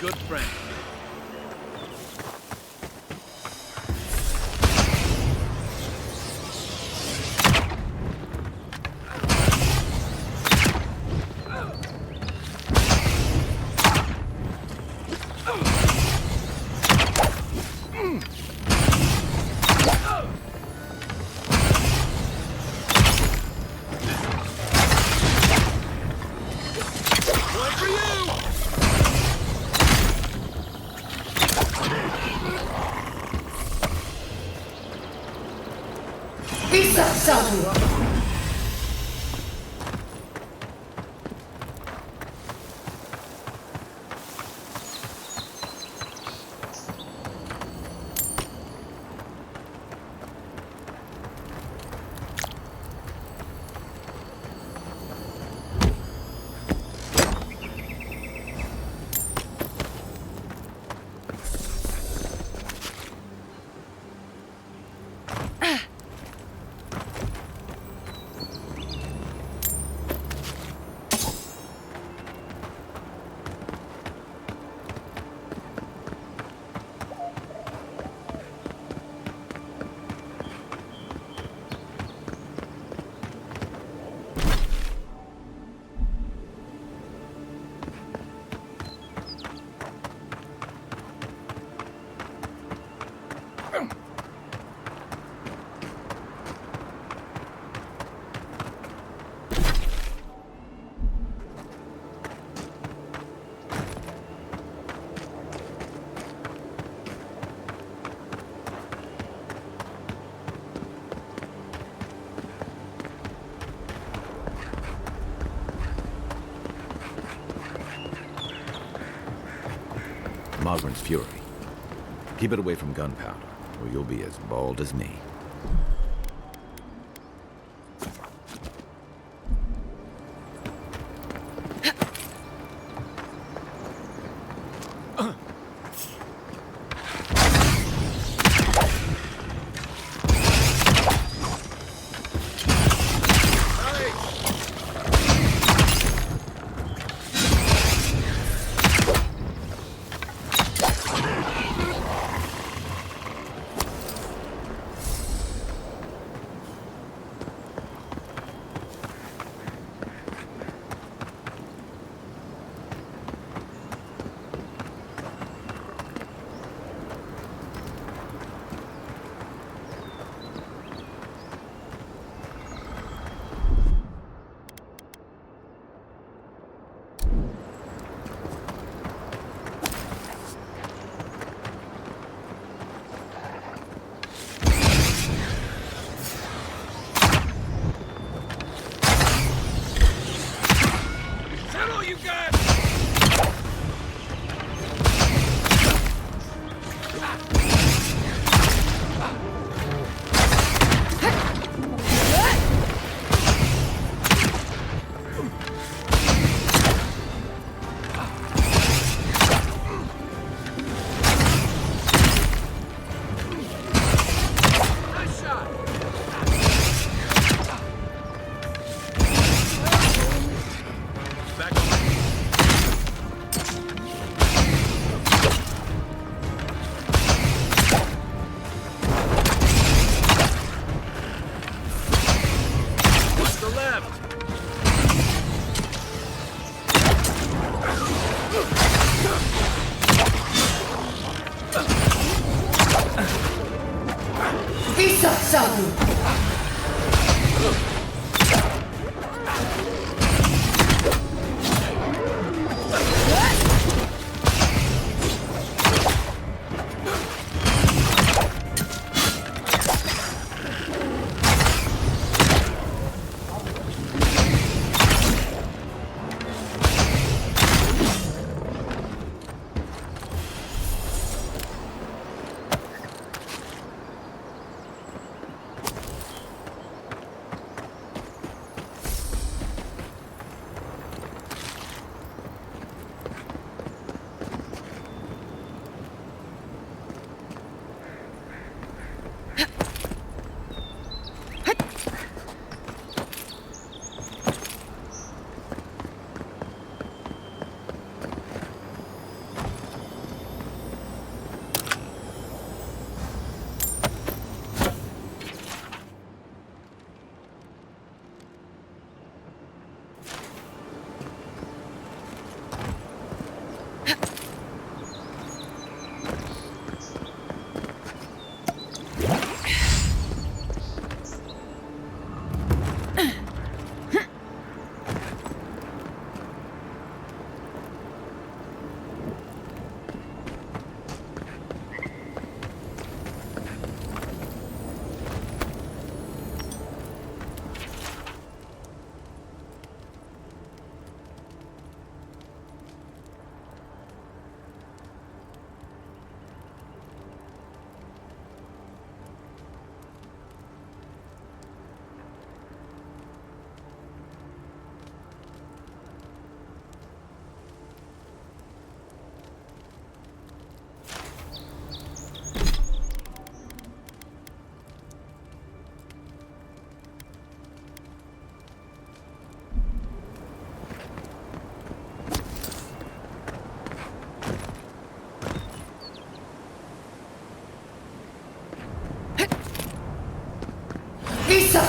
good friend. Mogren's fury. Keep it away from gunpowder, or you'll be as bald as me.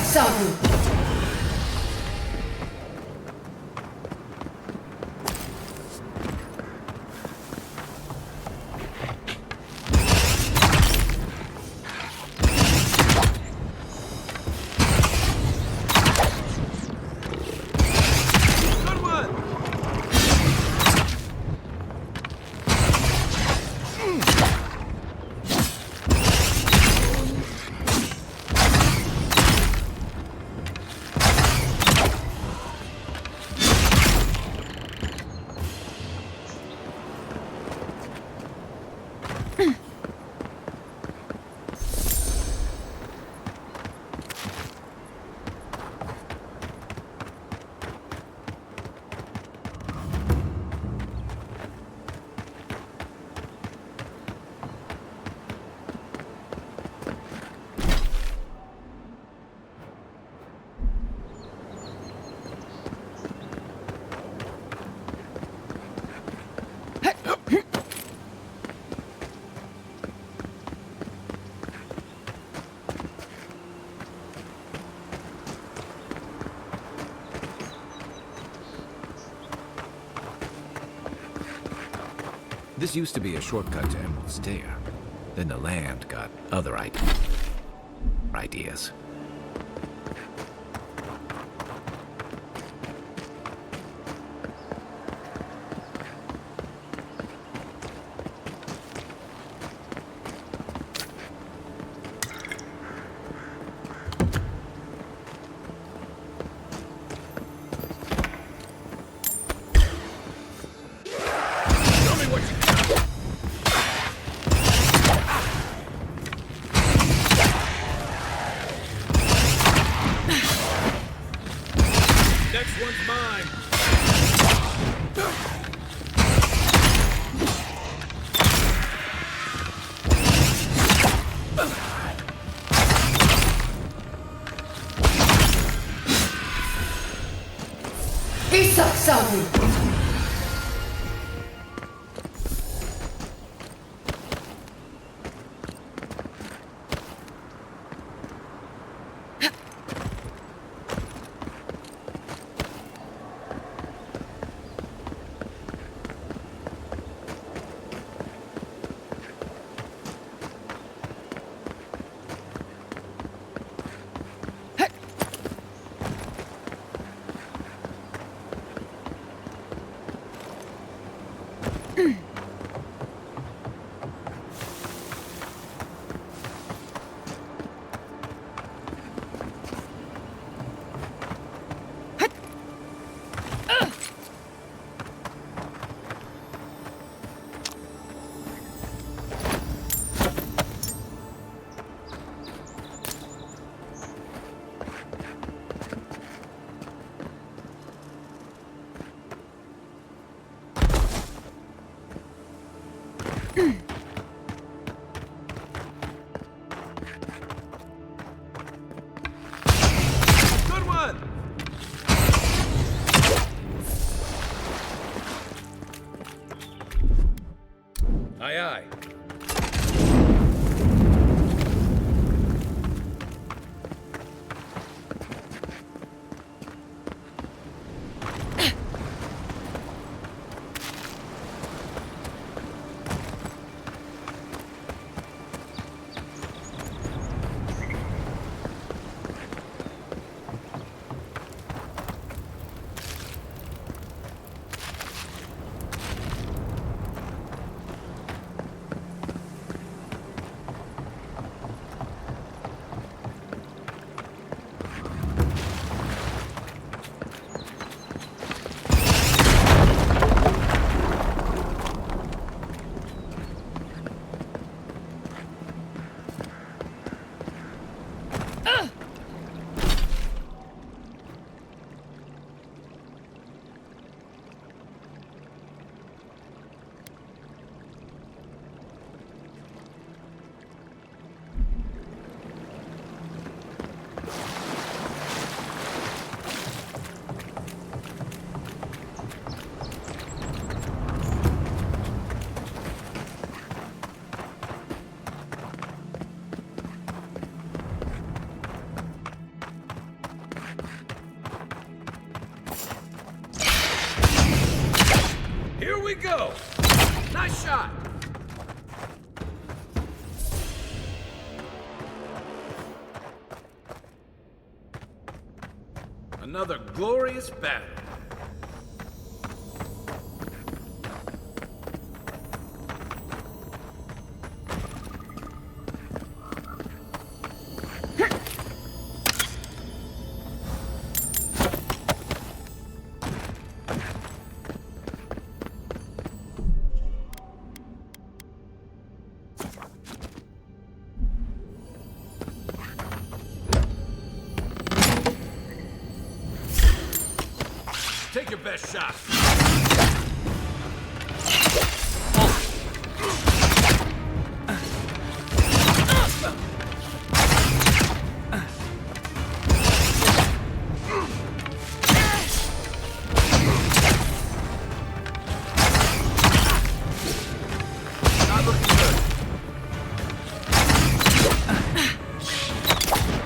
Savu. This used to be a shortcut to Emerald Stair. Then the land got other ideas. Savu. Aye, aye. we go! Nice shot! Another glorious battle. Take your best shot. Not looking good.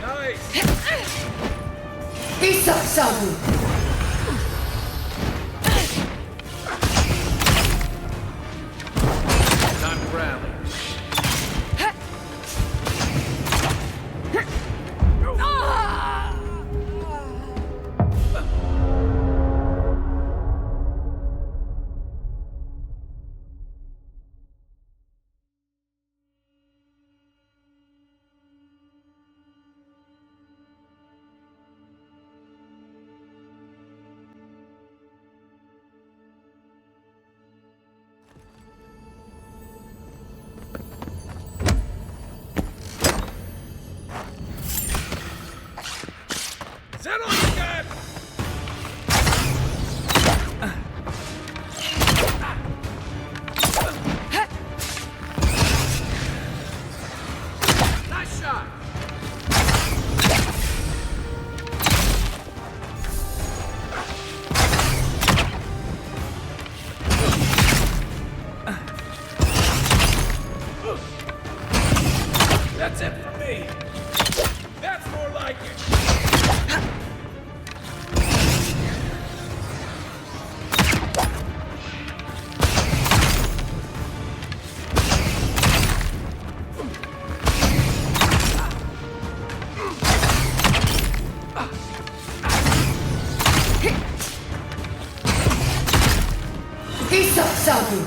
Nice. Isa Sabu. Settle you guys! Nice shot! That's it for me! That's more like it! Isa Sabu.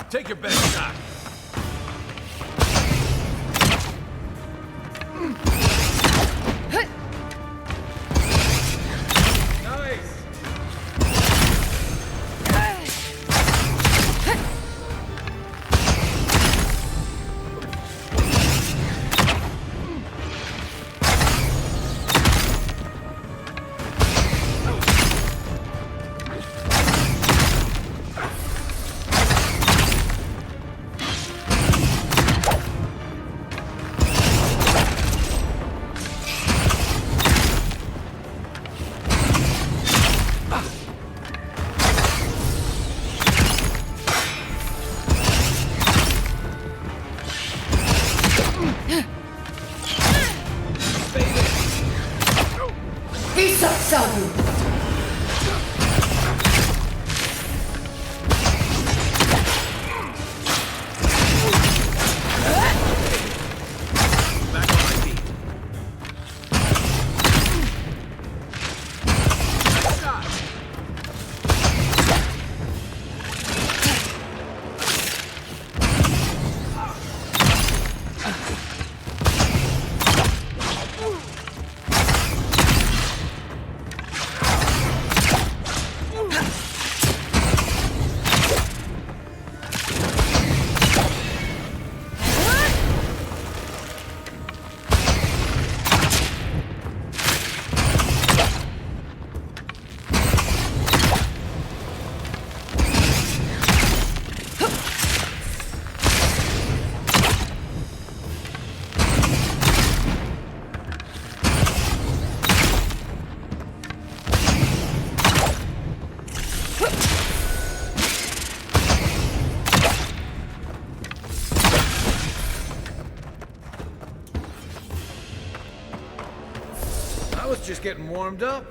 Take your best shot. Nice. was just getting warmed up.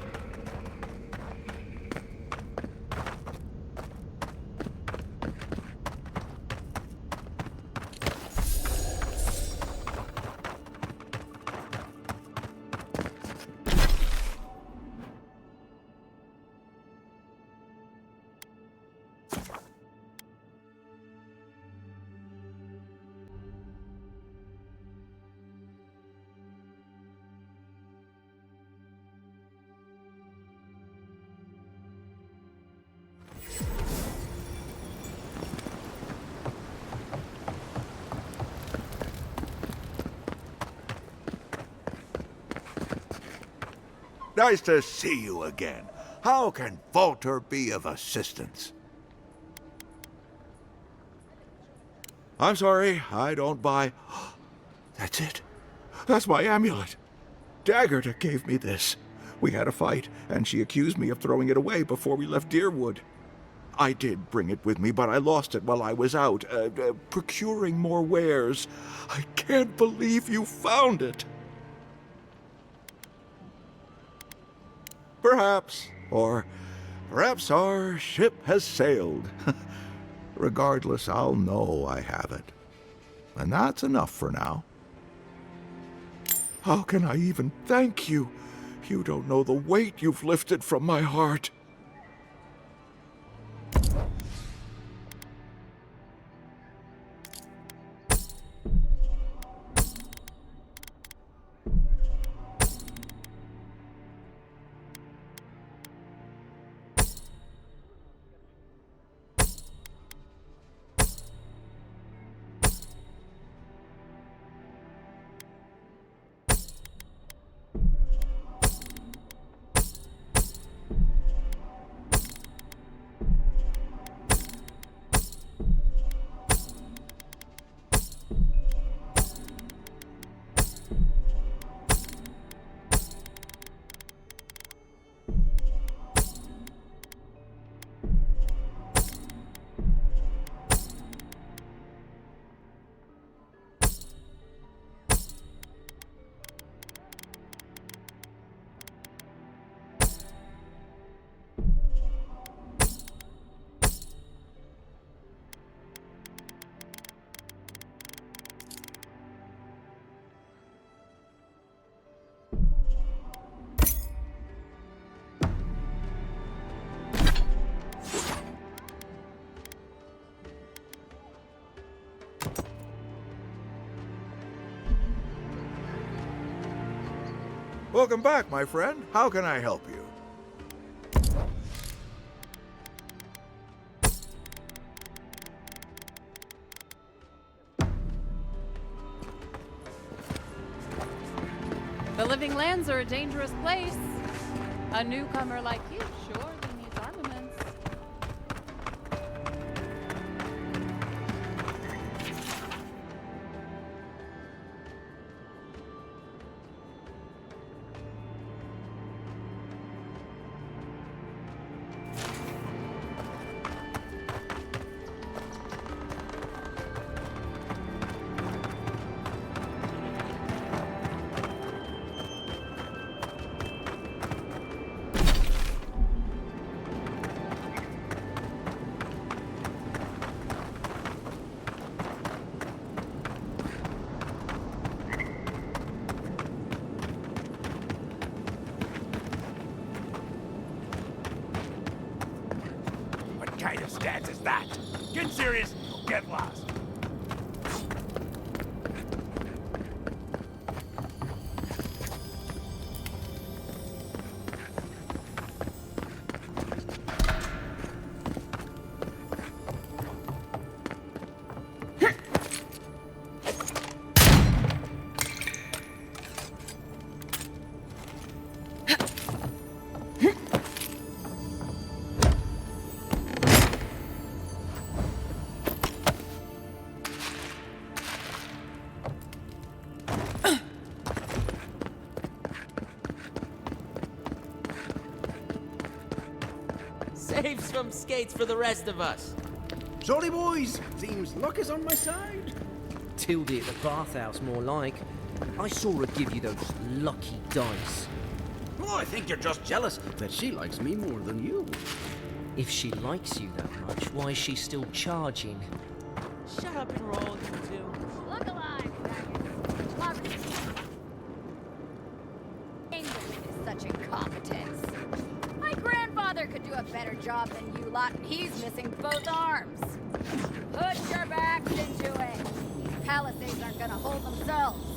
Nice to see you again. How can Walter be of assistance? I'm sorry, I don't buy... That's it. That's my amulet. Daggerta gave me this. We had a fight, and she accused me of throwing it away before we left Deerwood. I did bring it with me, but I lost it while I was out, procuring more wares. I can't believe you found it. Perhaps. Or perhaps our ship has sailed. Regardless, I'll know I have it. And that's enough for now. How can I even thank you? You don't know the weight you've lifted from my heart. Welcome back, my friend. How can I help you? The Living Lands are a dangerous place. A newcomer like you surely needs armaments. What kind of stance is that? Get serious or get lost. Save some skates for the rest of us. Jolly boys! Seems luck is on my side. Tildy at the bathhouse, more like. I saw her give you those lucky dice. Oh, I think you're just jealous that she likes me more than you. If she likes you that much, why is she still charging? Shut up and roll, you two. Look alive, such incompetence. My grandfather could do a better job than you lot, and he's missing both arms. Put your backs into it. These palisades aren't gonna hold themselves.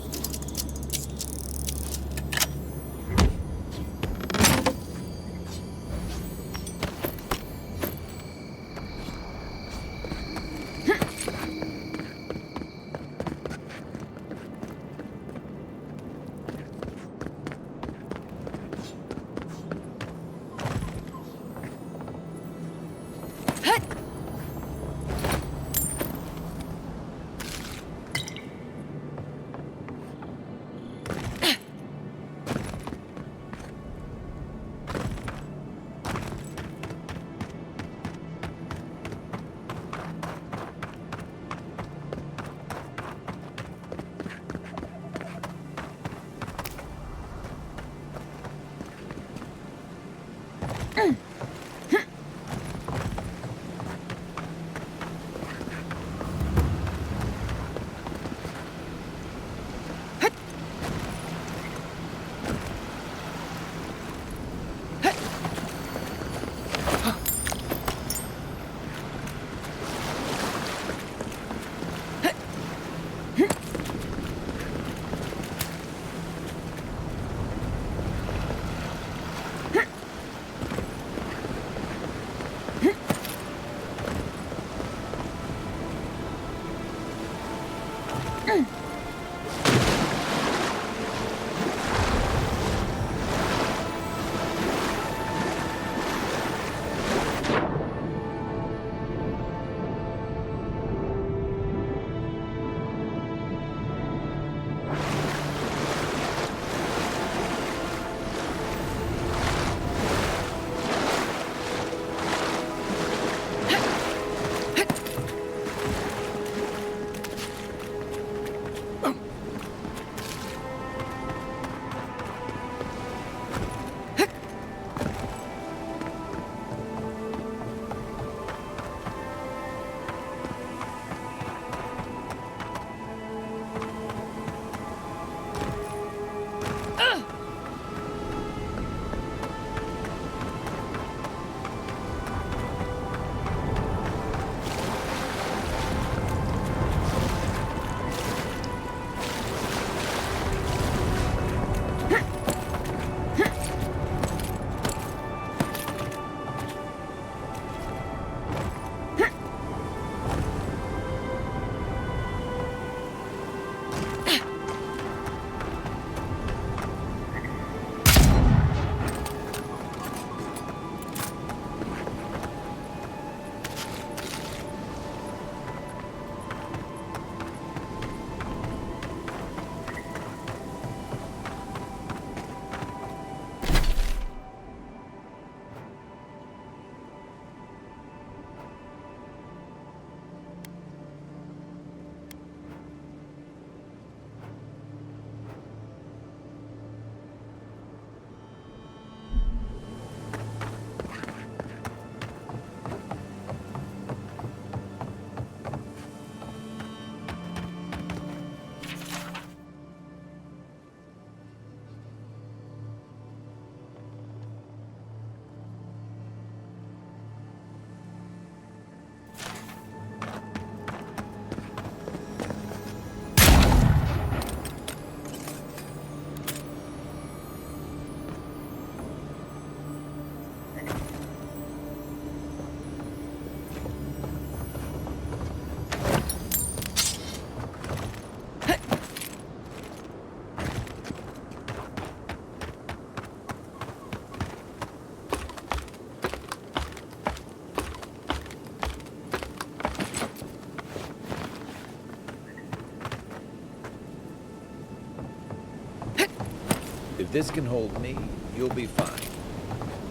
If this can hold me, you'll be fine.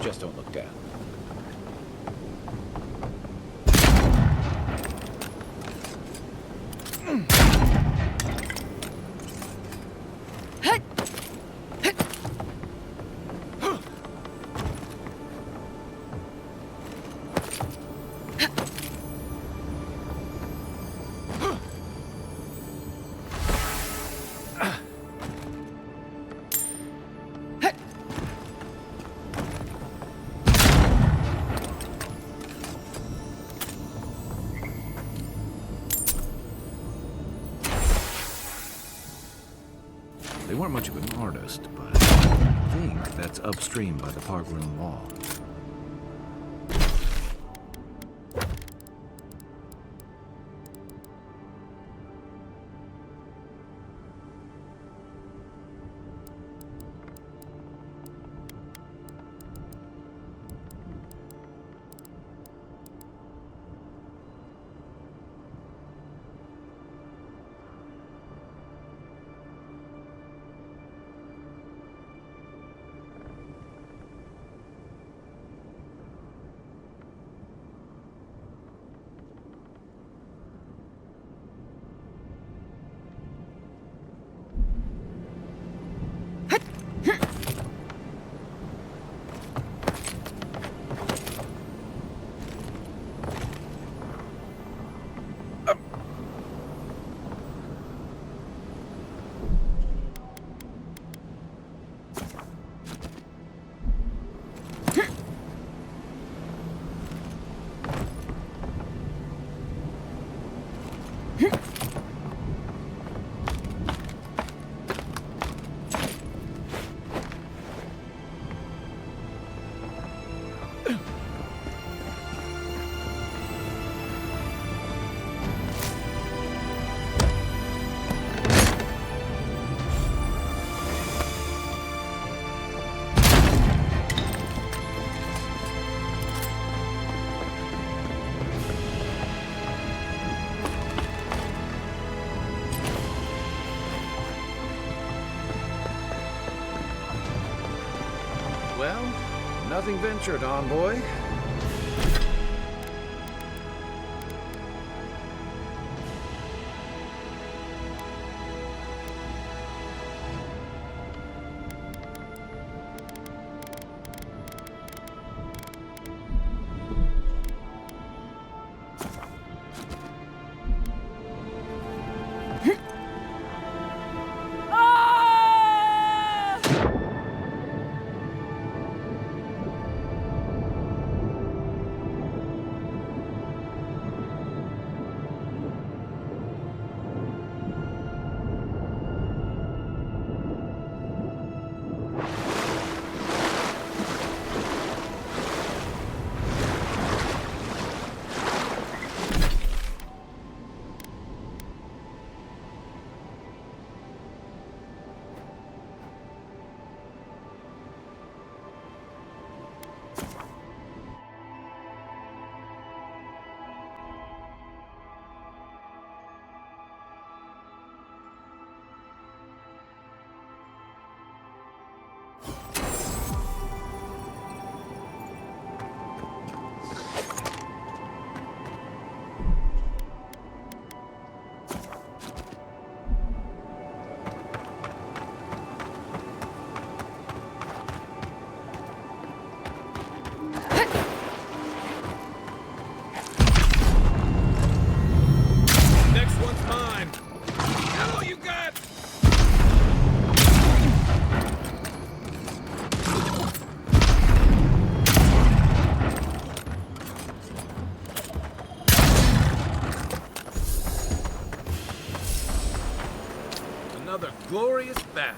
Just don't look down. weren't much of an artist, but I think that's upstream by the park room wall. Well, nothing ventured, Envoy. Another glorious battle.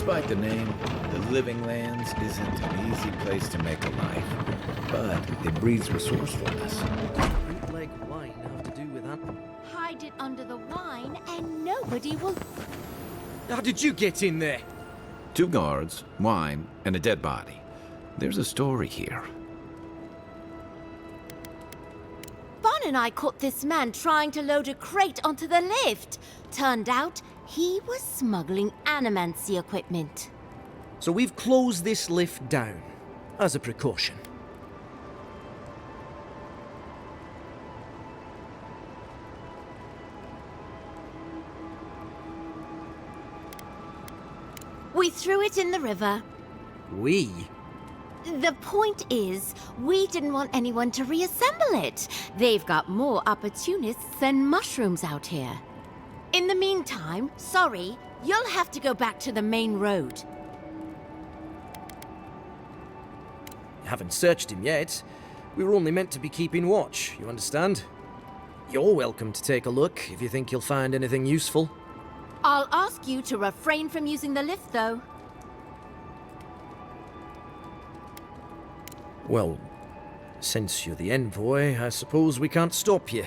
Despite the name, the Living Lands isn't an easy place to make a life, but it breeds resourcefulness. Bootleg wine have to do with that. Hide it under the wine and nobody will... How did you get in there? 2 guards, wine, and a dead body. There's a story here. Bon and I caught this man trying to load a crate onto the lift. Turned out he was smuggling animancy equipment. So we've closed this lift down, as a precaution. We threw it in the river. We? The point is, we didn't want anyone to reassemble it. They've got more opportunists than mushrooms out here. In the meantime, sorry, you'll have to go back to the main road. Haven't searched him yet. We were only meant to be keeping watch, you understand? You're welcome to take a look if you think you'll find anything useful. I'll ask you to refrain from using the lift, though. Well, since you're the Envoy, I suppose we can't stop you.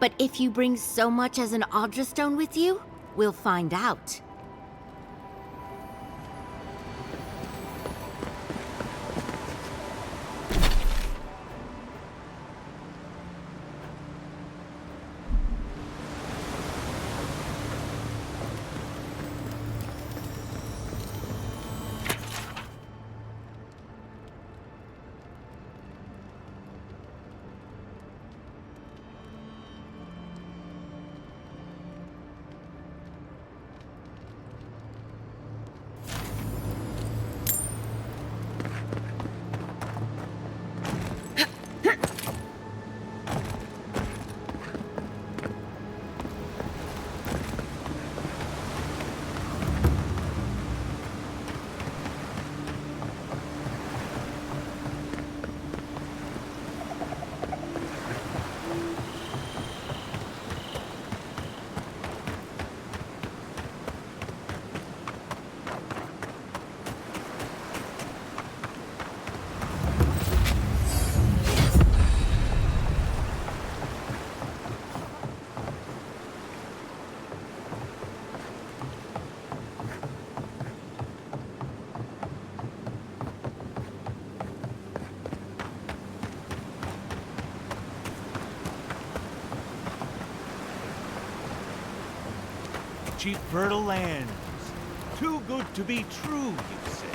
But if you bring so much as an Audra stone with you, we'll find out. Cheap fertile lands. Too good to be true, you say.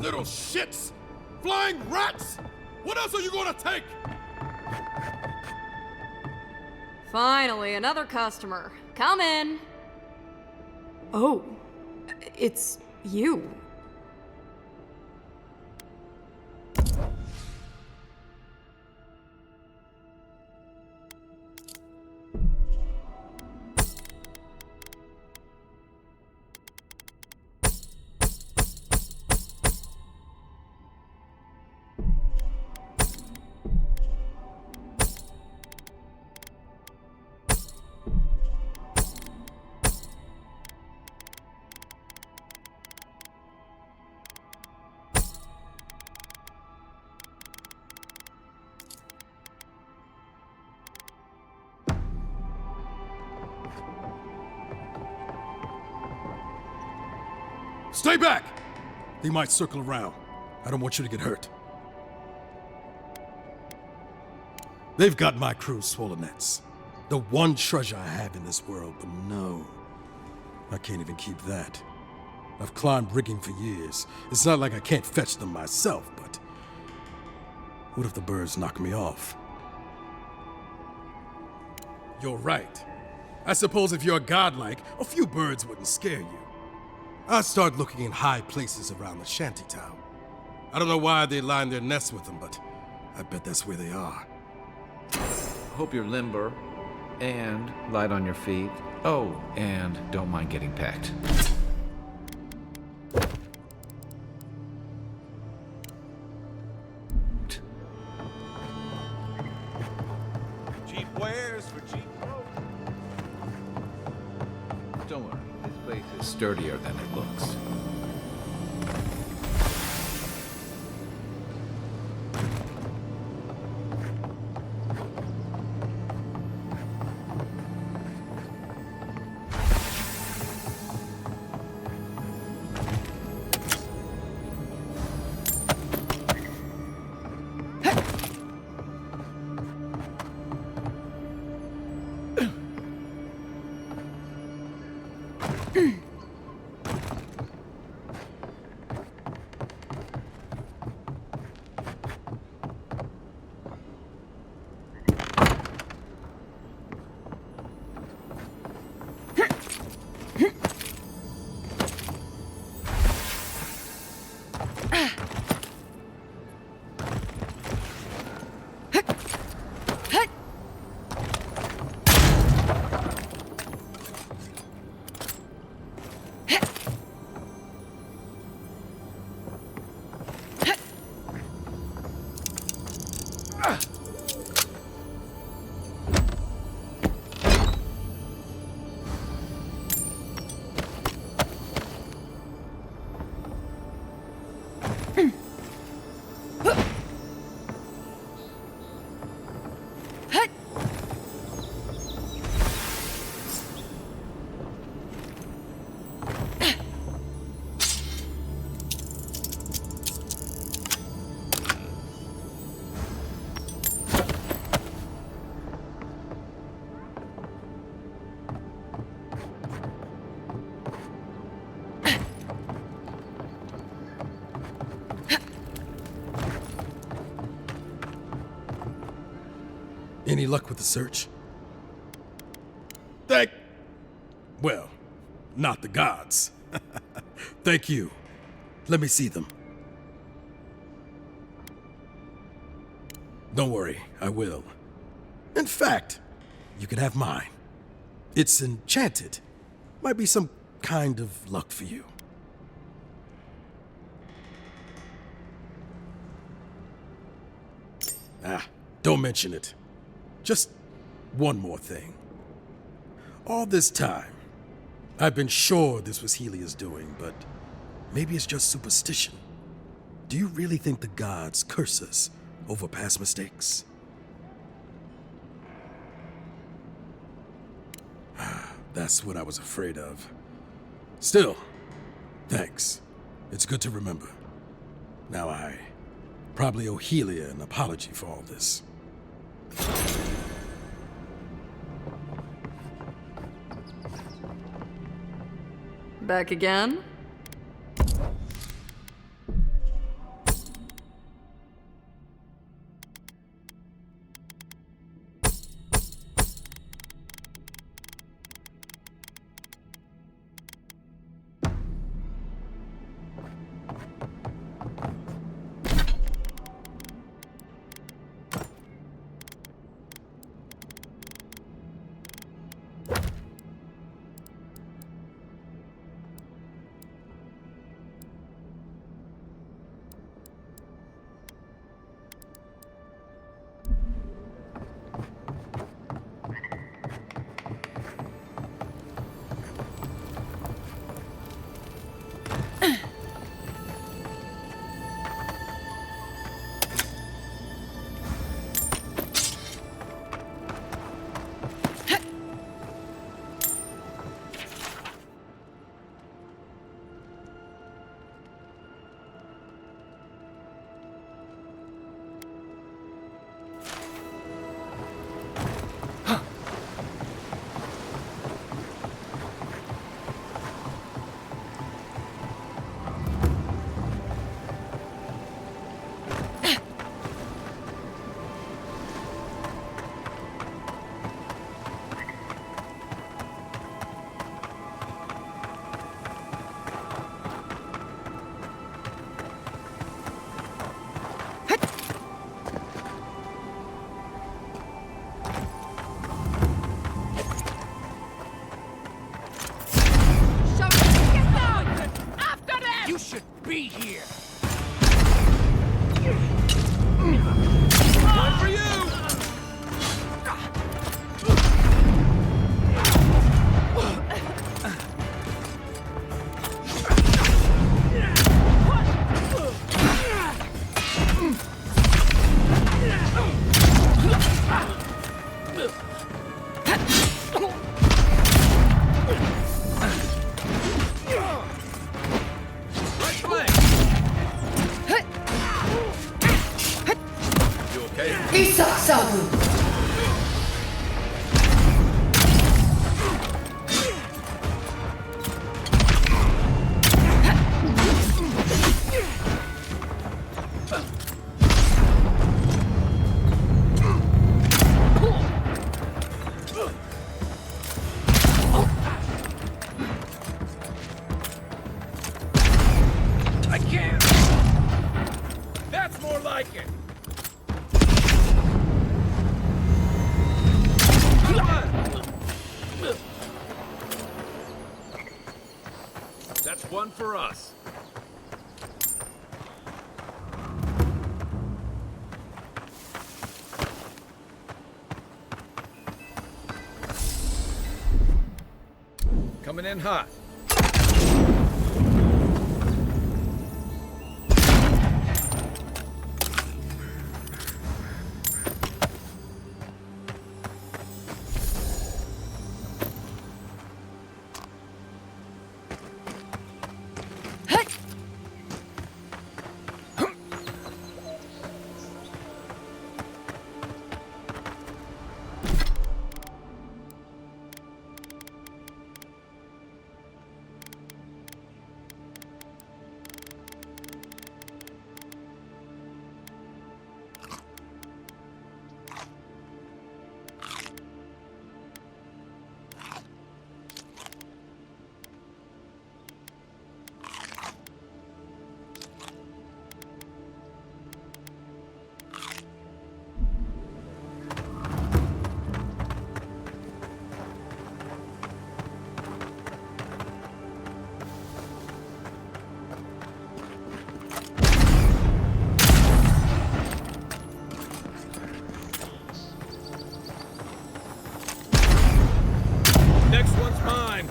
Little shits! Flying rats! What else are you gonna take? Finally, another customer. Come in. Oh, it's you. Stay back! They might circle around. I don't want you to get hurt. They've got my crew's Suoles. The one treasure I have in this world, but no. I can't even keep that. I've climbed rigging for years. It's not like I can't fetch them myself, but... what if the birds knock me off? You're right. I suppose if you're godlike, a few birds wouldn't scare you. I'd start looking in high places around the shantytown. I don't know why they line their nests with them, but I bet that's where they are. Hope you're limber and light on your feet. Oh, and don't mind getting pecked. Cheap wares for cheap folk. Don't worry, this place is sturdier than it looks. Any luck with the search? Well, not the gods. Thank you. Let me see them. Don't worry, I will. In fact, you can have mine. It's enchanted. Might be some kind of luck for you. Don't mention it. Just one more thing. All this time, I've been sure this was Helia's doing, but maybe it's just superstition. Do you really think the gods curse us over past mistakes? That's what I was afraid of. Still, thanks. It's good to remember. Now I probably owe Helia an apology for all this. Back again? One for you! I can't! That's more like it! That's one for us. Coming in hot. Next one's mine.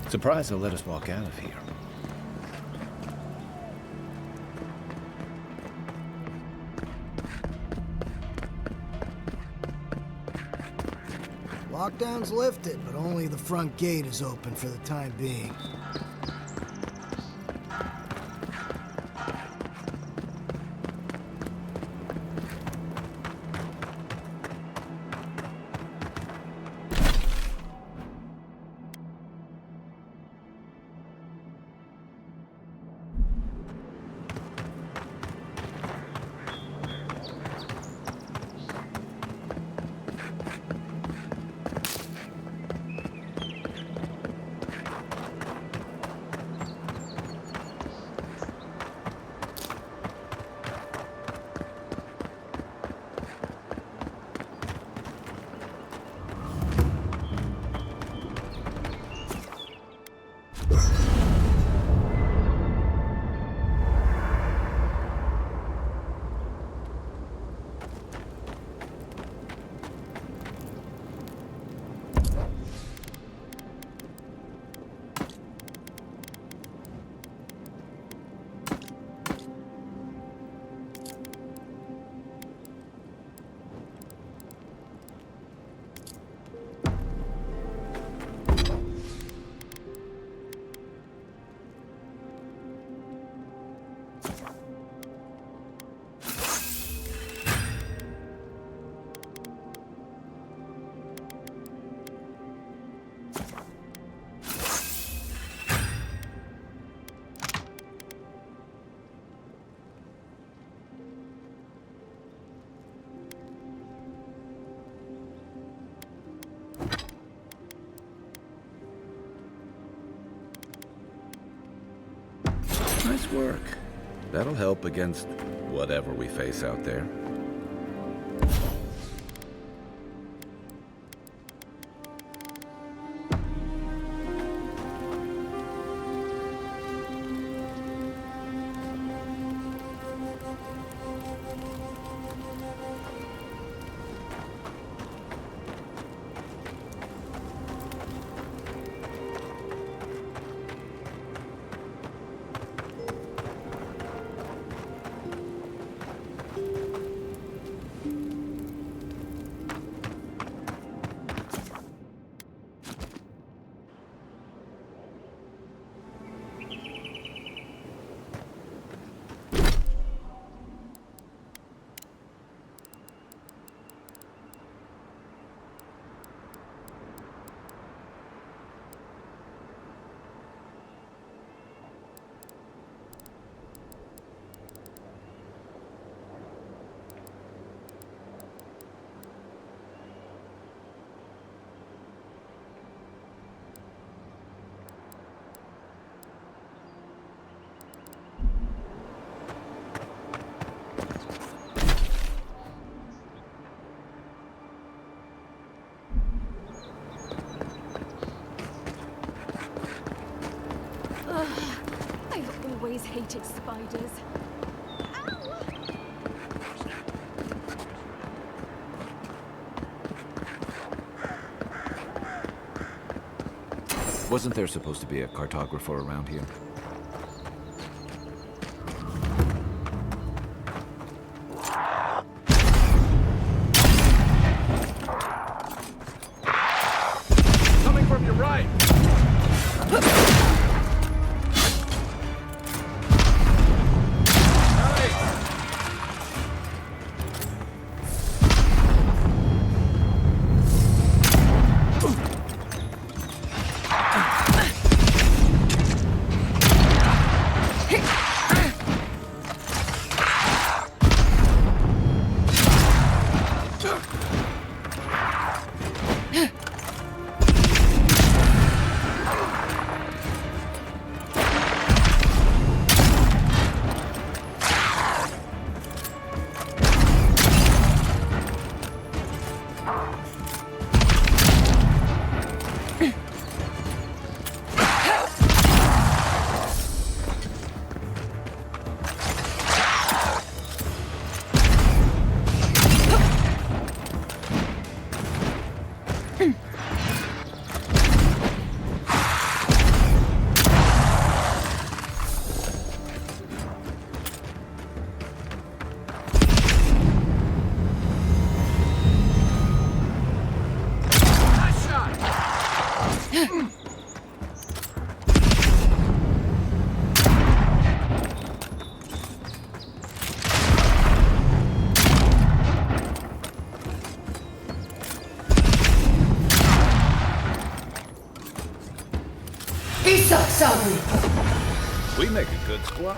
Surprised they'll let us walk out of here. Lockdown's lifted, but only the front gate is open for the time being. Nice work. That'll help against whatever we face out there. I've always hated spiders. Wasn't there supposed to be a cartographer around here? Coming from your right! We make a good squad.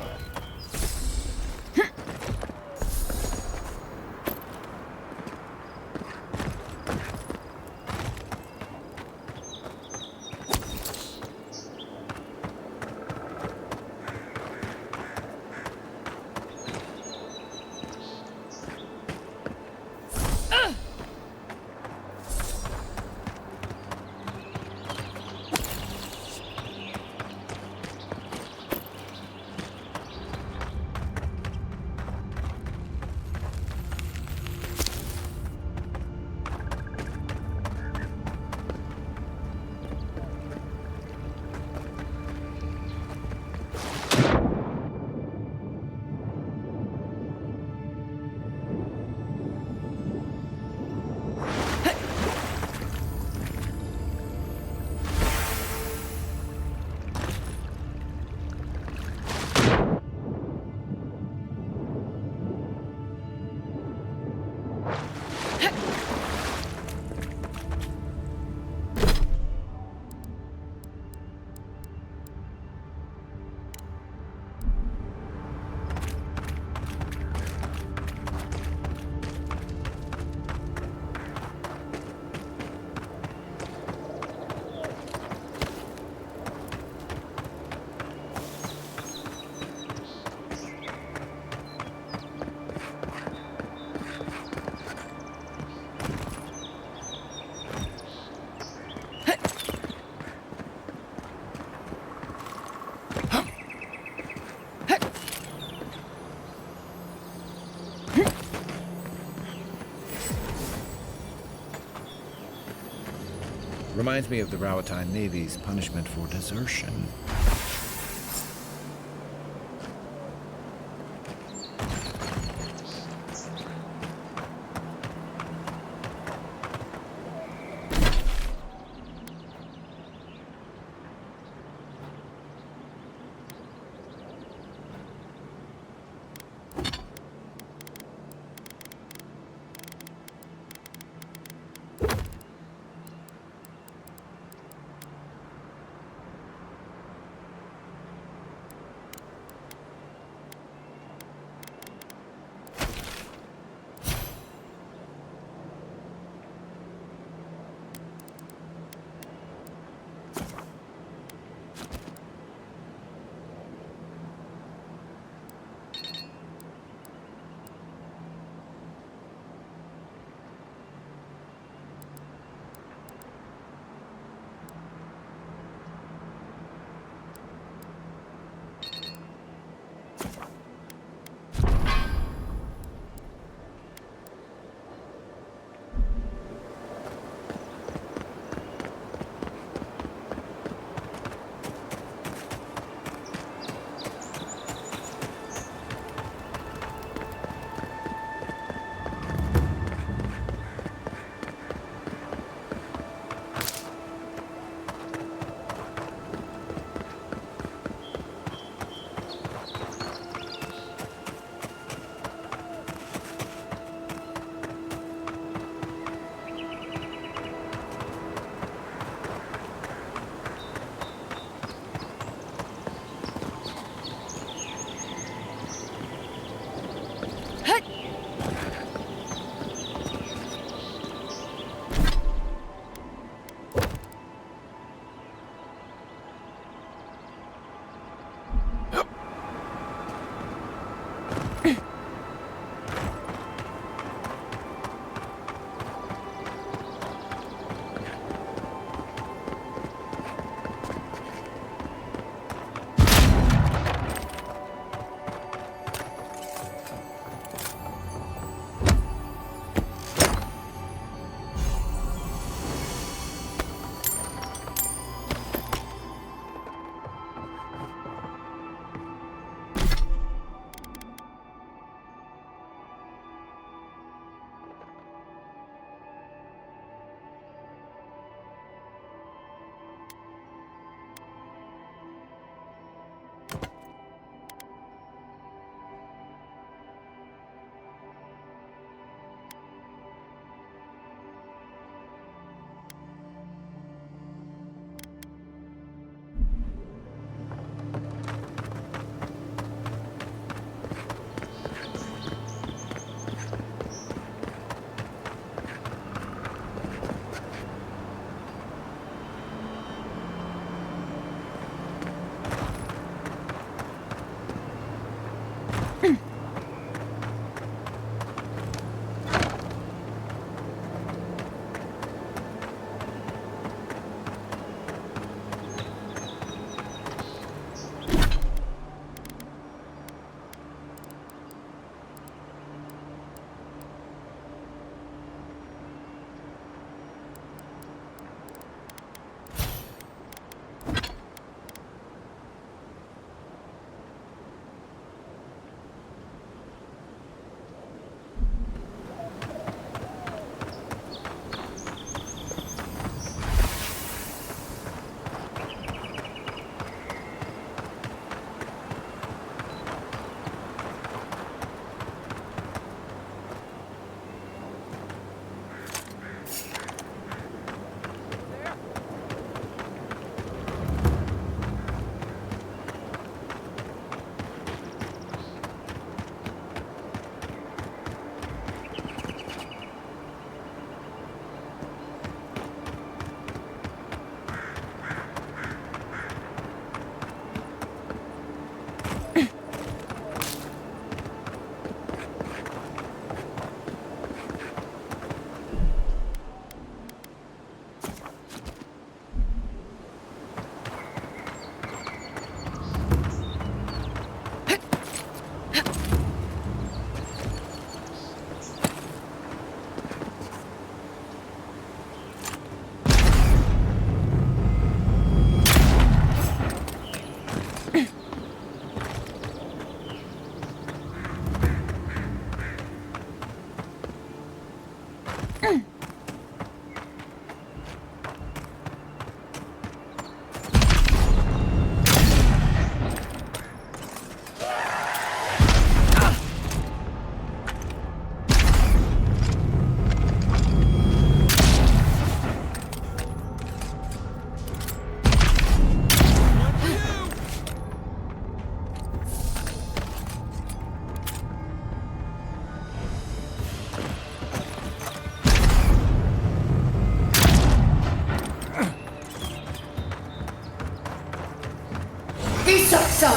Reminds me of the Rawatine Navy's punishment for desertion.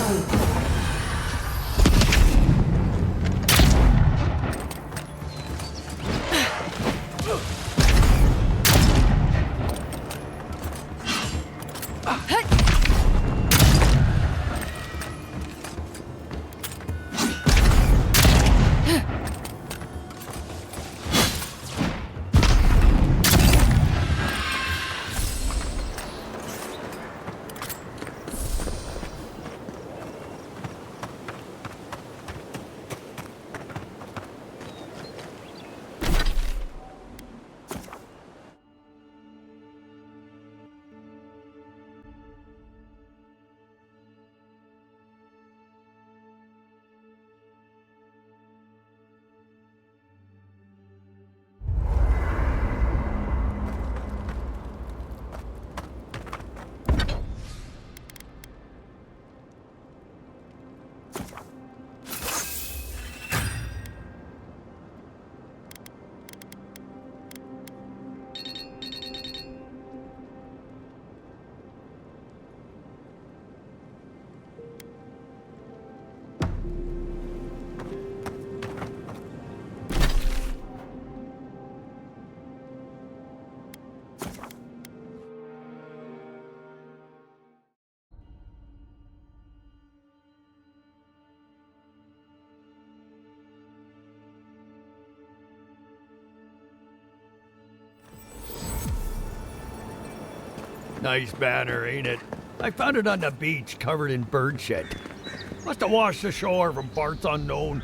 Sadhu. Nice banner, ain't it? I found it on the beach, covered in bird shit. Must have washed ashore from parts unknown.